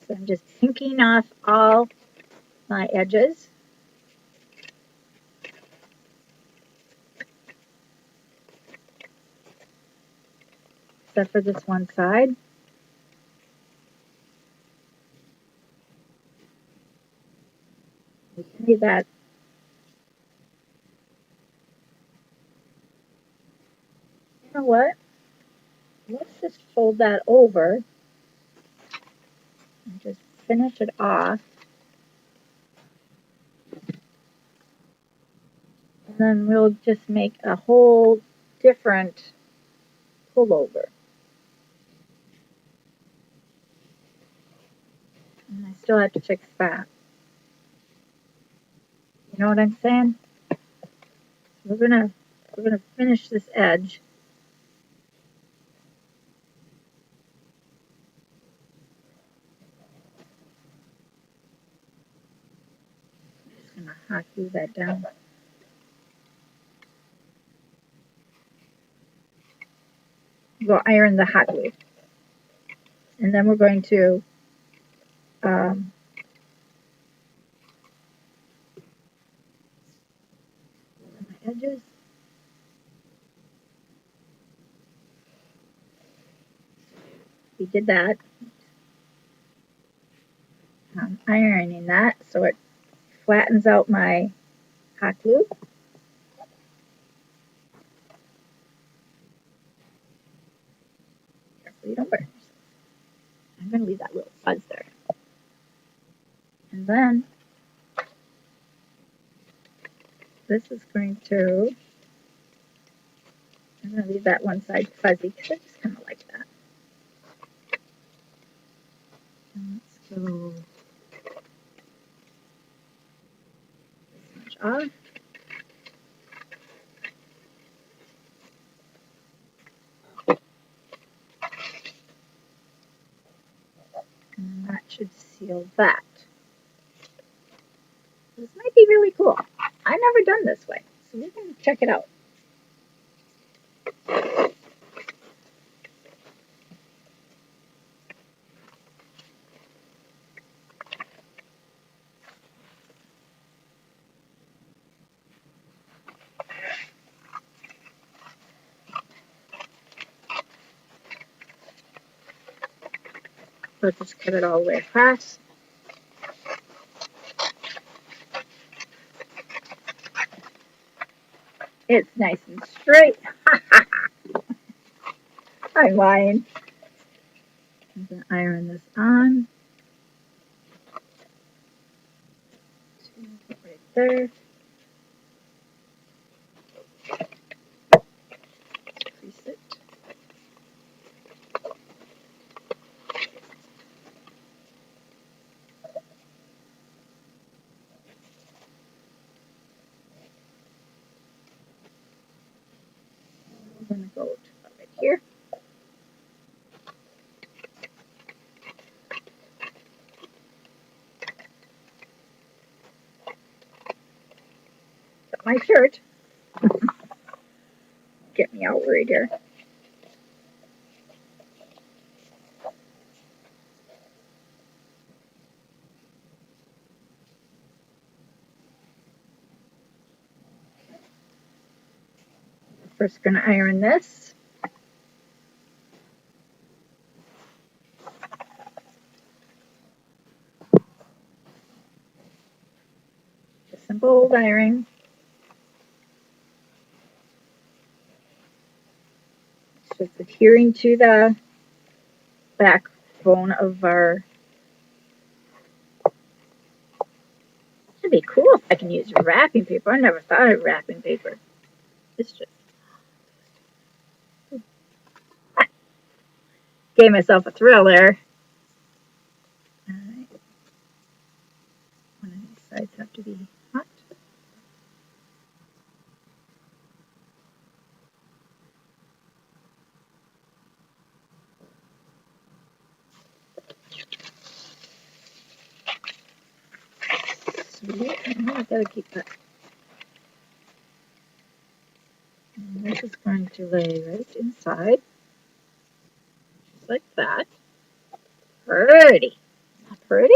So I'm just pinking off all my edges. Except for this one side. See that? You know what? Let's just fold that over and just finish it off. And then we'll just make a whole different pullover. And I still have to fix that. You know what I'm saying? We're gonna finish this edge. I'm just gonna hot glue that down. We'll iron the hot glue. And then we're going to edges. We did that. I'm ironing that so it flattens out my hot glue. Careful you don't burn yourself. I'm going to leave that little fuzz there. And then this is going to, I'm going to leave that one side fuzzy because I just kind of like that. And let's go this much off. And that should seal that. This might be really cool. I've never done this way, so we're going to check it out. So just cut it all the way across. It's nice and straight. I'm lying. I'm going to iron this on. Right there. Crease it. I'm going to go to right here. Got my shirt. Get me all worried here. First, going to iron this. Just simple old iron. It's just adhering to the backbone of our. It'd be cool if I can use wrapping paper. I never thought of wrapping paper. It's just gave myself a thrill there. All right. One of these sides have to be hot. Sweet. I gotta keep that. And this is going to lay right inside, just like that. Pretty. Not pretty?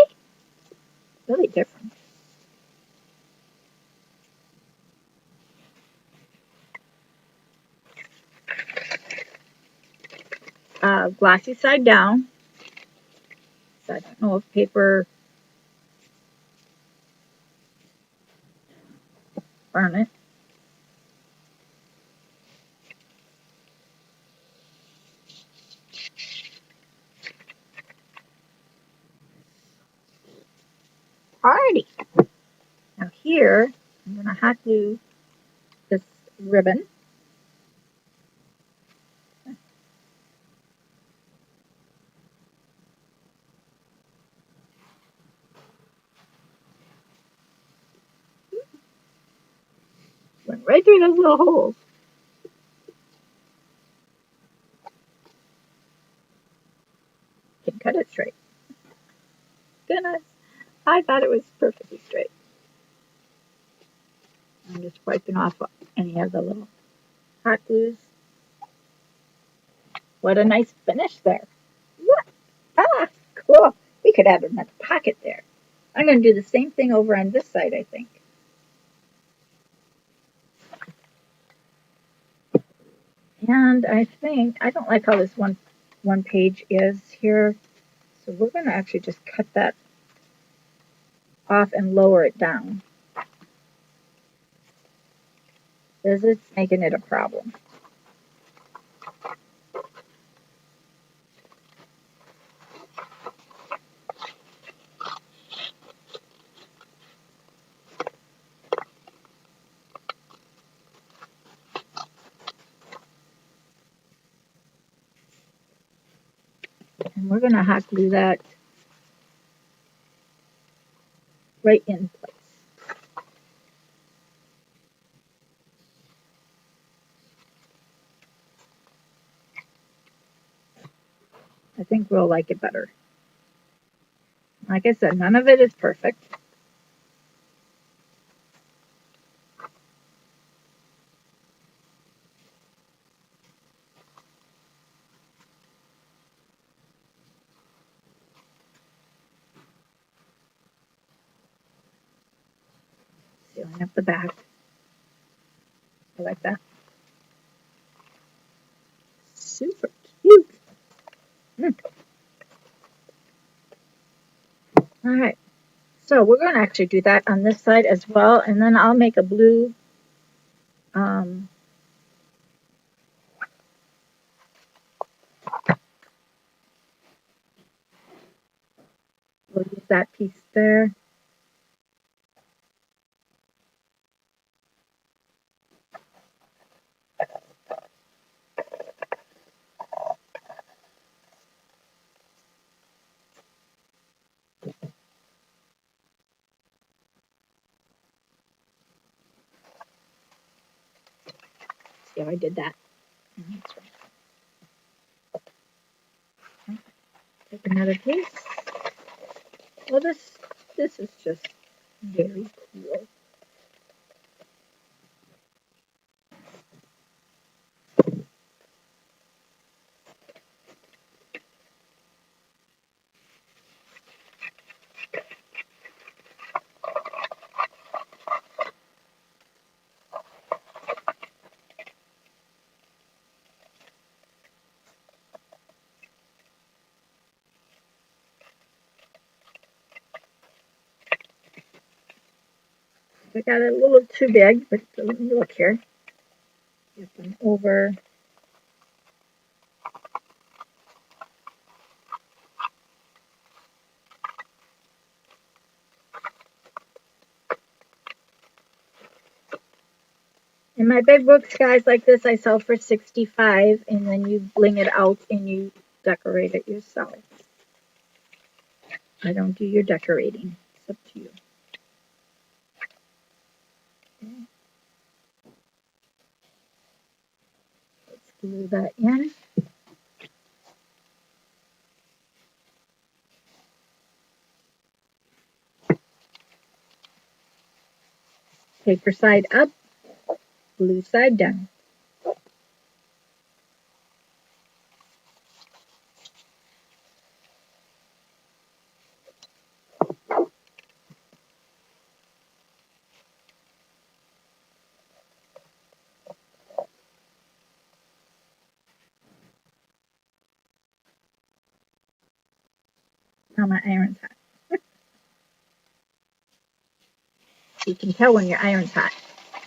Really different. Glossy side down. So I don't know if paper burn it. Alrighty. Now here, I'm going to hot glue this ribbon. Went right through those little holes. Can cut it straight. Goodness, I thought it was perfectly straight. I'm just wiping off any of the little hot glues. What a nice finish there. What? Ah, cool. We could add another pocket there. I'm going to do the same thing over on this side, I think. And I think, I don't like how this one page is here. So we're going to actually just cut that off and lower it down, because it's making it a problem. And we're going to hot glue that right in place. I think we'll like it better. Like I said, none of it is perfect. Sealing up the back. I like that. Super cute. All right. So we're going to actually do that on this side as well. And then I'll make a blue we'll use that piece there. See how I did that? That's right. Take another piece. Well, this is just very cool. I got it a little too big, but let me look here. Get them over. And my big books, guys, like this, I sell for $65, and then you bling it out and you decorate it yourself. I don't do your decorating. It's up to you. Okay. Let's glue that in. Paper side up, glue side down. Now my iron's hot. You can tell when your iron's hot.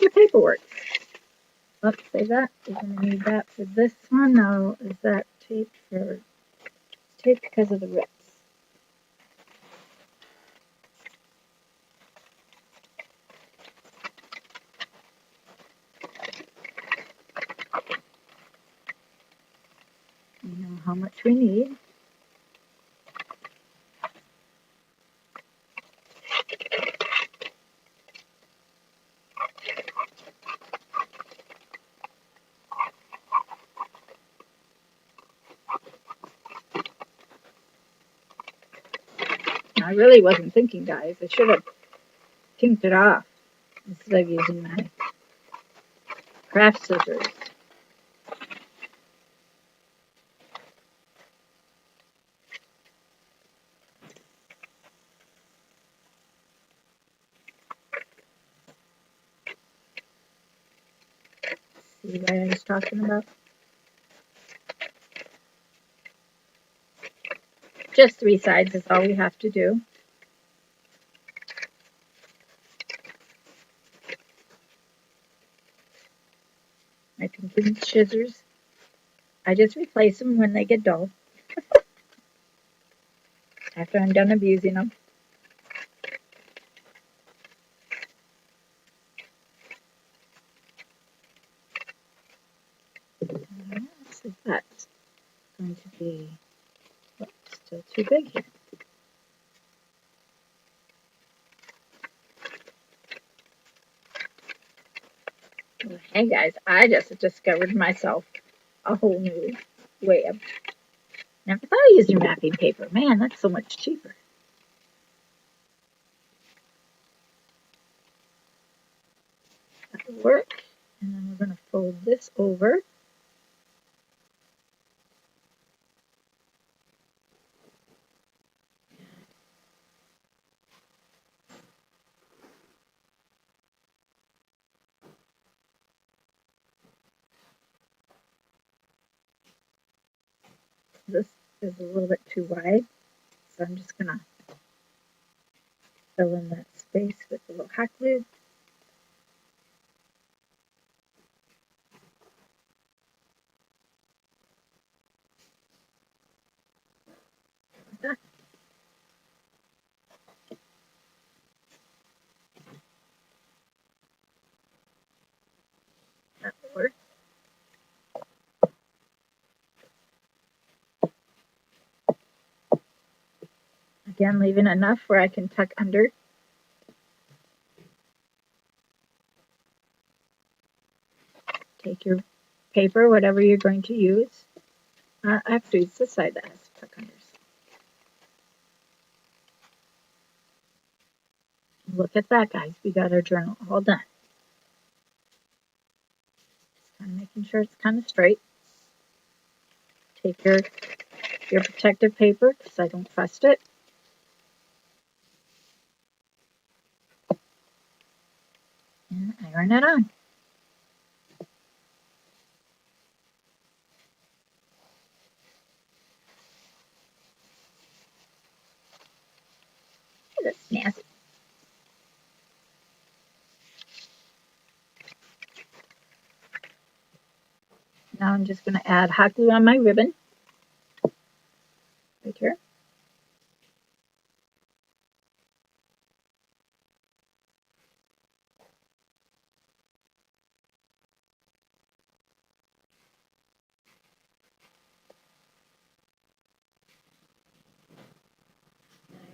Your paperwork. Let's say that. We're going to need that for this one. Now, is that tape for... It's tape because of the rips. You know how much we need. I really wasn't thinking, guys. I should have kinked it off instead of using my craft scissors. See what I was talking about? Just 3 sides is all we have to do. My pinky scissors, I just replace them when they get dull. After I'm done abusing them. So that's going to be still too big here. Well, hey guys, I just discovered myself a whole new way of... Never thought of using wrapping paper. Man, that's so much cheaper. That'll work. And then we're going to fold this over. This is a little bit too wide, so I'm just going to fill in that space with a little hot glue. That will work. Again, leaving enough where I can tuck under. Take your paper, whatever you're going to use. Actually, it's this side that has tuck unders. Look at that, guys. We got our journal all done. Just kind of making sure it's kind of straight. Take your protective paper, because I don't trust it. And iron it on. That's nasty. Now I'm just going to add hot glue on my ribbon right here.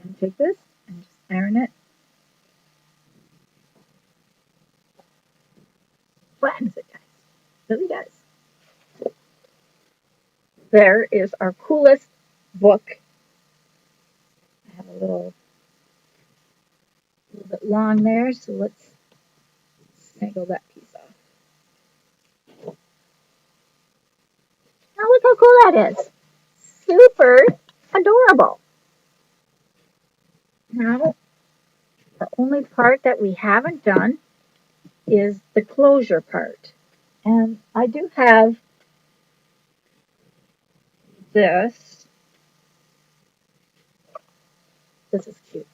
And take this and just iron it. Flattens it, guys. Really does. There is our coolest book. I have a little bit long there, so let's snaggle that piece off. Now look how cool that is. Super adorable. Now, the only part that we haven't done is the closure part. And I do have this. This is cute.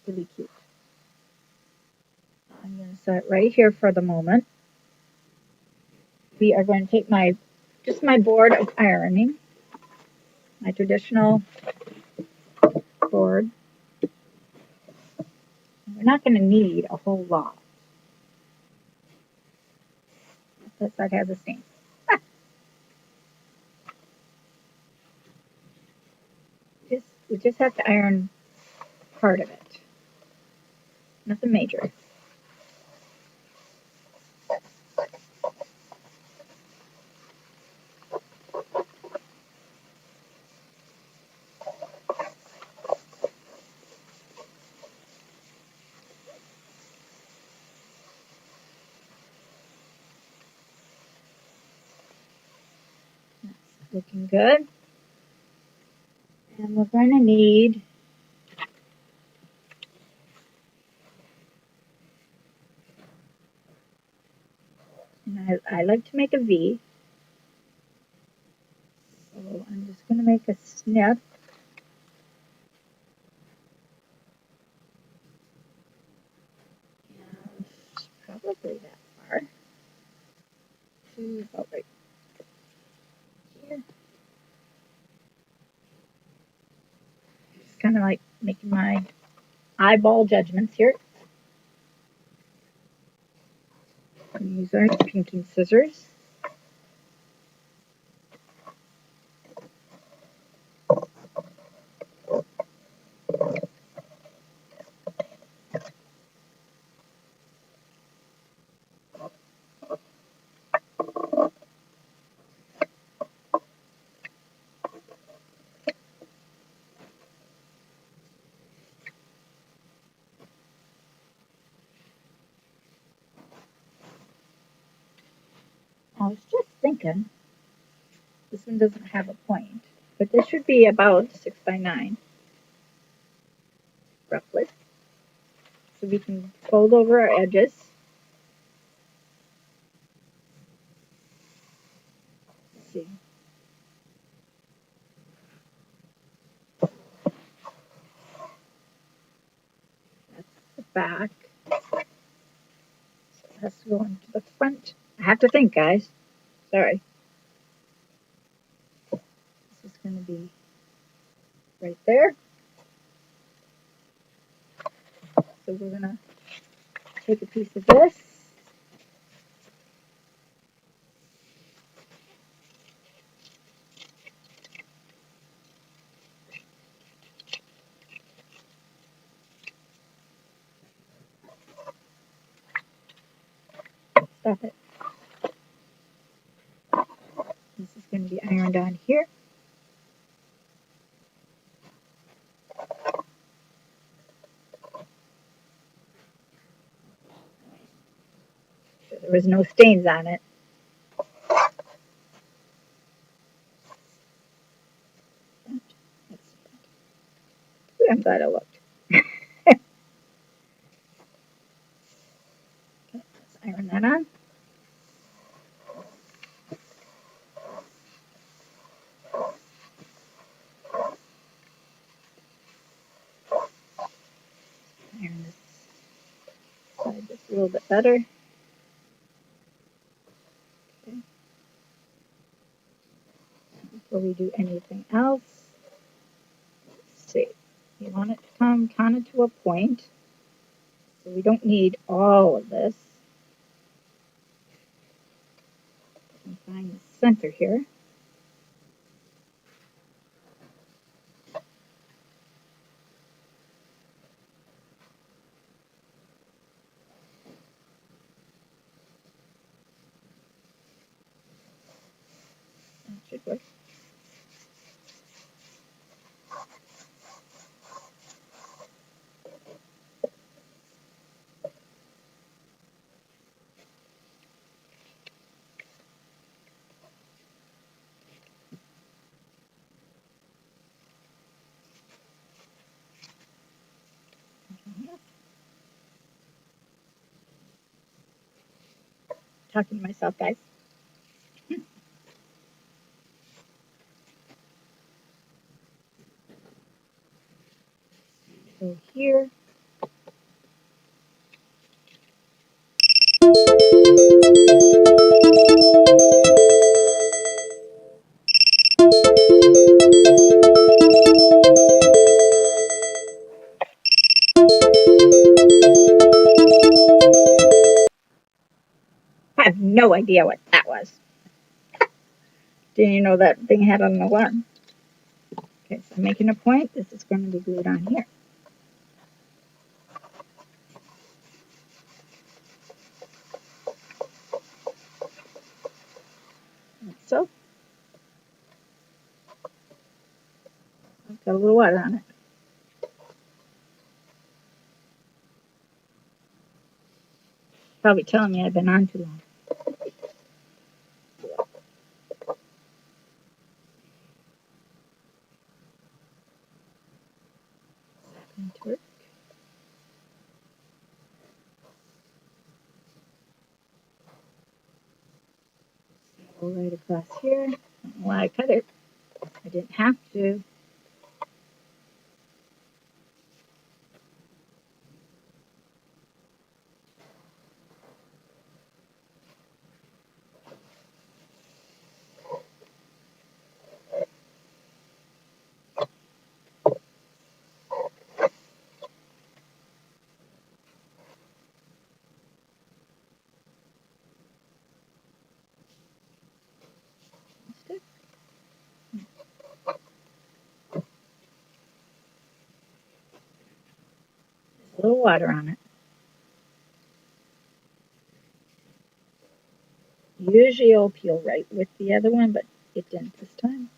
Really cute. I'm going to set it right here for the moment. We are going to take just my board of ironing, my traditional board. We're not going to need a whole lot. This side has a stain. We just have to iron part of it. Nothing major. That's looking good. And we're going to need and I like to make a V. So I'm just going to make a snip. Probably that far. To about right here. Just kind of like making my eyeball judgments here. Use our pinking scissors. I was just thinking, this one doesn't have a point, but this should be about 6 by 9, roughly. So we can fold over our edges. Let's see. That's the back. So it has to go into the front. I have to think, guys. Sorry. This is going to be right there. So we're going to take a piece of this. Stop it. This is going to be ironed on here. So there was no stains on it. I'm glad I looked. Let's iron that on. Iron this side just a little bit better. Okay. before we do anything else. Let's see. You want it to come kind of to a point. So we don't need all of this. Find the center here. That should work. Talking to myself, guys. So here. I have no idea what that was. Didn't you know that thing had an alarm? Okay, so I'm making a point. This is going to be glued on here. Like so. I've got a little water on it. Probably telling me I've been on too long. Go right across here. I don't know why I cut it. I didn't have to. A little water on it. Usually it'll peel right with the other one, but it didn't this time.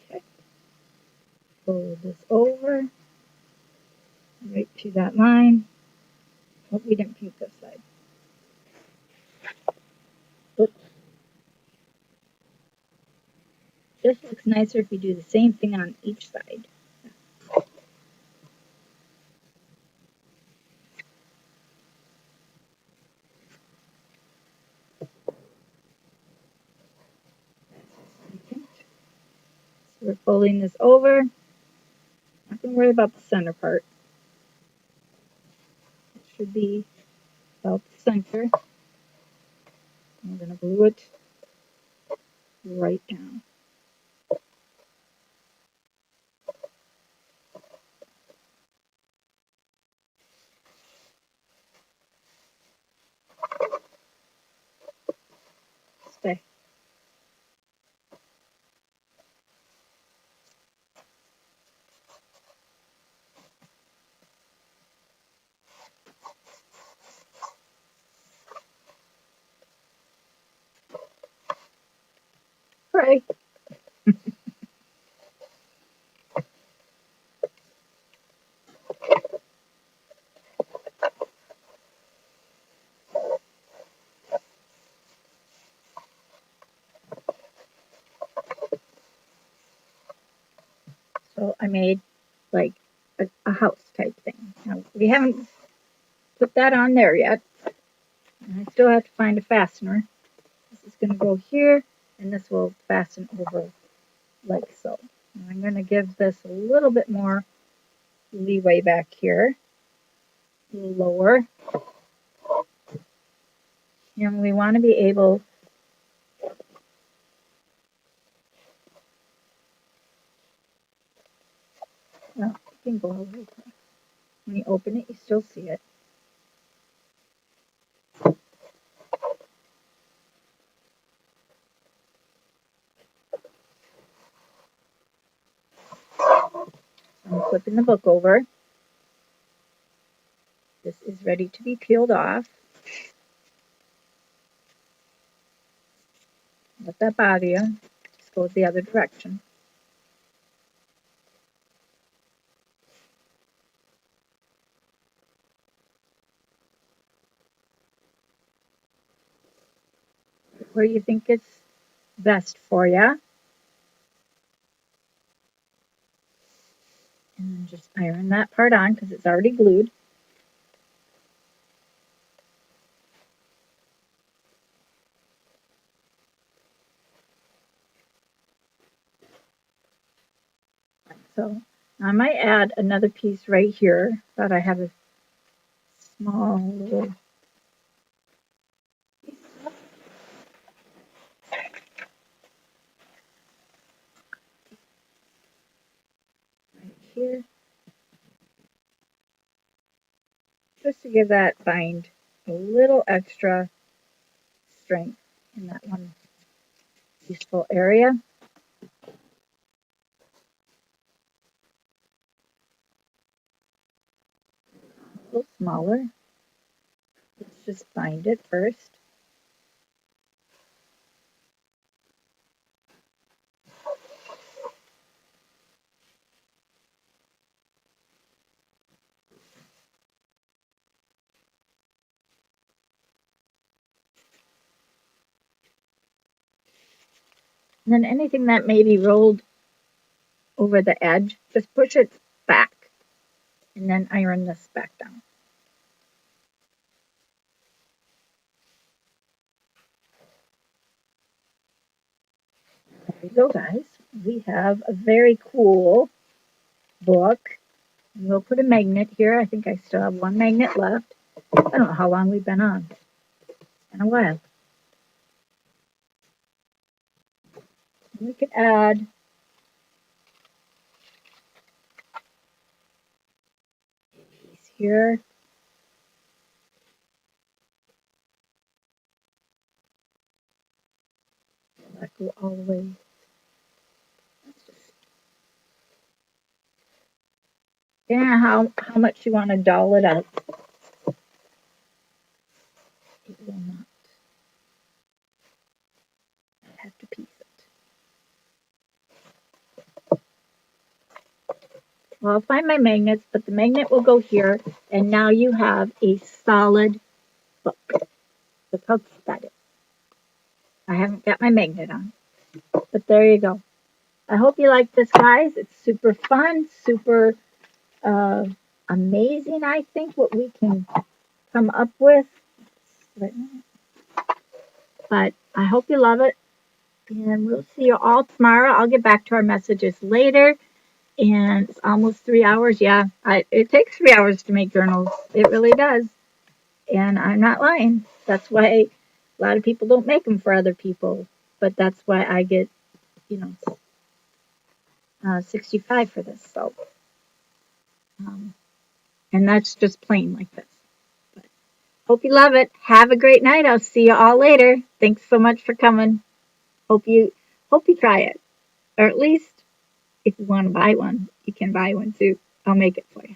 Okay. Fold this over right to that line. Oh, we didn't paint this side. Oops. This looks nicer if we do the same thing on each side. So we're folding this over. Not going to worry about the center part. It should be about the center. I'm going to glue it right down. Stay. Pray. So I made like a house type thing. Now, we haven't put that on there yet. And I still have to find a fastener. This is going to go here, and this will fasten over like so. And I'm going to give this a little bit more leeway back here, a little lower. And we want to be able Well, it can go away. When you open it, you still see it. I'm flipping the book over. This is ready to be peeled off. Let that bother you. Just go the other direction. Where you think it's best for you. And then just iron that part on because it's already glued. So I might add another piece right here. Thought I have a small little piece right here. Just to give that bind a little extra strength in that one useful area. A little smaller. Let's just bind it first. And then anything that may be rolled over the edge, just push it back and then iron this back down. There you go, guys. We have a very cool book. And we'll put a magnet here. I think I still have one magnet left. I don't know how long we've been on. It's been a while. We could add a piece here. That go all the way. Yeah, how much you want to doll it up. It will not. I have to piece it. Well, I'll find my magnets, but the magnet will go here, and now you have a solid book. Look how cute that is. I haven't got my magnet on, but there you go. I hope you like this, guys. It's super fun, super amazing, I think, what we can come up with. But I hope you love it. And we'll see you all tomorrow. I'll get back to our messages later. And it's almost 3 hours. Yeah, it takes 3 hours to make journals. It really does. And I'm not lying. That's why a lot of people don't make them for other people. But that's why I get, 65 for this. So, and that's just plain like this. But hope you love it. Have a great night. I'll see you all later. Thanks so much for coming. Hope you try it. Or at least if you want to buy one, you can buy one too. I'll make it for you.